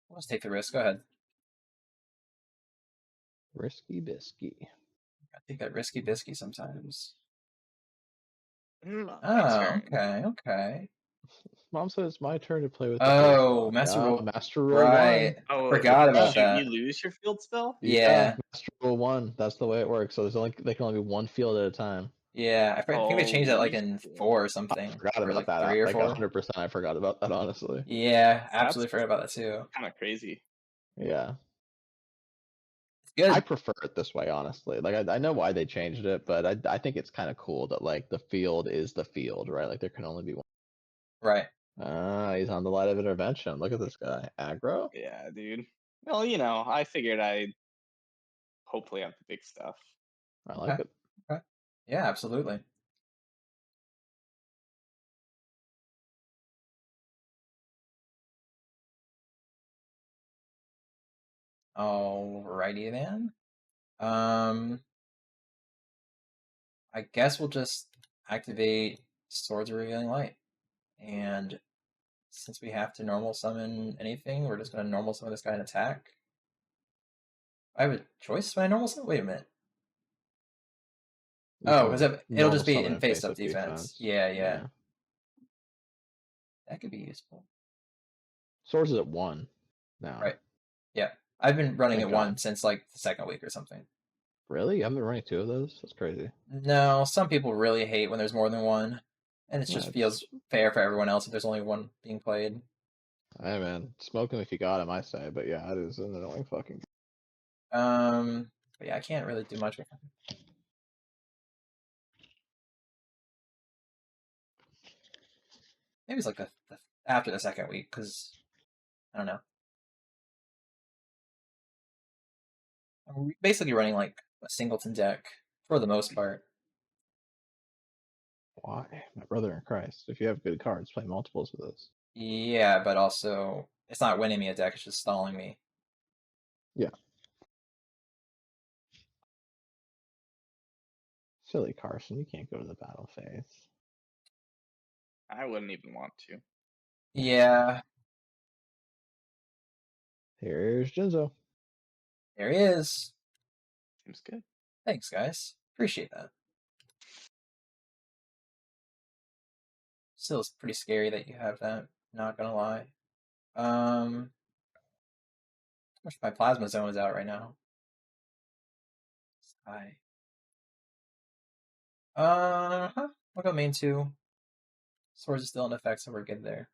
Let's take the risk. Go ahead. Risky bisky. I think that risky bisky sometimes. Okay. Mom says it's my turn to play with. Master Rule. Master Rule. Right. Oh, forgot about that. You lose your field spell? Yeah. Master Rule 1. That's the way it works. So they can only be one field at a time. Yeah, I think they changed that like Holy in shit. 4 or something, Forgot or about like that. 3 or Like 4. 100%, I forgot about that. Honestly. Yeah, That's absolutely forgot about that too. kind of crazy. Yeah. It's I good, prefer it this way, honestly. Like I know why they changed it, but I think it's kind of cool that like the field is the field, right? Like there can only be one. right? Ah, he's on the line of intervention. Look at this guy. Aggro? Yeah, dude. Well, I figured I'd hopefully have the big stuff. I Okay, like it. okay, yeah, absolutely. Alrighty then. Um, I guess we'll just activate Swords of Revealing Light, and since we have to normal summon anything, we're just gonna normal summon this guy and attack. I have a choice when I normal summon. Wait a minute. You Oh, because can it'll normal just be summon in in face face up of defense. defense. Yeah, yeah, Yeah. that could be useful. Swords is at 1 now. Right. Yeah, I've been running Thank it God. one since like the second week or something. Really? You haven't been running 2 of those? That's crazy. No, some people really hate when there's more than one, and it Yeah, just it's feels fair for everyone else if there's only one being played. hey man, smoke him if you got him, I say. But yeah, it is an annoying fucking. But yeah, I can't really do much with him. Maybe it's like the after the second week, because I don't know. I'm basically running like a singleton deck for the most part. Why? My brother in Christ. If you have good cards, play multiples with this. Yeah, but also it's not winning me a deck; it's just stalling me. Yeah. Silly Carson, you can't go to the battle phase. I wouldn't even want to. Yeah, Here's Jinzo. there he is. Seems good. Thanks, guys. Appreciate that. Still, it's pretty scary that you have that. Not gonna lie. I wish my plasma zone is out right now. I. We'll go main 2. Swords is still in effect, so we're good there.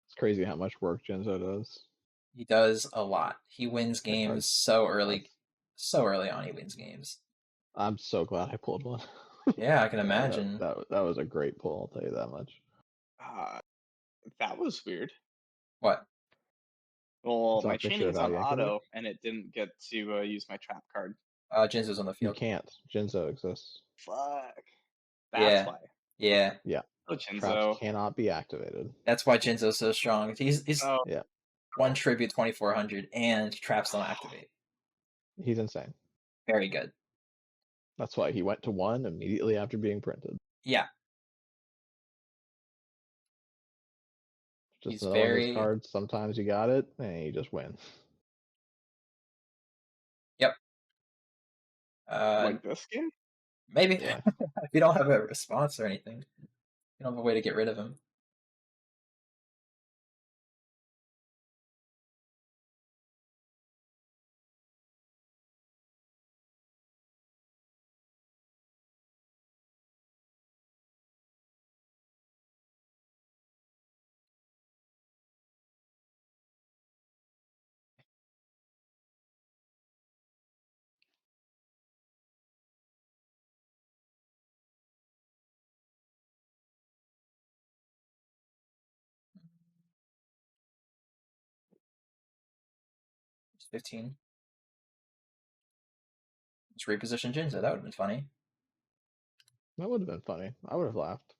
It's crazy how much work Jinzo does. He does a lot. He wins That games card's so early, nuts. so early on. He wins games. I'm so glad I pulled one. Yeah, I can that, imagine. that was a great pull, I'll tell you that much. Uh, that was weird. What? Well, It's my on picture chaining of is how on you activate it. auto, and it didn't get to use my trap card. Jinzo's on the You field. can't. Jinzo exists. Fuck. That's Yeah, why. yeah. Yeah. Oh, Traps Jinzo. cannot be activated. That's why Jinzo's so strong. He's Oh, Yeah. one tribute 2400 and traps don't activate. He's insane. Very good. That's why he went to 1 immediately after being printed. Yeah, Just he's another one of those very. cards. Sometimes you got it, and you just win. Yep. like this game? Maybe Yeah. if you don't have a response or anything, you don't have a way to get rid of him. It's 15. Let's reposition Jinzo. That would have been funny. That would have been funny. I would have laughed.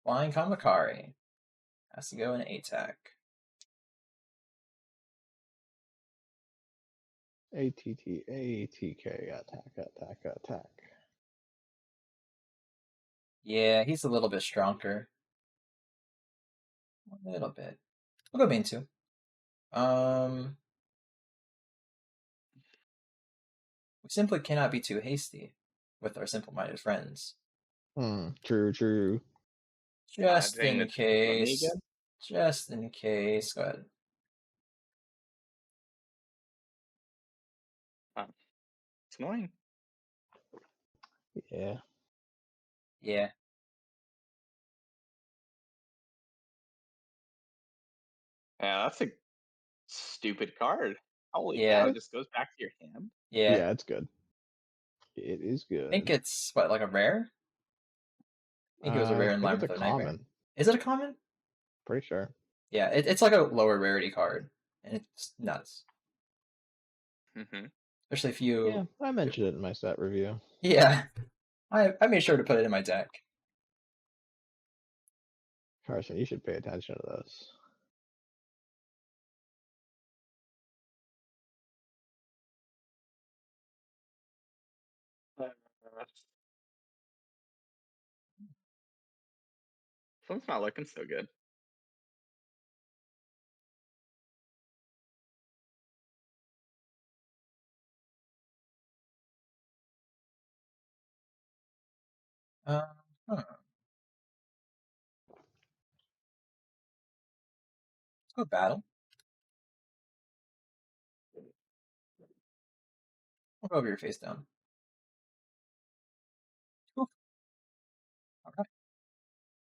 Flying Kamakari has to go in ATAC. ATT, ATK, attack, attack, attack. Yeah, he's a little bit stronger. A little bit. We'll go main 2. simply cannot be too hasty with our simple-minded friends. True, true. Just Dang, in it's on me case. again. Just in case. Go ahead. Wow. It's annoying. Yeah. Yeah. Yeah, that's a stupid card. Holy cow, Yeah. it just goes back to your hand. Yeah. Yeah, it's good. It is I think good. it's, what, like a rare? I think it was a I rare in think it's Labyrinth a of Nightmare. common. Is it a common? Pretty sure. Yeah, it's like a lower rarity card. And it's nuts. Mm-hmm. Especially if you... Yeah, I mentioned it in my set review. Yeah. I made sure to put it in my deck. Carson, you should pay attention to this. Something's not looking so good. Huh. Let's go battle. We'll go over your face down. Cool.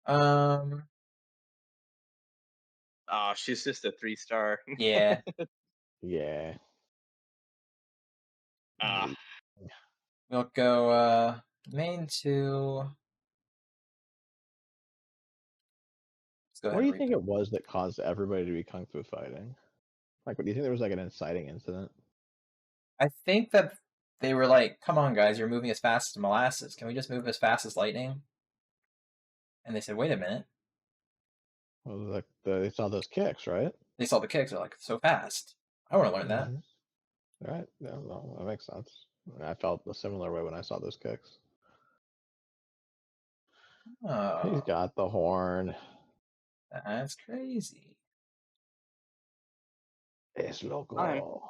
Alright. Oh, she's just a 3-star. Yeah. Yeah. Ah, We'll go main 2. Let's go What ahead do and you read think them. it was that caused everybody to be kung fu fighting? Like, what do you think there was like an inciting incident? I think that they were like, come on, guys, you're moving as fast as molasses. Can we just move as fast as lightning? And they said, wait a minute. Well, like they saw those kicks, right? They saw the kicks. They're like, so fast. I want to learn that. Right. Yeah, well, that makes sense. I felt a similar way when I saw those kicks. He's Oh, got the horn. that's crazy. Es time. loco.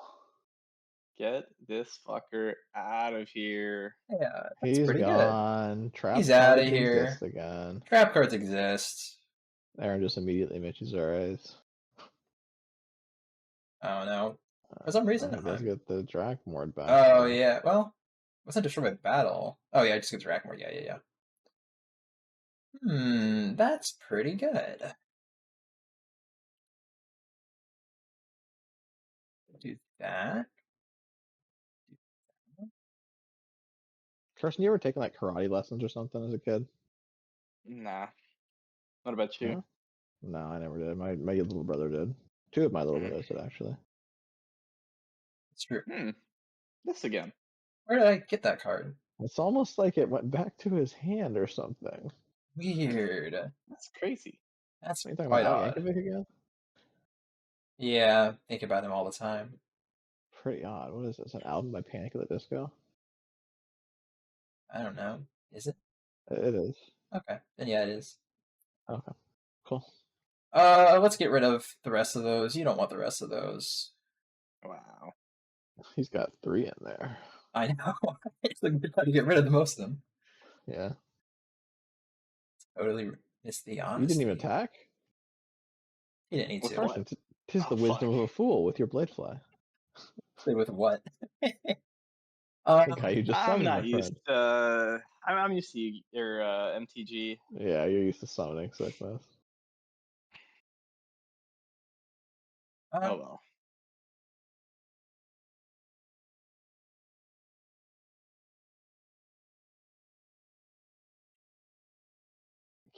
Get this fucker out of here. Yeah, that's He's pretty good. gone. Trap He's out of cards here. exist again. Trap cards exist. Aaron just immediately mentions her eyes. Oh no. For some reason, He does get the Drakmord back. oh Though. yeah. Well, wasn't destroyed by battle. Oh yeah, I just get Dracmore. Yeah. That's pretty good. Do that. Kirsten, you ever taken like karate lessons or something as a kid? Nah. What about you? No, no, I never did. My little brother did. Two of my little Hmm. brothers did actually. It's true. This again. Where did I get that card? It's almost like it went back to his hand or something. Weird. That's crazy. That's What are you talking quite about? odd. Yankovic again? Yeah, think about them all the time. Pretty odd. What is this? An album by Panic at the Disco? I don't know. Is it? It is. Okay. Then yeah, it is. Okay. Cool. Let's get rid of the rest of those. You don't want the rest of those. Wow. He's got 3 in there. I know. It's like trying to get rid of the most of them. Yeah. Totally missed the honesty. You didn't even attack? He didn't need With to. what? Carson, tis the Oh, wisdom fuck. of a fool with your blade fly. Play with what? Think how you just I'm summoned, not my used friend. to. I'm used to your MTG. Yeah, you're used to summoning sickness. Oh well.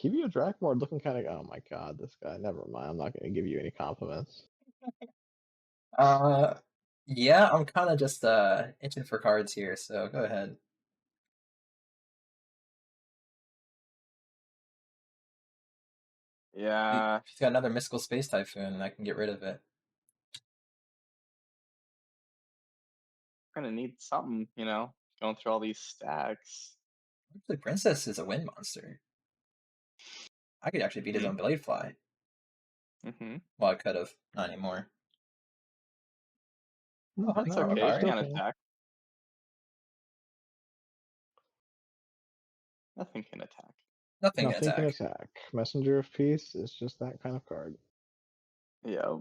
Yugioh Drakmord looking kind of. Oh my god, this guy. Never mind. I'm not going to give you any compliments. Yeah, I'm kind of just itching for cards here, so go ahead. Yeah. She's got another Mystical Space Typhoon, I can get rid of it. Gonna need something, going through all these stacks. Actually, Princess is a wind monster. I could actually beat his own Blade Fly. Mm-hmm. Well, I could have. Not anymore. Oh, That's no, okay. Akari. She can't attack. Nothing can attack. Nothing can Nothing can attack. attack. Messenger of Peace is just that kind of card. Yeah.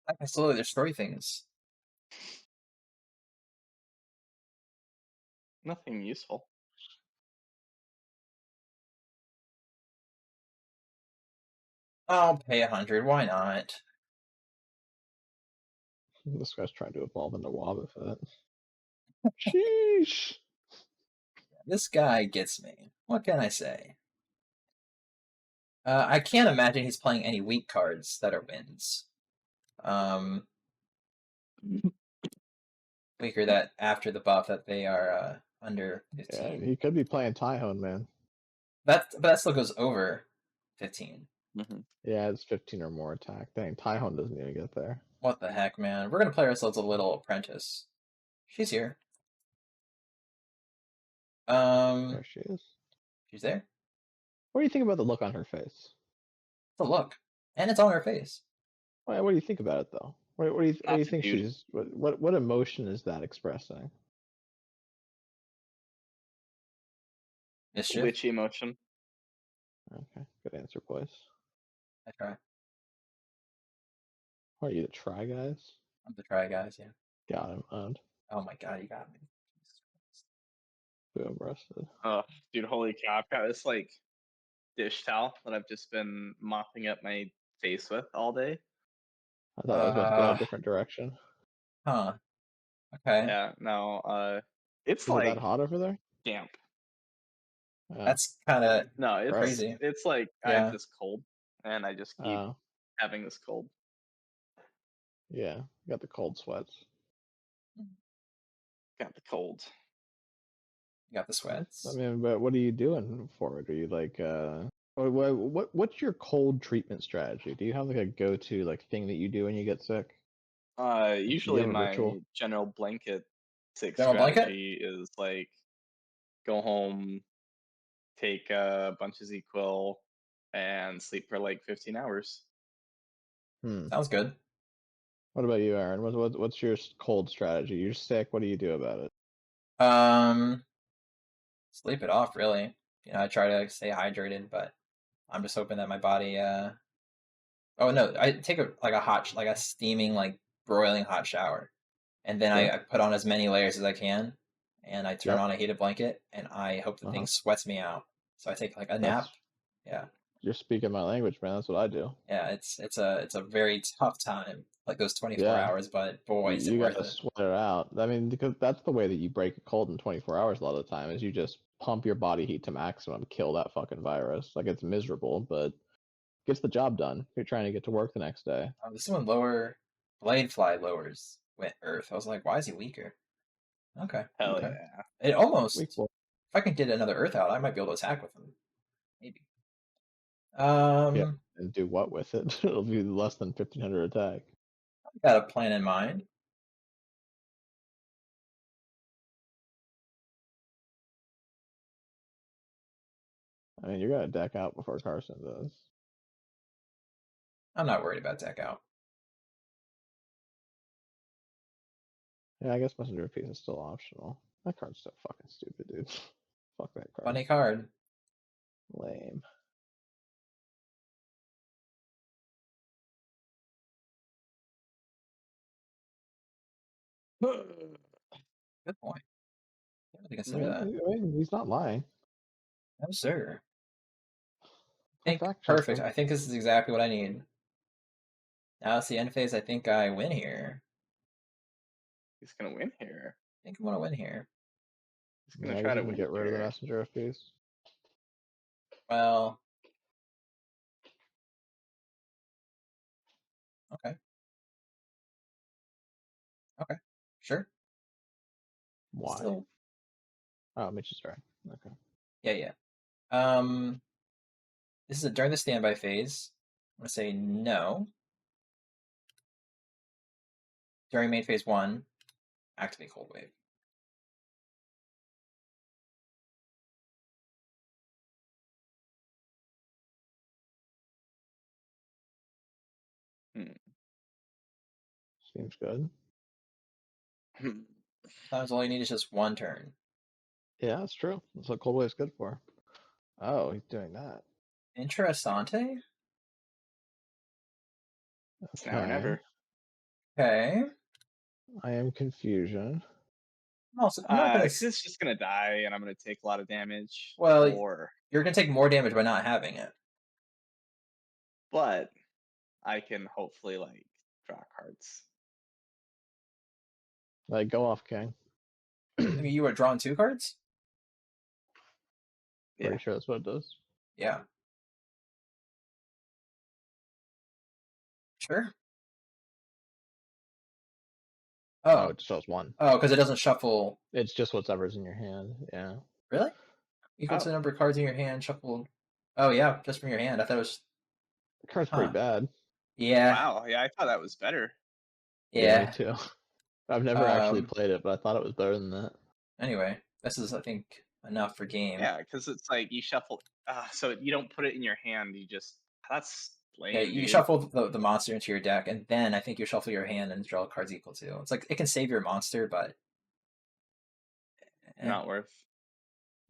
I can slowly destroy things. Nothing useful. I'll pay 100. Why not? This guy's trying to evolve into Wobbuffet. Sheesh. This guy gets me. What can I say? I can't imagine he's playing any weak cards that are wins. Weaker that after the buff that they are under 15. Yeah, he could be playing Tyhone, man. But that still goes over 15. Mm-hmm. Yeah, it's 15 or more attack. Dang, Tyhone doesn't even get there. What the heck, man? We're gonna play ourselves a little apprentice. She's here. There she is. She's there. What do you think about the look on her face? It's a look, and it's on her face. What do you think about it, though? What do you think Attitude. she's? What emotion is that expressing? Mischief. Witchy emotion. Okay, good answer, boys. I try. What are you, the Try Guys? I'm the try guys. Yeah. Got him owned. Oh my god, you got me. Boom rusted. Oh, dude, holy cow! I've got this like dish towel that I've just been mopping up my face with all day. I thought I was about to go in a different direction. Huh. Okay. Yeah, no, it's Is it that like hot over there? damp. That's kind of No, it's crazy. it's like I Yeah. have this cold, and I just keep having this cold. Yeah, you got the cold sweats. Got the cold. You got the sweats. I mean, but what are you doing for it? Are you like, what's your cold treatment strategy? Do you have like a go-to like thing that you do when you get sick? Do you Usually have a my ritual? general blanket sick General blanket? strategy is like go home, take a bunch of ZQuil, and sleep for like 15 hours. Sounds good. What about you, Aaron? What's your cold strategy? You're sick. What do you do about it? Sleep it off, really. I try to stay hydrated, but I'm just hoping that my body. Oh no, I take a steaming, like broiling hot shower, and then Sure. I put on as many layers as I can, and I turn Yep. on a heated blanket, and I hope the thing sweats me out. So I take like a nap. Yeah. You're speaking my language, man. That's what I do. Yeah, it's a very tough time, like those 24 Yeah. hours, but boy, is it You worth gotta it. sweat it out. I mean, because that's the way that you break a cold in 24 hours a lot of the time is you just pump your body heat to maximum, kill that fucking virus. Like it's miserable, but gets the job done. You're trying to get to work the next day. This one lower Bladefly lowers Earth. I was like, why is he weaker? Okay. Hell Okay. yeah. It almost. Week 4. If I can get another Earth out, I might be able to attack with him. Maybe. Yeah, and do what with it? It'll be less than 1500 attack. Got a plan in mind. I mean, you're gonna deck out before Carson does. I'm not worried about deck out. Yeah, I guess Messenger of Peace is still optional. That card's so fucking stupid, dude. Fuck that card. Funny card. Lame. Good point. Can't really consider that. I mean, he's not lying. No, sir. I fact checked Perfect. him. I think this is exactly what I need. Now it's the end phase. I think I win here. He's gonna win here. I think I'm gonna win here. He's gonna Yeah, try you to can win get rid of the here. Messenger of Peace. Well. Okay. Okay. Sure. Why? Still. Oh, Mitch is right. Okay. Yeah. This is during the standby phase. I'm gonna say no. During main phase 1, activate Cold Wave. Seems good. Sometimes all you need is just one turn. Yeah, that's true. That's what Cold Wave's good for. Oh, he's doing that. Interessante. It's now or Okay. never. Okay. I am confusion. Also, I'm not gonna. Because it's just gonna die, and I'm gonna take a lot of damage. Well, Or, you're gonna take more damage by not having it. but I can hopefully like draw cards. Like, go off, King. I mean, you were drawing 2 cards. Yeah. Pretty sure that's what it does. Yeah. Sure. Oh, Oh. it shows one. Oh, because it doesn't shuffle. It's just whatever's in your hand. Yeah. Really? Equal to the number of cards in your hand shuffled. Oh yeah, just from your hand. I thought it was. The card's Huh. pretty bad. Yeah. Wow. Yeah, I thought that was better. Yeah, me Yeah. too. I've never actually played it, but I thought it was better than that. Anyway, this is I think enough for game. Yeah, because it's like you shuffle. So you don't put it in your hand. You just that's lame. Yeah, you dude. shuffle the monster into your deck, and then I think you shuffle your hand and draw cards equal to. It's like it can save your monster, but Not worth.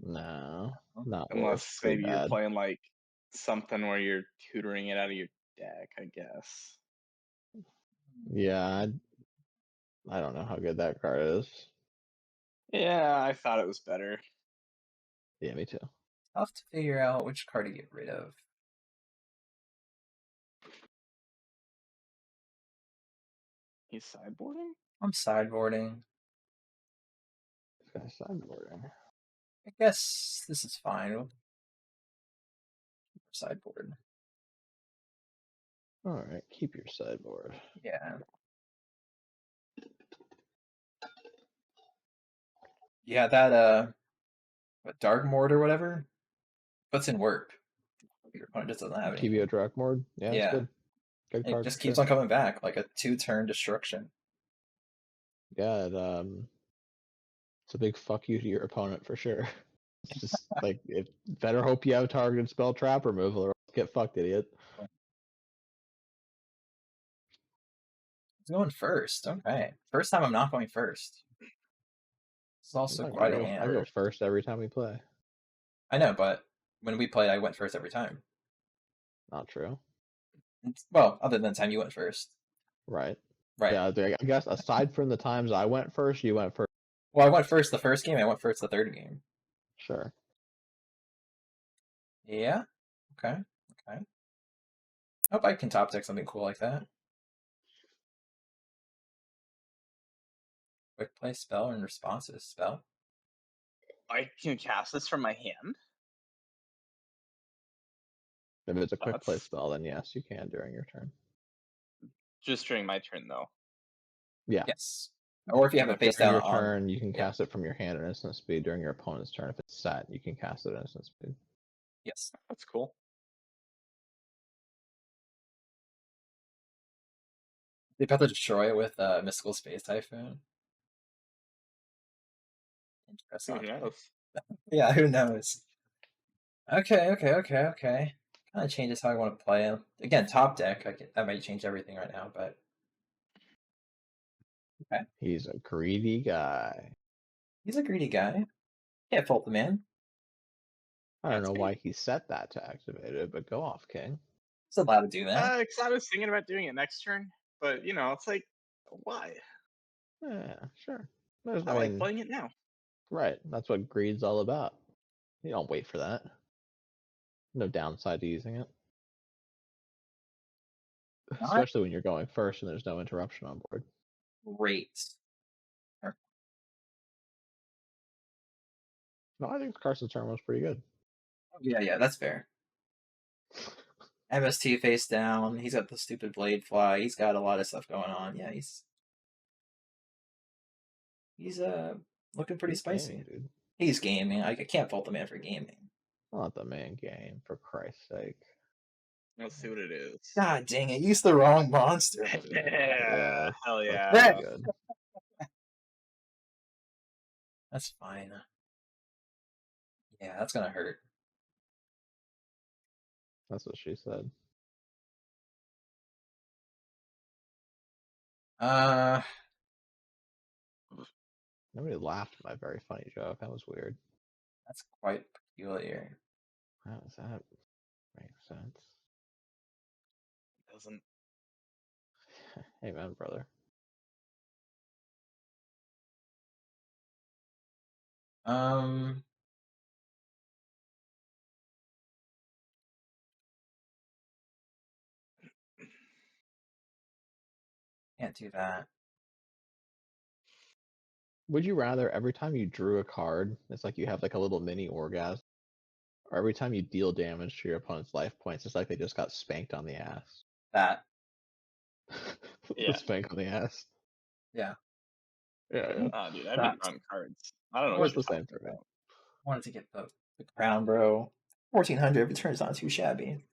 No, not worth. Unless Pretty maybe you're bad. playing like something where you're tutoring it out of your deck, I guess. Yeah, I don't know how good that card is. Yeah, I thought it was better. Yeah, me too. tough to figure out which card to get rid of. He's sideboarding? I'm sideboarding. This guy's sideboarding. I guess this is fine. Sideboard. All right, keep your sideboard. Yeah. Yeah, that what, Dark Mord or whatever puts in work. Your opponent just doesn't have anything. Yugioh Drakmord. Yeah, it's good. Good It card. just for keeps sure. on coming back like a 2-turn destruction. Yeah, it's a big fuck you to your opponent for sure. It's just like it better hope you have targeted spell trap removal or else get fucked, idiot. It's going first. Okay. First time I'm not going first. It's also quite a hand. I go first every time we play. I know, but when we played, I went first every time. Not true. Well, other than the time you went first. Right. Right. Yeah, I guess aside from the times I went first, you went first. Well, I went first the first game. I went first the third game. Sure. Yeah. Okay. Okay. I hope I can top deck something cool like that. Quick play spell and responses spell. I can cast this from my hand. If it's a quick play spell, then yes, you can during your turn. Just during my turn, though. Yeah. Yes. Or if you have it face during down your on turn, you can cast it from your hand at instant speed. During your opponent's turn, if it's set, you can cast it at instant speed. Yes. That's cool. They about to destroy it with Mystical Space Typhoon. Interesting. Who knows? Yeah, who knows? Okay. Kind of changes how I want to play him. Again, top deck. That might change everything right now, but okay. He's a greedy guy. He's a greedy guy. Can't fault the man. I don't know why he set that to activate it, but go off, King. He's allowed to do that. Because I was thinking about doing it next turn, but it's like, why? Yeah, sure. I like playing it now. Right. That's what greed's all about. You don't wait for that. No downside to using it. Especially when you're going first and there's no interruption on board. Great. No, I think Carson's turn was pretty good. Yeah, that's fair. MST face down. He's got the stupid blade fly. He's got a lot of stuff going on. Yeah, he's looking pretty spicy. Gaming, dude. He's gaming. I can't fault the man for gaming. Not the main game, for Christ's sake. Let's see what it is. God dang it! Use the wrong monster. Yeah, hell yeah. That's good. That's fine. Yeah, that's gonna hurt. That's what she said. Nobody laughed at my very funny joke. That was weird. That's quite peculiar. How does that make sense? Doesn't. Hey, man, brother. Um, can't do that. Would you rather every time you drew a card, it's like you have like a little mini orgasm, or every time you deal damage to your opponent's life points, it's like they just got spanked on the ass? That. The Yeah. spank on the ass. Yeah. Yeah. Ah, dude, I've been That. drawing cards. I don't know what That's you're the same talking for me. about. Wanted to get the crown, bro. 1400 returns not too shabby.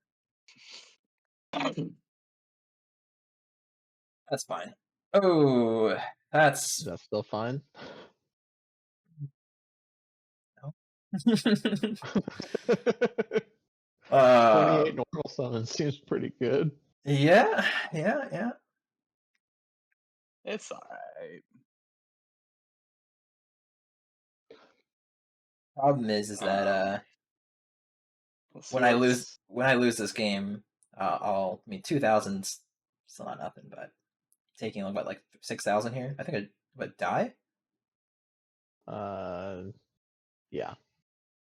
That's fine. Oh, that's Is that still fine? no. 28 normal summons seems pretty good. Yeah. It's alright. Problem is that Let's see when I what's. lose this game, I mean 2000's still not nothing, but taking about like 6,000 here. I think I would die. Yeah.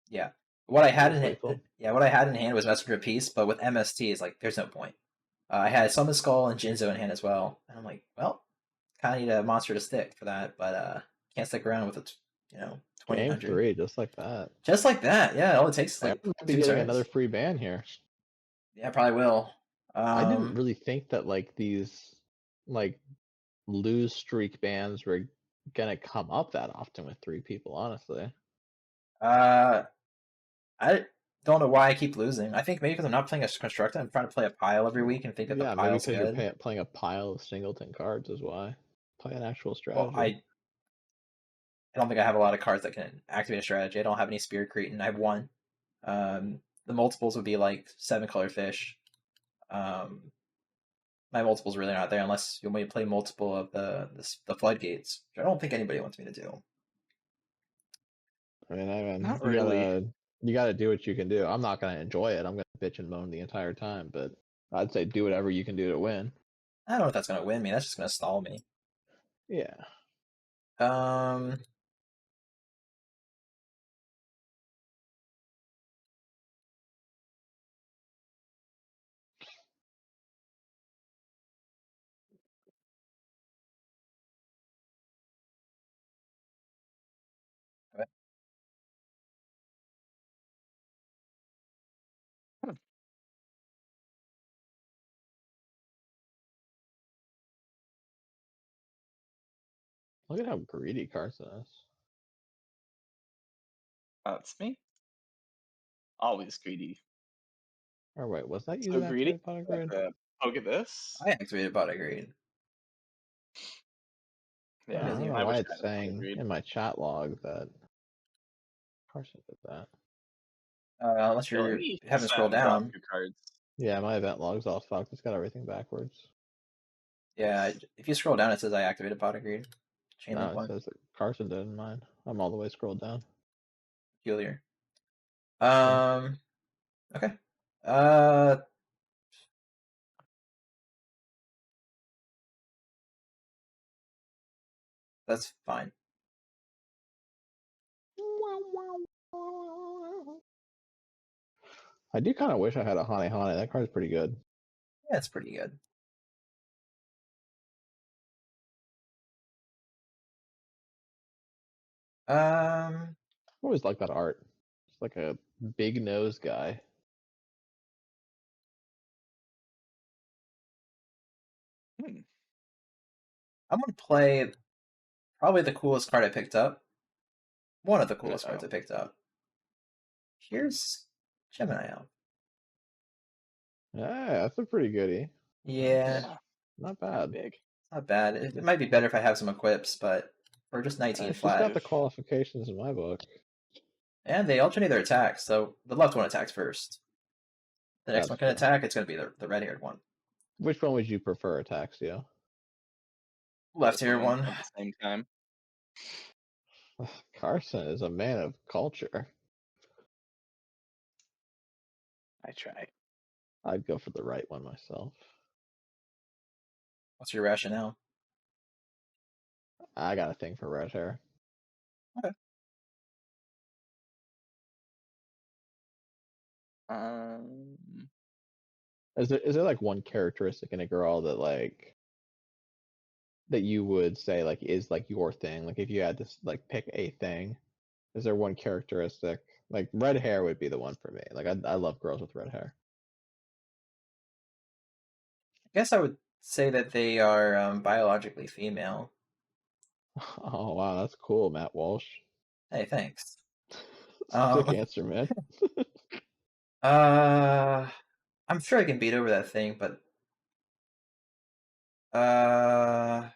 Yeah. What I had It's in lethal. what I had in hand was Messenger of Peace, but with MST, it's like there's no point. I had Summon Skull and Jinzo in hand as well, and I'm like, well, kind of need a monster to stick for that, but can't stick around with it, Game 2000. 3, just like that. Just like that, yeah. All it takes is like Aaron might be 2 getting turns. another free ban here. Yeah, probably will. I didn't really think that like these like lose streak bans were gonna come up that often with 3 people, honestly. Uh, I don't know why I keep losing. I think maybe because I'm not playing a constructor. I'm trying to play a pile every week and think that the Yeah, maybe pile's because you're good. playing a pile of singleton cards is why. Play an actual Well, strategy. I don't think I have a lot of cards that can activate a strategy. I don't have any Spirit Cretin. I have one. The multiples would be like 7-color fish. My multiples really not there unless you want me to play multiple of the floodgates, which I don't think anybody wants me to do. I mean, Not really. you gotta do what you can do. I'm not gonna enjoy it. I'm gonna bitch and moan the entire time, but I'd say do whatever you can do to win. I don't know if that's gonna win me. That's just gonna stall me. Yeah. Um, Look at how greedy Carson is. That's me. Always greedy. Or wait, was that So using greedy. activated pot Like upgrade? poke at this. I activated bot agreed. I Yeah, don't know I why wish I it's had a pot saying agreed. in my chat log that Carson did that. Unless Yeah, let you're me having to fix that scroll and draw a down. few cards. Yeah, my event log's all fucked. It's got everything backwards. Yeah, if you scroll down, it says I activated bot agreed. Chain No, link it one. says that Carson did in mine. I'm all the way scrolled down. Peculiar. Yeah. Okay. Uh, that's fine. I do kind of wish I had a Hane Hane. That card's pretty good. Yeah, it's pretty good. Um, I always like that art. It's like a big nose guy. Hmm. I'm gonna play probably the coolest card I picked up. One of the coolest cards Uh-oh. I picked up. Here's Gemini Elf. Yeah, that's a pretty goodie. Yeah, Yeah, Not pretty bad. big. not bad. It might be better if I have some equips, but for just 19 She's got flat. the qualifications in my book. And they alternate their attacks, so the left one attacks first. The next That's one can true. attack, it's going to be the red haired one. Which one would you prefer, Ataxio? Left Both of hair them one. at the same time. Carson is a man of culture. I try. I'd go for the right one myself. What's your rationale? I got a thing for red hair. Okay. Um, Is there like one characteristic in a girl that like that you would say like is like your thing? Like if you had to like pick a thing, is there one characteristic? Like red hair would be the one for me. Like I love girls with red hair. I guess I would say that they are biologically female. Oh wow, that's cool, Matt Walsh. Hey, thanks. Sick Um, answer, man. uh, I'm sure I can beat over that thing, but I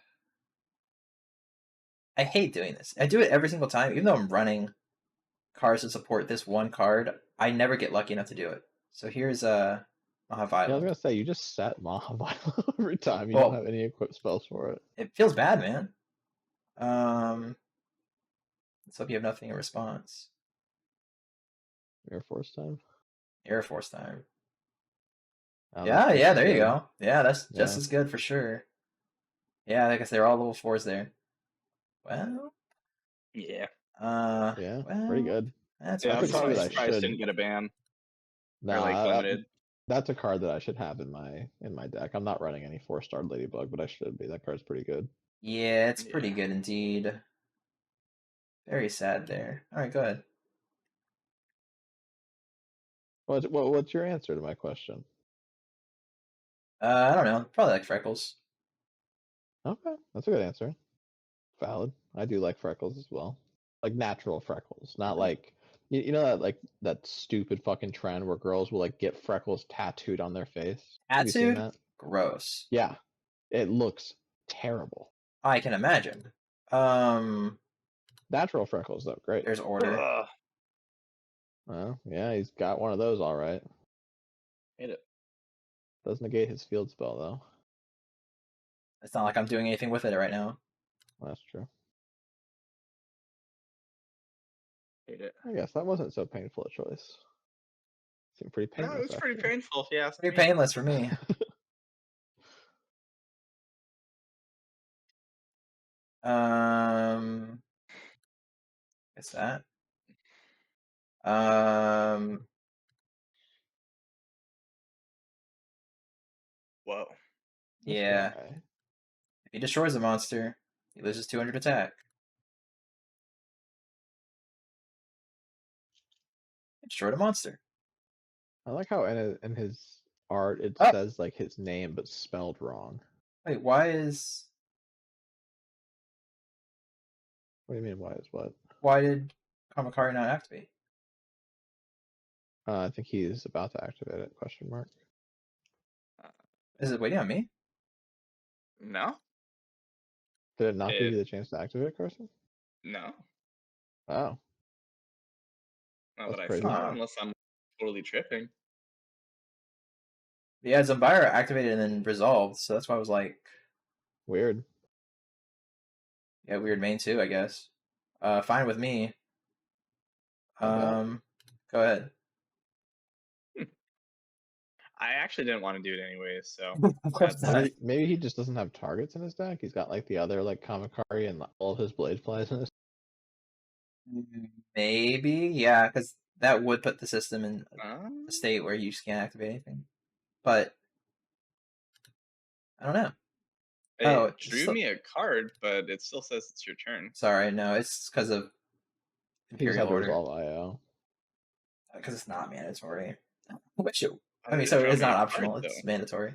hate doing this. I do it every single time, even though I'm running cards to support this one card. I never get lucky enough to do it. So here's Yeah, I was Mahavila. gonna say you just set Mahavila every time. You don't Well, have any equipped spells for it. it feels bad, man. Let's hope you have nothing in response. Air Force time. Air Force time. Oh, that's Yeah, just yeah, as there you good. go. Yeah, that's just Yeah, as good for sure. Yeah, I guess they're all level 4s there. Well, yeah. yeah, pretty well, good. that's Yeah, That's hard I'm a to card probably that I say. surprised it should. didn't get a ban or like Nah, limited. that's a card that I should have in my deck. I'm not running any 4-star Ladybug, but I should be. That card's pretty good. Yeah, it's pretty Yeah. good indeed. Very sad there. All right, go ahead. What's your answer to my question? I don't know. Probably like Freckles. Okay, that's a good answer. Valid. I do like freckles as well. Like natural freckles, not like you know that like that stupid fucking trend where girls will like get freckles tattooed on their face. Have you seen Attitude? that? Gross. Yeah, it looks terrible. I can imagine. Um, Natural freckles though, great. there's order. Ugh. Well, yeah, he's got one of those all right. Hate it. Does negate his field spell though. It's not like I'm doing anything with it right now. Well, that's true. Hate it. I guess that wasn't so painful a choice. Seemed pretty No, it painless was pretty actually. painful if you ask Pretty me. painless for me. Um, what's that? Um, Whoa. This yeah. guy. If he destroys a monster, he loses 200 attack. He destroyed a monster. I like how in his art it Oh, says like his name but spelled wrong. wait, why is What do you mean? Why is what? why did Kamakari not activate? I think he's about to activate it. Question mark. Uh, Is it waiting on me? no, Did it not give it you the chance to activate it, Carson? no, Oh, not that's that I crazy. saw, Huh. unless I'm totally tripping. Yeah, Zambira activated and then resolved, so that's why I was like, Weird. yeah, weird main too, I guess. Fine with me. I bet. Go ahead. I actually didn't want to do it anyways, so Of course that's not. Maybe he just doesn't have targets in his deck. He's got like the other like Kamakari and all of his blade flies in his. Maybe, yeah, because that would put the system in um, a state where you just can't activate anything. But I don't know. Oh, it it's drew still, me a card, but it still says it's your turn. sorry, no, it's because of He just Imperial had to Order. resolve IO. Because it's not mandatory. Which I mean, It so drew it's me a not card optional. though. It's mandatory.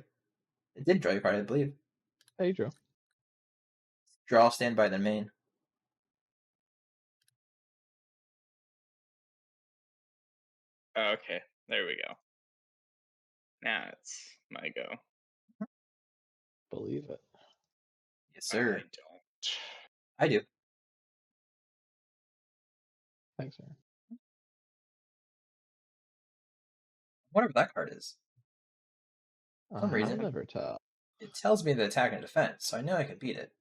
It did draw your card, I believe. Hey, you drew. Draw standby then main. Oh, okay, there we go. Now it's my go. Believe it. Yes, I sir. don't. I do. Thanks, sir. Whatever that card is. For some I'll reason, never tell. it tells me the attack and defense, so I know I can beat it.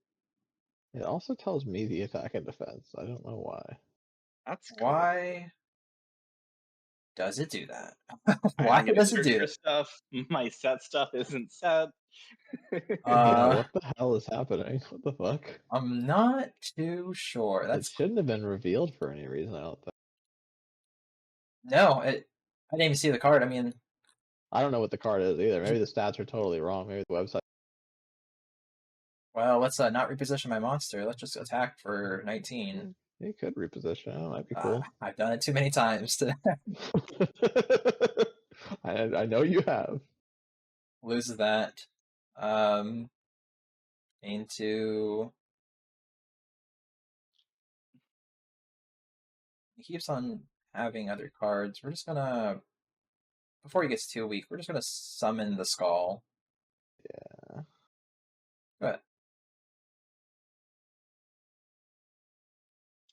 It also tells me the attack and defense. I don't know why. That's cool. Why? Does it do that? I Why don't get to does it search do for it? stuff. My set stuff isn't set. Yeah, Uh, what the hell is happening? What the fuck? I'm not too sure. It shouldn't have been revealed for any reason, I don't think. No, I didn't even see the card. I mean, I don't know what the card is either. Maybe the stats are totally wrong. Maybe the website. well, let's not reposition my monster. Let's just attack for 19. You could reposition. That might be cool. I've done it too many times to I know you have. lose that. Into he keeps on having other cards. We're just gonna before he gets too weak, we're just gonna summon the skull. Yeah. But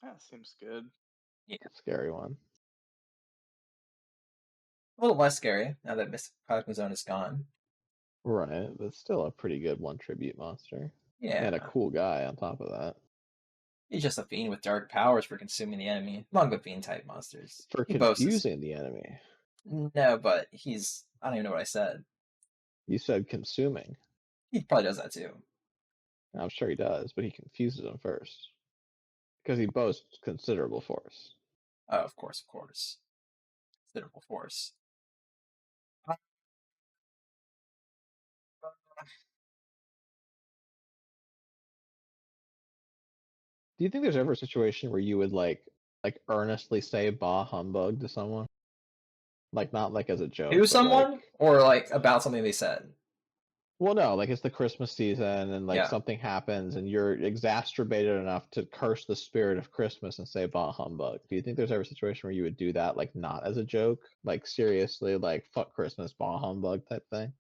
That seems good. yeah, Scary one. a little less scary now that Miss Plasma Zone is gone. Right, but still a pretty good one tribute monster. Yeah, And a cool guy on top of that. he's just a fiend with dark powers for consuming the enemy. Among the fiend type monsters. For He boasts. confusing the enemy. No, but he's. I don't even know what I said. You said consuming. He probably does that too. I'm sure he does, but he confuses them first. Because he boasts considerable force. Oh, of course. Considerable force. Do you think there's ever a situation where you would like earnestly say "bah humbug" to someone? Like not like as a joke. To but, someone like, or like about something they said. well, no, like it's the Christmas season and like Yeah. something happens and you're exacerbated enough to curse the spirit of Christmas and say "bah humbug." Do you think there's ever a situation where you would do that, like not as a joke, like seriously, like "fuck Christmas, bah humbug" type thing?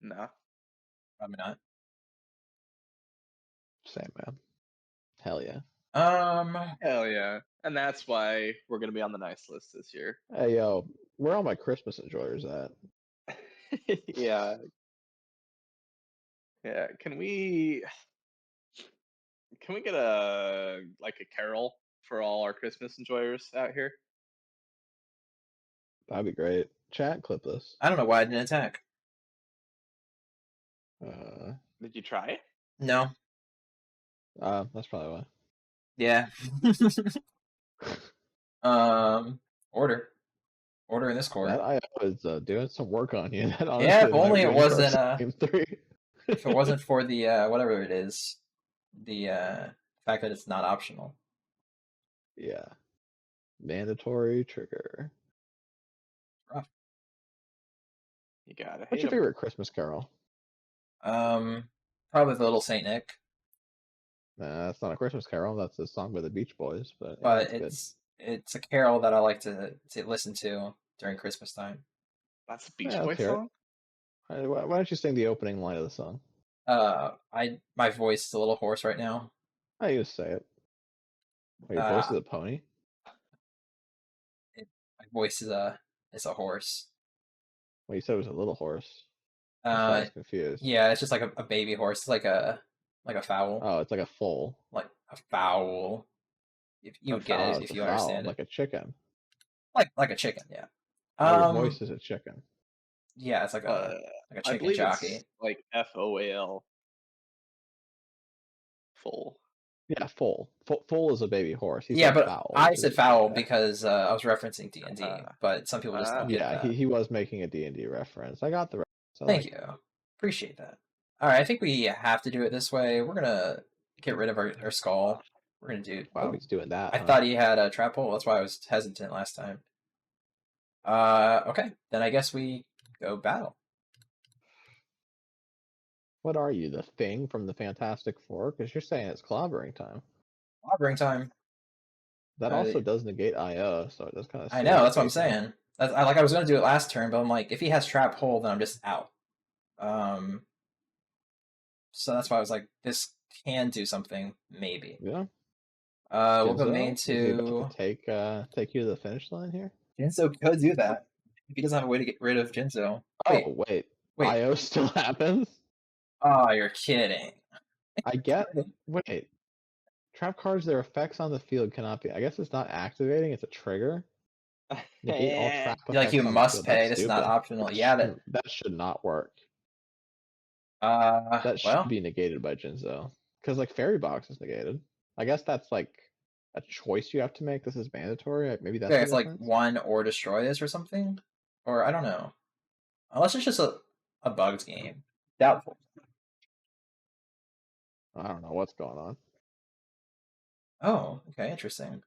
No. Probably not. Same, man. Hell yeah. Hell yeah. And that's why we're gonna be on the nice list this year. Hey yo, where all my Christmas enjoyers at? Yeah. Yeah. Can we get a carol for all our Christmas enjoyers out here? That'd be great. Chat, clip this. I don't know why I didn't attack. Did you try it? No. That's probably why. Yeah. Order in this court. That IO is doing some work on you. That honestly Yeah, if only it wasn't game 3. if it wasn't for the whatever it is, the fact that it's not optional. Yeah. Mandatory trigger. Rough. You gotta. What's your favorite Christmas carol? Probably the Little Saint Nick. That's not a Christmas carol. That's a song by the Beach Boys. But it's a carol that I like to listen to during Christmas time. That's a Beach Boys song? Why don't you sing the opening line of the song? My voice is a little hoarse right now. I just say it. Your voice is a pony? My voice is a horse. Well, you said it was a little horse. I was confused. Yeah, it's just like a baby horse. It's like a fowl. Oh, it's like a foal. Like a fowl. If you would get it if you understand it. Like a chicken. Like a chicken, yeah. Your voice is a chicken. Yeah, it's like a chicken jockey. It's like FOAL. Full. Yeah, foal. Foal is a baby horse. Yeah, but fowl, I said fowl because I was referencing D&D, but some people just don't get that. He was making a D&D reference. I got the reference. Thank you. Appreciate that. All right, I think we have to do it this way. We're going to get rid of our skull. We're going to do... Wow, he's doing that. I thought he had a trap hole. That's why I was hesitant last time. Okay, then I guess we go battle. What are you, the Thing from the Fantastic Four? Because you're saying it's clobbering time. Clobbering time. That also does negate IO, so it does kind of... I know, that's what I'm saying. I was going to do it last turn, but I'm like, if he has trap hole, then I'm just out. So that's why I was like, this can do something, maybe. Yeah. We'll go main to take you to the finish line here. Jinzo could do that if he doesn't have a way to get rid of Jinzo. Wait. IO still happens? Oh, you're kidding. I get. Wait. Trap cards, their effects on the field cannot be. I guess it's not activating, it's a trigger. Negate all trap Like effects you on the must field. That's pay. This is not stupid. optional. Yeah, That should not work. that. That should Well, be negated by Jinzo. Because like Fairy Box is negated. I guess that's like a choice you have to make. This is mandatory. Maybe that's the it's like difference. one or destroy this or something, or I don't know. Unless it's just a bugged game. Doubtful. I don't know what's going on. Oh, okay, interesting.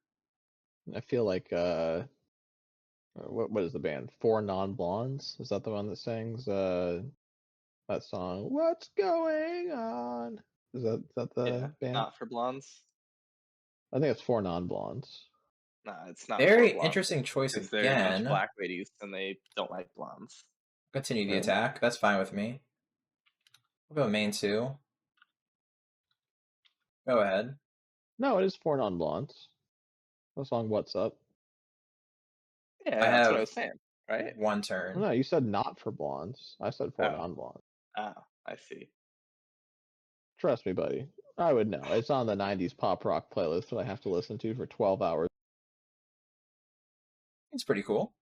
I feel like what is the band? Four Non Blondes? Is that the one that sings that song? What's going on? Is that Yeah, the band? not for blondes. I think it's Four Non Blondes. Nah, it's not for Very blondes. interesting choice Because they're a bunch of again. black ladies and they don't like blondes. Continue the Really? attack. That's fine with me. We'll go main 2. Go ahead. No, it is Four Non Blondes. The song What's Up? Yeah, I that's what I have was saying, right? one turn. No, you said not for blondes. I said Four Oh. Non Blondes. Oh, I see. Trust me, buddy. I would know. It's on the 90s pop rock playlist that I have to listen to for 12 hours. It's pretty cool.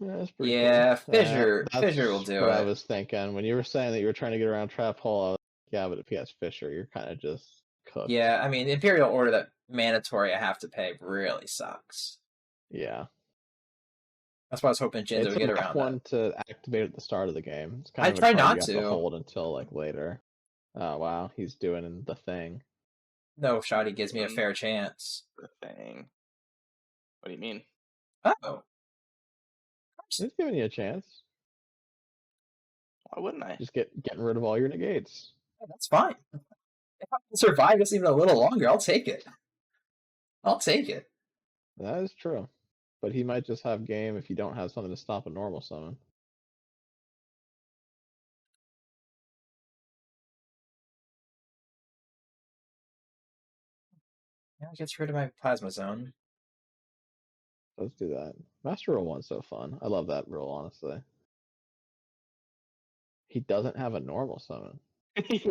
Yeah, that's pretty Yeah, cool. Fissure. That's Fissure will do what I it. was thinking. When you were saying that you were trying to get around Trap Hole, I was like, yeah, but if he has Fisher, you're kind of just cooked. Yeah, I mean, Imperial Order that mandatory I have to pay really sucks. Yeah. That's why I was hoping Jinzo would get It's a around one to activate at the start of the game. It's kind I of a try card not you have to. to hold until like later. Oh wow, he's doing the thing. No, Shoddy gives me a fair chance. The thing. What do you mean? Oh. He's giving you a chance. Why wouldn't I? Just getting rid of all your negates. That's fine. If I can survive this even a little longer, I'll take it. I'll take it. That is true. But he might just have game if you don't have something to stop a normal summon. Yeah, it gets rid of my plasma zone. Let's do that. Master Duel 1's so fun. I love that rule, honestly. He doesn't have a normal summon.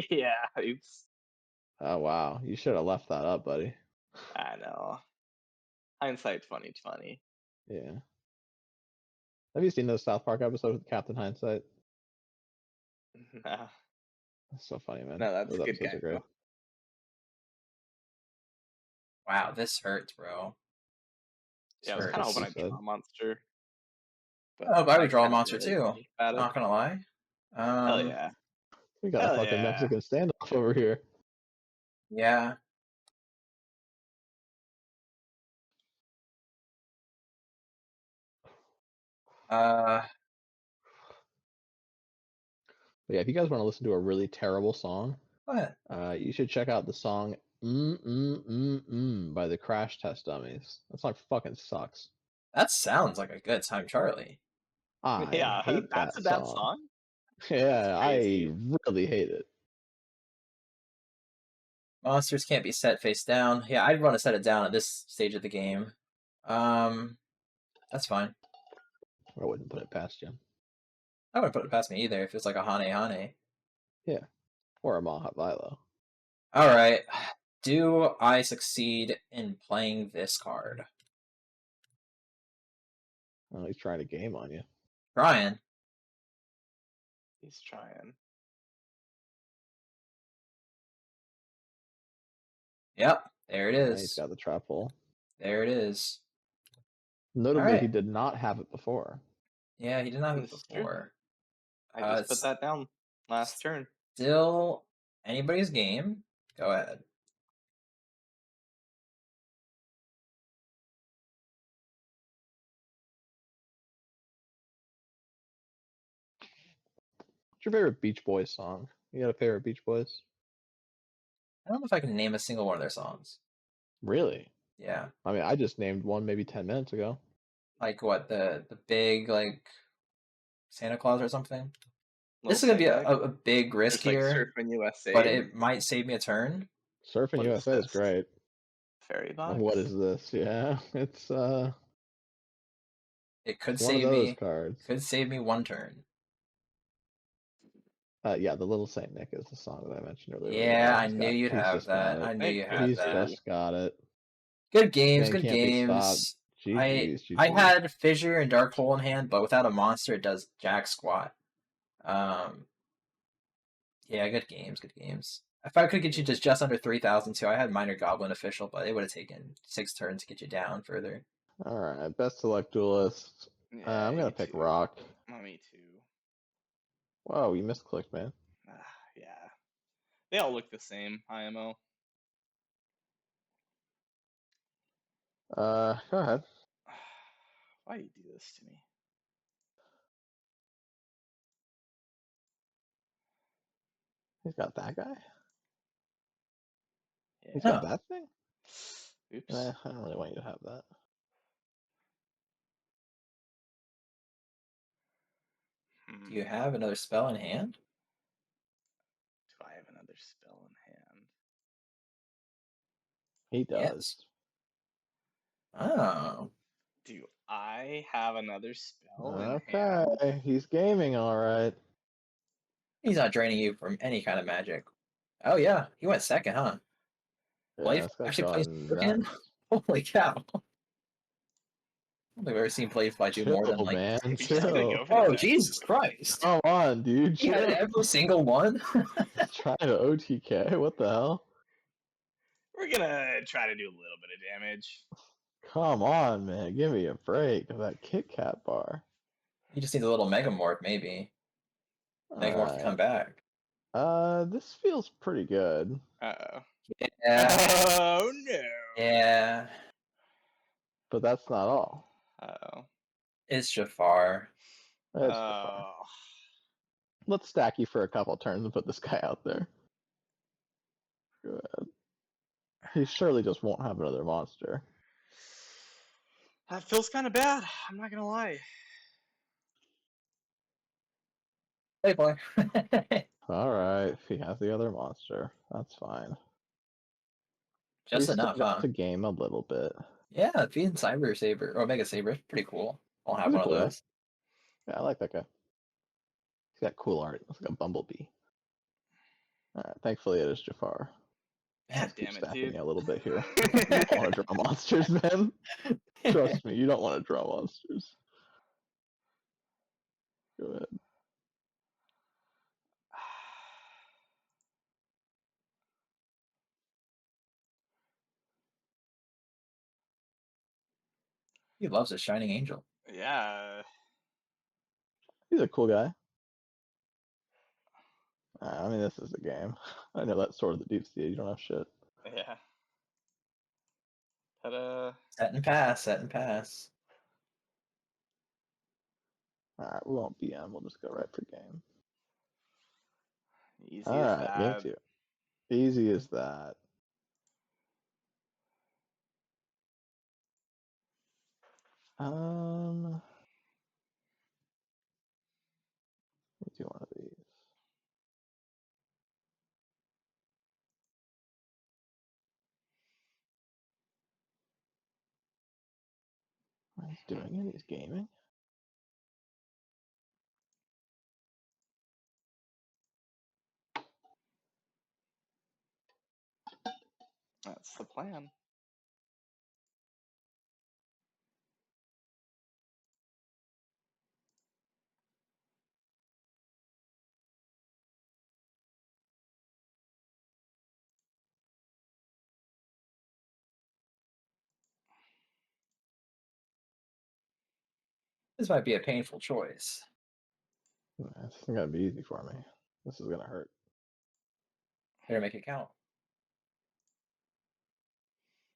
Yeah, oops. Oh wow, you should have left that up, buddy. I know. Hindsight 2020. Yeah. Have you seen those South Park episodes with Captain Hindsight? Nah. That's so funny, man. No, that's Those good episodes guy. are great. Wow, this hurts, bro. Yeah, I was kind of hoping I'd draw a monster. But Oh, but I would draw a kinda monster really too. funny about it. Not gonna lie. Hell yeah. We got Hell a fucking yeah. Mexican standoff over here. Yeah. But yeah, if you guys want to listen to a really terrible song, What? you should check out the song by the Crash Test Dummies. That song fucking sucks. That sounds like a good time, Charlie. I Yeah, hate that's that a bad song. song. Yeah, I crazy. really hate it. Monsters can't be set face down. Yeah, I'd want to set it down at this stage of the game. That's fine. I wouldn't put it past you. I wouldn't put it past me either if it's like a Hane Hane. Yeah, or a Maha Vilo. All right. Do I succeed in playing this card? Oh, he's trying to game on you. Trying. He's trying. Yep. There it Yeah, is. he's got the trap hole. There it is. Notably, right. he did not have it before. Yeah, he didn't have it This is true. before. I just put that down last turn. Still anybody's game. Go ahead. What's your favorite Beach Boys song? You got a favorite Beach Boys? I don't know if I can name a single one of their songs. Really? Yeah. I mean, I just named one maybe 10 minutes ago. Like what, the big, like, Santa Claus or something? Little This is going to be Santa. a big risk There's, here. like Surfing USA. But it might save me a turn. Surfing What USA is this? great. Fairy box. What is this? Yeah, it's It could one of save those me. cards. Could save me one turn. Yeah, the Little Saint Nick is the song that I mentioned earlier. Yeah, I He's knew got. you'd He's have just got that. it. I knew Thank you had He's that. just got it. Good games, Man good can't be stopped. games. I GG's, I GG's. had Fissure and Dark Hole in hand, but without a monster, it does jack squat. Um, yeah, good games, good games. If I could get you just under 3,000 too, I had Minor Goblin official, but it would have taken 6 turns to get you down further. All right, best of luck, Duelist. Yeah, I'm you gonna pick too. Rock. Oh, me too. Whoa, you misclicked, man. Yeah. They all look the same, IMO. Go ahead. Why do you do this to me? He's got that guy. He's Yeah. got Oh, that thing. Oops. I don't really want you to have that. do you Hmm. have another spell in hand? Do I have another spell in hand? He Yes. does. Oh, Do I have another spell in hand? Okay, he's gaming all right. he's not draining you from any kind of magic. Oh yeah, he went second, huh? Yeah, Blade this guy's actually plays going again? nuts. Holy cow. I don't think I've ever seen Playfly do more than Chill, like man, He's just 60. gonna chill. go for the Oh, death. Jesus Christ. Come on, dude, He had chill. every single one? Trying to OTK? What the hell? We're gonna try to do a little bit of damage. Come on, man, give me a break of that Kit Kat bar. He just needs a little Megamorph, maybe. All Megamorph to right. come back. This feels pretty good, Uh-oh. Yeah. Oh no. Yeah. but that's not all. Uh-oh. It's Jafar. It's Jafar. Oh. Let's stack you for a couple turns and put this guy out there. Good. He surely just won't have another monster. That feels kind of bad. I'm not gonna lie. Playboy. All right, if he has the other monster, that's fine. Just He's still enough, got huh? to game a little bit. Yeah, being Cyber Saber or Omega Saber is pretty cool. I'll have He's a one of cool guy. those. Yeah, I like that guy. He's got cool art. It's like a bumblebee. All right, thankfully it is Jafar. God Let's keep damn it, stacking dude. you a little bit here. You don't want to draw monsters, man. Trust me, you don't want to draw monsters. Go ahead. He loves a Shining Angel. Yeah. He's a cool guy. I mean, this is the game. I know that's sort of the deep sea. You don't have shit. Yeah. Ta-da. Set and pass, set and pass. All right, we won't BM. We'll just go right for game. Easy All as right, game that. 2. Easy as that. Let me do one of these. What he's doing it. He's gaming. That's the plan. This might be a painful choice. This is gonna be easy for me. This is gonna hurt. Better make it count.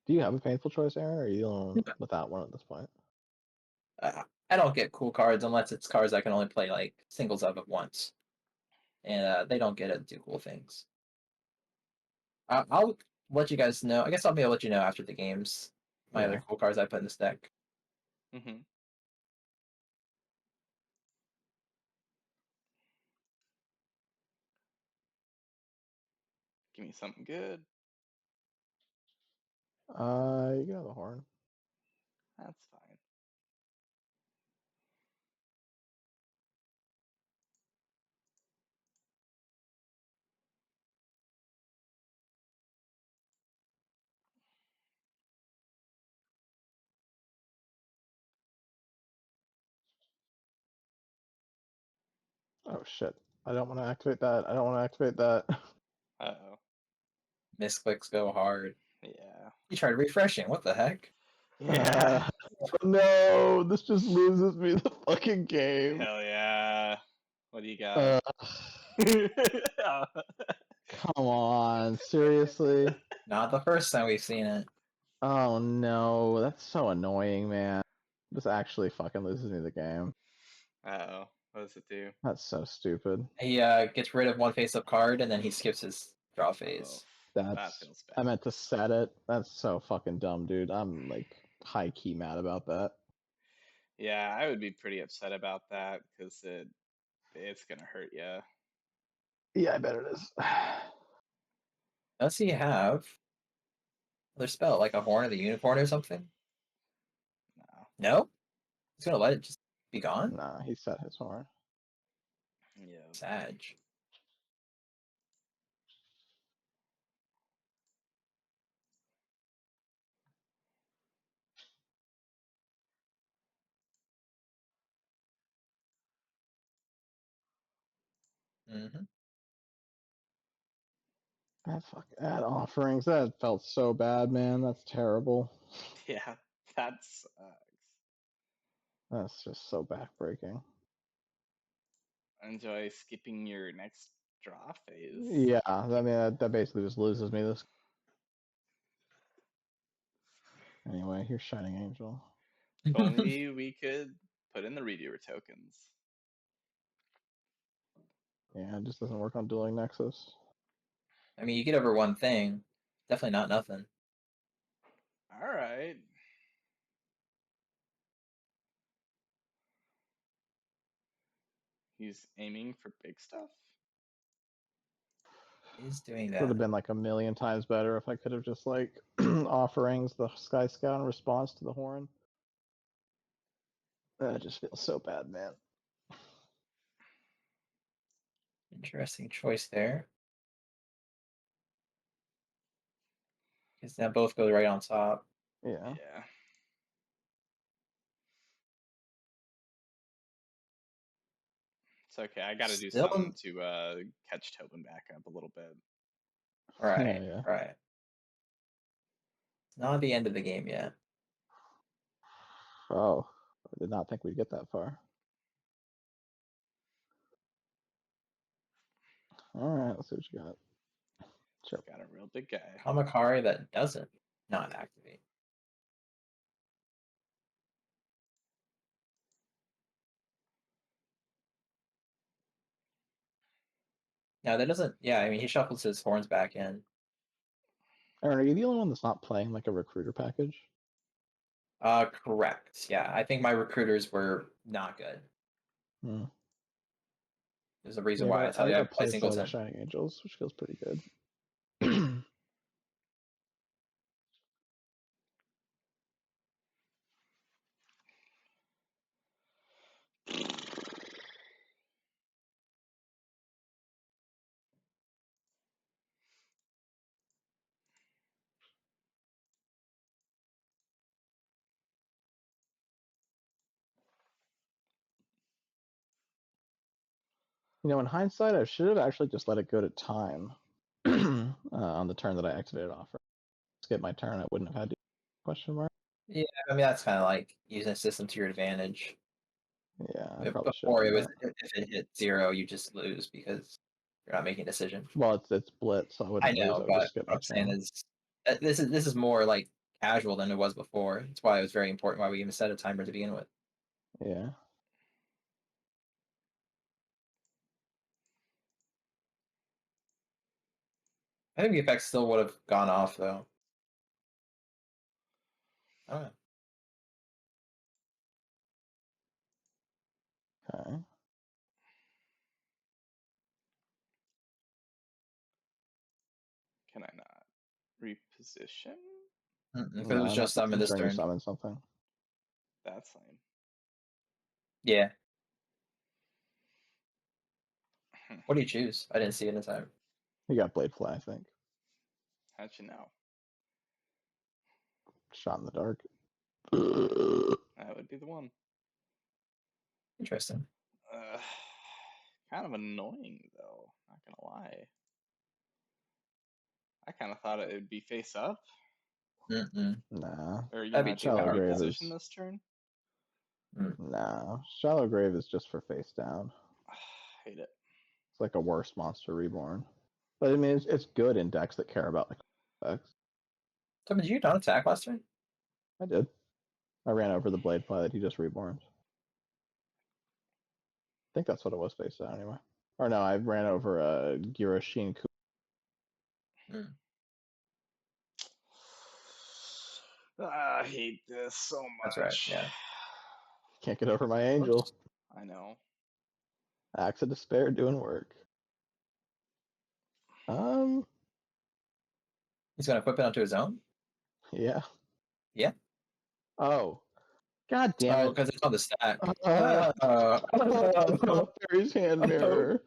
Do you have a painful choice, Aaron, or are you dealing without one at this point? I don't get cool cards unless it's cards I can only play like singles of at once, and they don't get to do cool things. I'll let you guys know. I guess I'll be able to let you know after the games. My Yeah. other cool cards I put in this deck. Mm-hmm. Give me something good. You got the horn. That's fine. Oh shit! I don't want to activate that. I don't want to activate that. Uh-oh. Misclicks go hard. Yeah. You tried refreshing. What the heck? Yeah. No, this just loses me the fucking game. Hell yeah. What do you got? Uh, come on, seriously? Not the first time we've seen it. Oh no, that's so annoying, man. This actually fucking loses me the game. Uh-oh. What does it do? That's so stupid. He gets rid of one face-up card and then he skips his draw Oh, phase. that That's feels I bad. meant to set it. That's so fucking dumb, dude. I'm like high key mad about that. Yeah, I would be pretty upset about that because it's gonna hurt you. Yeah, I bet it is. Does he have another spell, like a Horn of the Unicorn or something? No. No? He's gonna let it just be gone? Nah, he set his horn. Yeah. Sag. Mm-hmm. That fuck ad offerings. That felt so bad, man. That's terrible. Yeah, that sucks. That's just so backbreaking. Enjoy skipping your next draw phase. Yeah, I mean that basically just loses me this. Anyway, here's Shining Angel. If only we could put in the redoer tokens. Yeah, it just doesn't work on Dueling Nexus. I mean, you get over one thing. Definitely not nothing. All right. He's aiming for big stuff. He's doing Would that. have been like a million times better if I could have just like offerings the Sky Scout in response to the horn. That just feels so bad, man. Interesting choice there. Because now both go right on top. Yeah. Yeah. It's okay. I got to do Still, something to catch Tobin back up a little bit. right, Yeah. right. It's not the end of the game yet. Oh, I did not think we'd get that far. All right, let's see what you got. Sure. Got a real big guy. Kamakari that doesn't not activate. No, that doesn't. Yeah, I mean, he shuffles his horns back in. Aaron, are you the only one that's not playing like a recruiter package? Correct. Yeah, I think my recruiters were not good. Hmm. There's a reason Yeah, why I tell I you I got play placed on like a singleton. Shining Angels, which feels pretty good. You know, in hindsight, I should have actually just let it go to time on the turn that I activated offer. Skip my turn, I wouldn't have had to question mark. Yeah, I mean that's kind of like using a system to your advantage. Yeah, I probably should have Before done it was, that. if it hit 0, you just lose because you're not making a decision. Well, it's blitz, so I I wouldn't lose. know, I would just but skip what my I'm saying turn. is this is more like casual than it was before. It's why it was very important why we even set a timer to begin with. Yeah. I think the effect still would have gone off though. I don't know. Okay. Can I not reposition? If it was No, not just summon this considering you turn. summon something. That's lame. Yeah. Hmm. What do you choose? I didn't see it in time. You got Blade Fly, I think. How'd you know? Shot in the dark. That would be the one. Interesting. Kind kind of annoying, though. Not gonna lie. I kind of thought it would be face up. Mm-mm. Nah. Or you That'd gonna be too Shallow powerful. Grave position is this turn? nah. Shallow Grave is just for face down. Hate it. It's like a worse monster reborn. But I mean, it's good in decks that care about the effects. So, did you not attack last turn? I did. I ran over the blade fly that he just reborn. I think that's what it was face down anyway. Or no, I ran over a Giroshin Ku. Mm. I hate this so much. That's right. Yeah. Can't get over my angel. Whoops. I know. Axe of Despair doing work. He's gonna equip it onto his own. Yeah. Yeah. Oh. God damn Oh, it. because it's on the stack. Fairy's hand mirror.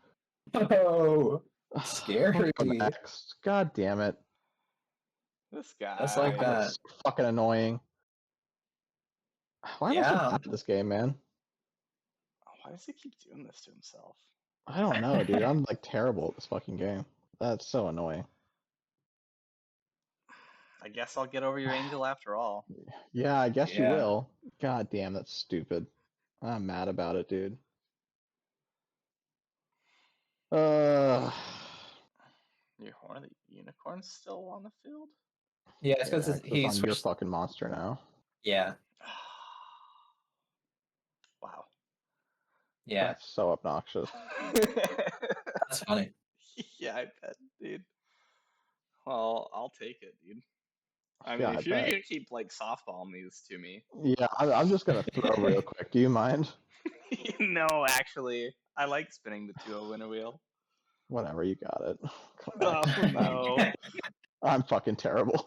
Oh, scary. Go next. God damn it. This guy. Just like that. That's so fucking annoying. Why am I so Yeah. bad at this game, man? Why does he keep doing this to himself? I don't know, dude. I'm like terrible at this fucking game. That's so annoying. I guess I'll get over your angel after all. Yeah, I guess you Yeah. will. God damn, that's stupid. I'm mad about it, dude. Uh, Your Horn of the Unicorn's still on the field? Yeah, it's because yeah, 'cause he it's on your switched. fucking monster now. Yeah. Wow. Yeah. That's so obnoxious. That's funny. Yeah, I bet, dude. Well, I'll take it, dude. I mean, Yeah, I if you're bet. gonna keep like softballing these to me. Yeah, I'm just gonna throw real quick. Do you mind? No, actually, I like spinning the 2-0 winner wheel. Whatever, you got it. Come Oh back. no. I'm fucking terrible.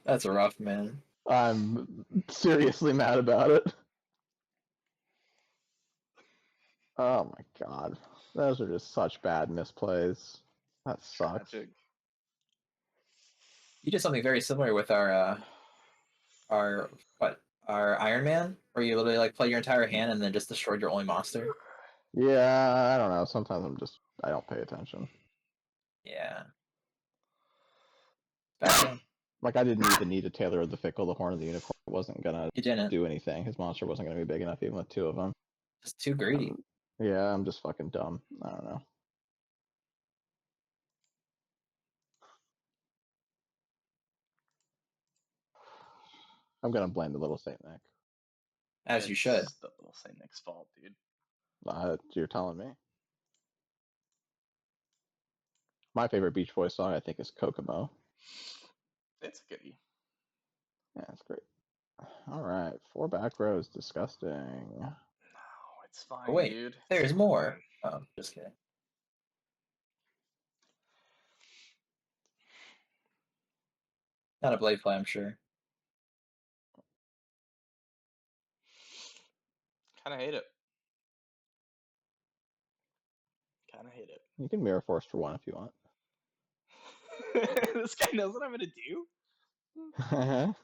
That's rough, man. I'm seriously mad about it. Oh my god. Those are just such bad misplays. That sucks. Tragic. You did something very similar with our Iron Man, where you literally like play your entire hand and then just destroyed your only monster. Yeah, I don't know. Sometimes I don't pay attention. Yeah. Bad game. Like, I didn't even need to tailor the Fickle, the Horn of the Unicorn. It wasn't gonna You didn't. do anything. His monster wasn't gonna be big enough even with two of them. Just too greedy. Yeah, I'm just fucking dumb. I don't know. I'm gonna blame the little Saint Nick. As you should. It's the little Saint Nick's fault, dude. You're telling me. My favorite Beach Boys song, I think, is Kokomo. It's a goodie. Yeah, it's great. All right, 4 back rows. Disgusting. No, it's fine, Oh, wait, dude. there's It's more. fine. Oh, just kidding. Not a blade play, I'm sure. Kinda hate it. Kinda hate it. You can Mirror Force for 1 if you want. This guy knows what I'm gonna do? Man,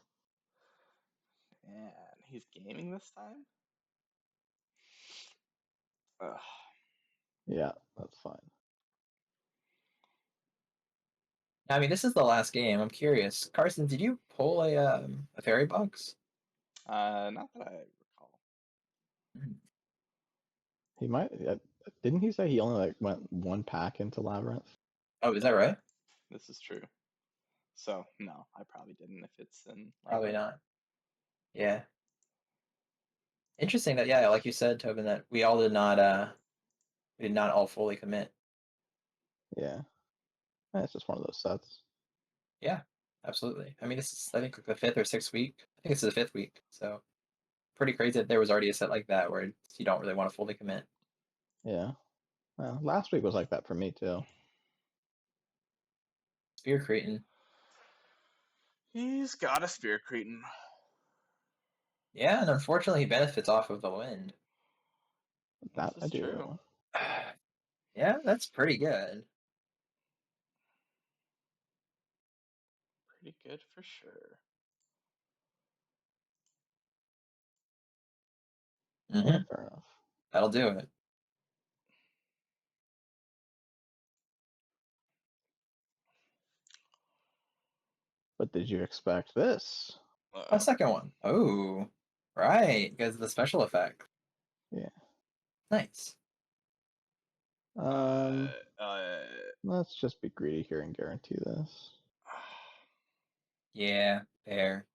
he's gaming this time? Ugh. Yeah, that's fine. I mean, this is the last game. I'm curious. Carson, did you pull a fairy box? Not that I recall. He might. Didn't he say he only like went 1 pack into Labyrinth? Oh, is that right? This is true. So, no, I probably didn't if it's in. Probably not. Yeah. Interesting that, yeah, like you said, Tobin, that we did not all fully commit. Yeah. It's just one of those sets. Yeah, absolutely. I mean, this is, I think, like the 5th or 6th week. I think this is the 5th week. So pretty crazy that there was already a set like that where you don't really want to fully commit. Yeah. Well, last week was like that for me too. Spear Cretin. He's got a Spear Cretin. Yeah, and unfortunately he benefits off of the wind. That This I is do. true. Yeah, that's pretty good. Pretty good for sure. Mm-hmm. Yeah, fair enough. That'll do it. But did you expect this? A second one. Oh, right, because of the special effect. Yeah. Nice. Let's just be greedy here and guarantee this. Yeah, fair.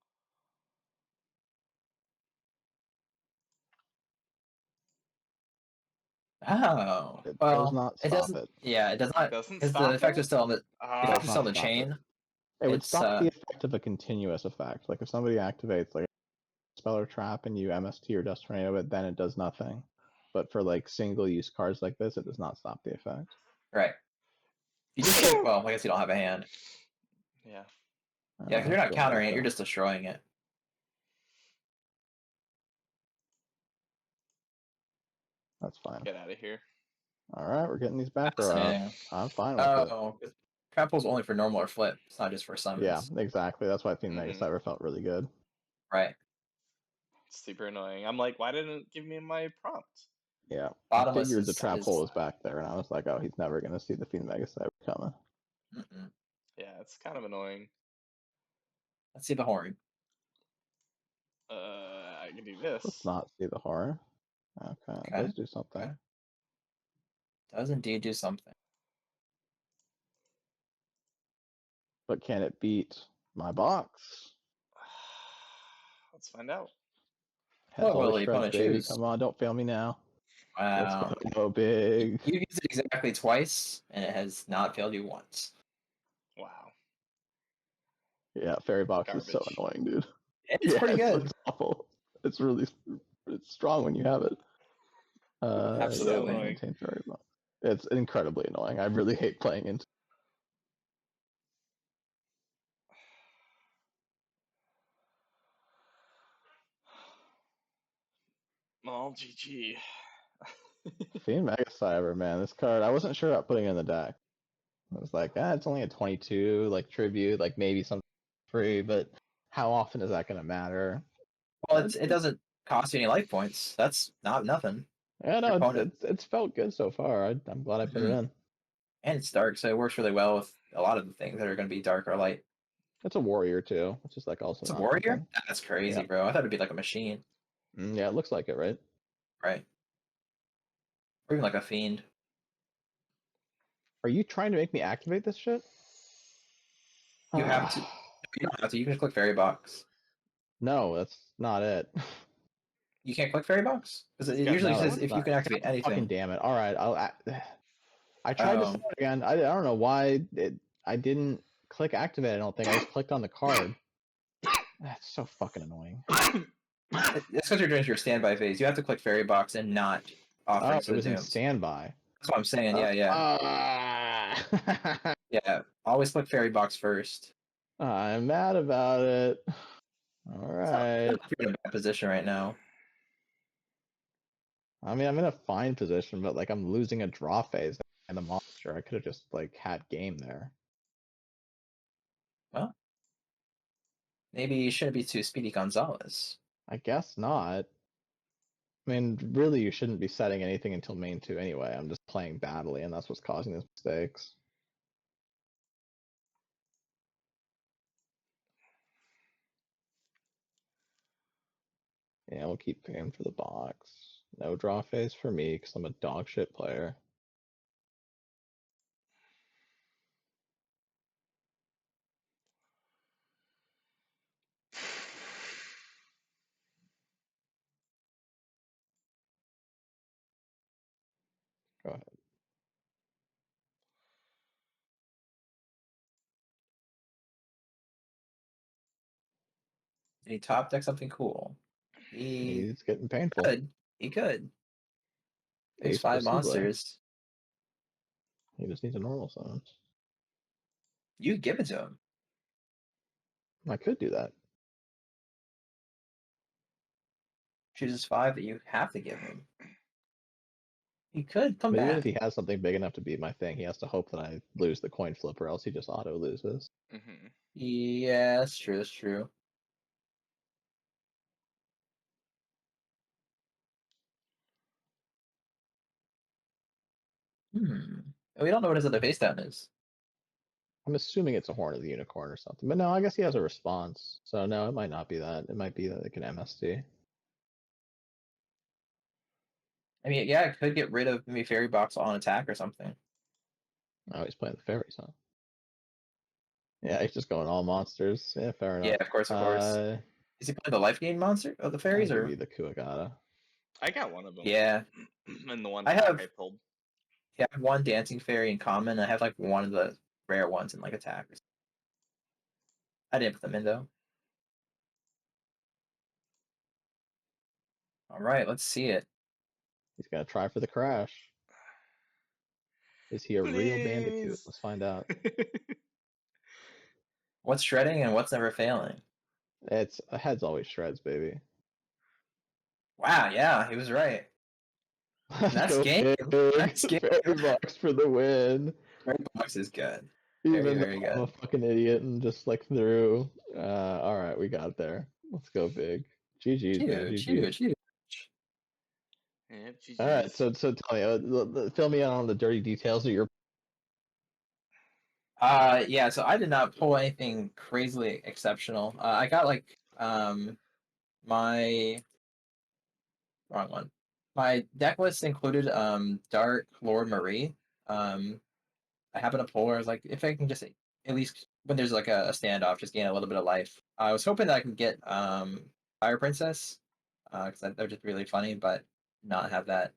Oh, It does well, not it stop doesn't. it. Yeah, it does not, Doesn't because the stop effect is it? still on the. The effect Does is not still on the stop it. chain. It would It's stop the effect of a continuous effect. Like if somebody activates like a spell or trap and you MST or Dust Tornado it, then it does nothing. But for like single use cards like this, it does not stop the effect. right. You just get, well, I guess you don't have a hand. Yeah. Yeah, because you're not Go countering ahead, it, you're go. just destroying it. That's fine. Get out of here. All right, we're getting these back row out. Yeah. I'm fine with it. Oh, trap pull's only for normal or flip. It's not just for Yeah, summons. exactly. That's why I think Mega Mhm. Cyber felt really good. Right. Super annoying. I'm like, why didn't it give me my prompt? Yeah, Bottomless I figured the is. trap hole was back there, and I was like, oh, he's never gonna see the Fiend Mega Cyber coming. Mm-mm. Yeah, it's kind of annoying. Let's see the horn. I can do Let's this. not see the horror. Okay, it Okay. does do something. Okay. Does indeed do something. But can it beat my box? Let's find out. Heads What will always the shreds, opponent baby. choose? Come on, don't fail me now. It's Wow. gonna go big. You've used it exactly twice, and it has not failed you once. Wow. Yeah, Fairy Box is so Garbage. annoying, dude. It's Yeah, pretty good. it's awful. It's really it's strong when you have it. So Yeah, Absolutely. annoying. maintain Fairy Box. It's incredibly annoying. I really hate playing into. Well, GG. Fiend Mega Cyber, man. This card, I wasn't sure about putting it in the deck. I was like, it's only a 22, like tribute, like maybe some free, but how often is that gonna matter? Well, it doesn't cost you any life points. That's not nothing. Yeah, Your no, opponent. it's felt good so far. I'm glad I put it Mhm. in. And it's dark, so it works really well with a lot of the things that are going to be dark or light. It's a warrior too, which is like also It's a not warrior? nothing. That's crazy, Yeah, bro. I thought it'd be like a machine, yeah, it looks like it, right? right? Or even like a fiend. Are you trying to make me activate this shit? You have to. You don't have to. You can click fairy box. No, that's not it. You can't click fairy box because it It's got usually No, says that's no. if you not. can activate Fucking anything. damn it! All right, I tried to say Oh, it again. I don't know why I didn't click activate. I don't think I just clicked on the card. That's so fucking annoying. it's because you're doing your standby phase. You have to click fairy box and not Oh, offerings it for the was in dooms. standby. That's what I'm saying. Yeah, yeah, Ah. yeah. Always click fairy box first. I'm mad about it. All It's right. not like you're in a bad position right now. I mean, I'm in a fine position, but like I'm losing a draw phase and a monster. I could have just like had game there. Well, maybe you shouldn't be too Speedy Gonzalez. I guess not. I mean, really, you shouldn't be setting anything until main two anyway. I'm just playing badly, and that's what's causing these mistakes. Yeah, we'll keep paying for the box. No draw phase for me because I'm a dog shit player. Go ahead. Did he top deck something cool? He He's getting painful. could. He could. There's Ace 5 Possible. monsters. He just needs a normal summon. You give it to him. I could do that. Chooses 5 that you have to give him. He could come But even if back. he has something big enough to beat my thing, he has to hope that I lose the coin flip, or else he just auto loses. Mm-hmm. Yeah, that's true. That's true. Hmm. We don't know what his other face down is. I'm assuming it's a Horn of the Unicorn or something. But no, I guess he has a response. So no, it might not be that. It might be like an MSD. I mean, yeah, it could get rid of maybe Fairy Box on attack or something. Oh, he's playing the fairies, huh? Yeah, he's just going all monsters. Yeah, fair Yeah, enough. of course, of course. Is he playing the life gain monster of the I fairies, give or? you the Kuagata. I got one of them Yeah, in the one I pack have. I pulled. Yeah, I have one dancing fairy in common. I have like one of the rare ones in like attack. I didn't put them in though. All right, let's see it. He's gonna try for the crash. Is he a real Bandicoot? Please. Let's find out. What's shredding and what's never failing? It's a heads always shreds, baby. Wow, yeah, he was right. Let's That's go game. big. That's game. Fairy box for the win. Fairy Box is good. Very, Even very though I'm a good. fucking idiot and just like threw. All right, we got there. Let's go big. GG's, man. Huge, GG's. huge, huge. Yep, All right, GG's. so tell me, fill me in on the dirty details of your. Yeah, so I did not pull anything crazily exceptional. I got like my wrong one. My deck list included Dark Lord Marie. I happened to pull her. I was like, if I can just at least when there's like a standoff, just gain a little bit of life. I was hoping that I could get Fire Princess, because they're just really funny, but not have that.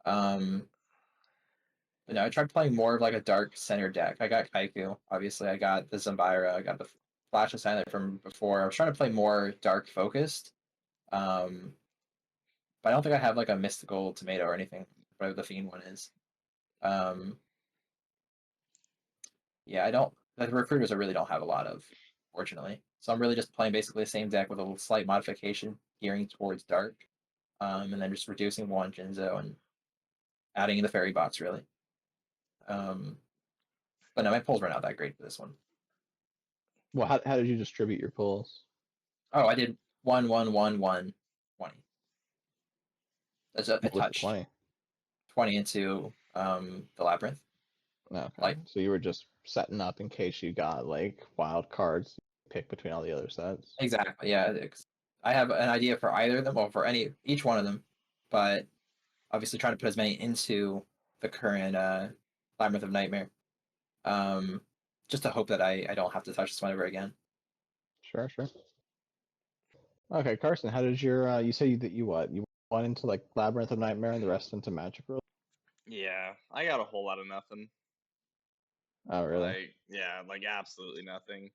Um, but no, I tried playing more of like a dark center deck. I got Kaiku, obviously. I got the Zambira. I got the Flash of Silent from before. I was trying to play more dark focused. Um, but I don't think I have like a mystical tomato or anything. Whatever the fiend one is. Um, yeah, I don't. The recruiters I really don't have a lot of, fortunately. So I'm really just playing basically the same deck with a slight modification, gearing towards dark, and then just reducing one Jinzo and adding in the fairy bots really. Um, but no, my pulls were not that great for this one. Well, how did you distribute your pulls? Oh, I did 1, 1, 1, 1, 20. That's a What was the touch. 20? 20 into the labyrinth. Okay, Like so you were just setting up in case you got like wild cards, pick between all the other sets. exactly, yeah. I have an idea for either of them, or for each one of them, but obviously trying to put as many into the current Labyrinth of Nightmare. Um, just to hope that I don't have to touch this one ever again. Sure, sure. Okay, Carson, how did your you say that you what? You went into like Labyrinth of Nightmare and the rest into Magic World? Yeah, I got a whole lot of nothing. Oh, really? Yeah, like absolutely nothing.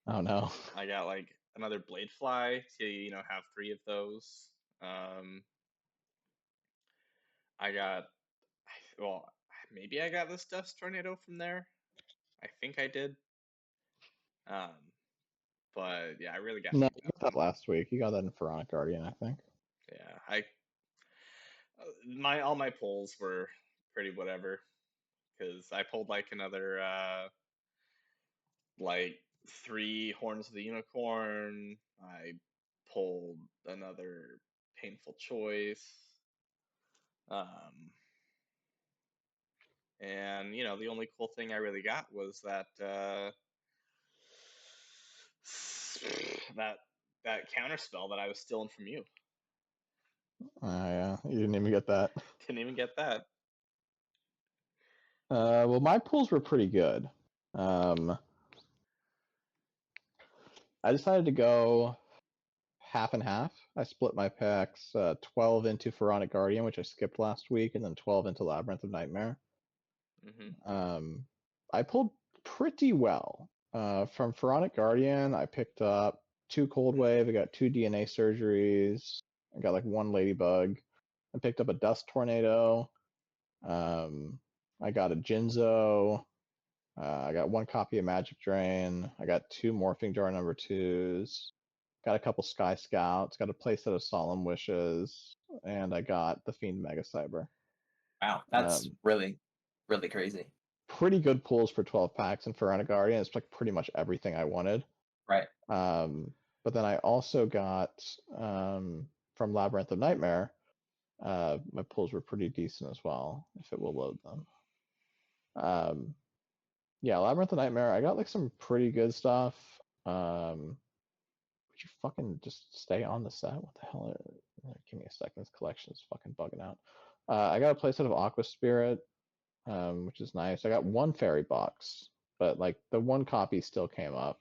Oh no. I got like another Bladefly to, have three of those. Um, I got, well, maybe I got this Dust Tornado from there. I think I did. Um, but yeah, I really got No, like you got that nothing. last week. You got that in Pharaonic Guardian, I think. Yeah, my all my pulls were pretty whatever because I pulled like another like three Horns of the Unicorn. I pulled another Painful Choice. Um, and the only cool thing I really got was that that that counter spell that I was stealing from you. Oh yeah, you didn't even get that. Didn't even get that. Well, my pulls were pretty good. Um, I decided to go half and half. I split my packs 12 into Pharaonic Guardian, which I skipped last week, and then 12 into Labyrinth of Nightmare. Hmm. Um, I pulled pretty well. From Pharaonic Guardian, I picked up two Cold Wave, I got two DNA surgeries, I got like one Ladybug. I picked up a Dust Tornado. Um, I got a Jinzo. I got one copy of Magic Drain. I got two Morphing Jar number twos. Got a couple Sky Scouts. Got a playset of Solemn Wishes, and I got the Fiend Mega Cyber. Wow, that's Um, really, really crazy. Pretty good pulls for 12 packs, and for Rent a Guardian, it's like pretty much everything I wanted. Right. But then I also got from Labyrinth of Nightmare. My pulls were pretty decent as well, if it will load them. Um, Yeah, Labyrinth of Nightmare. I got like some pretty good stuff. Um, would you fucking just stay on the set? What the hell? Give me a second. This collection is fucking bugging out. I got a playset of Aqua Spirit, which is nice. I got one fairy box, but like the one copy still came up.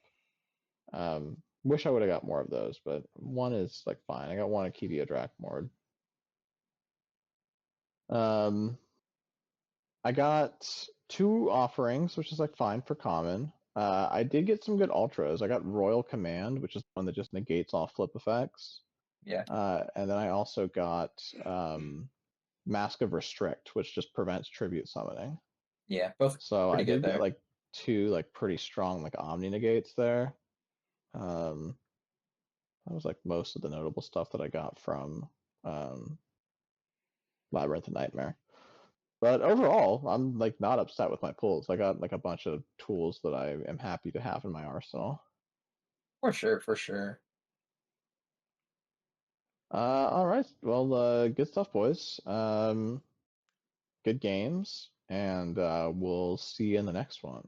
Wish I would have got more of those, but one is like fine. I got one Akivia Drakmord. Um, I got two offerings, which is like fine for common. I did get some good ultras. I got Royal Command, which is one that just negates all flip effects. Yeah, And then I also got Mask of Restrict, which just prevents tribute summoning. yeah, both So I pretty good did get there. like two like pretty strong like Omni negates there. Um, that was like most of the notable stuff that I got from um, Labyrinth of Nightmare. But overall, I'm like not upset with my pulls. I got like a bunch of tools that I am happy to have in my arsenal. For sure, for sure. All right. Well, good stuff, boys. Good games, and we'll see you in the next one.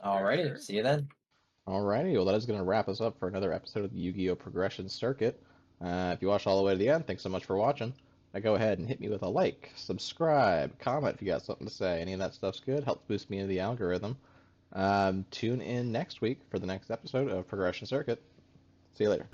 For Alrighty, sure. see you then. Alrighty. Well, that is going to wrap us up for another episode of the Yu-Gi-Oh! Progression Circuit. If you watched all the way to the end, thanks so much for watching. Go ahead and hit me with a like, subscribe, comment if you got something to say. Any of that stuff's good. Helps boost me into the algorithm. Tune in next week for the next episode of Progression Circuit. See you later.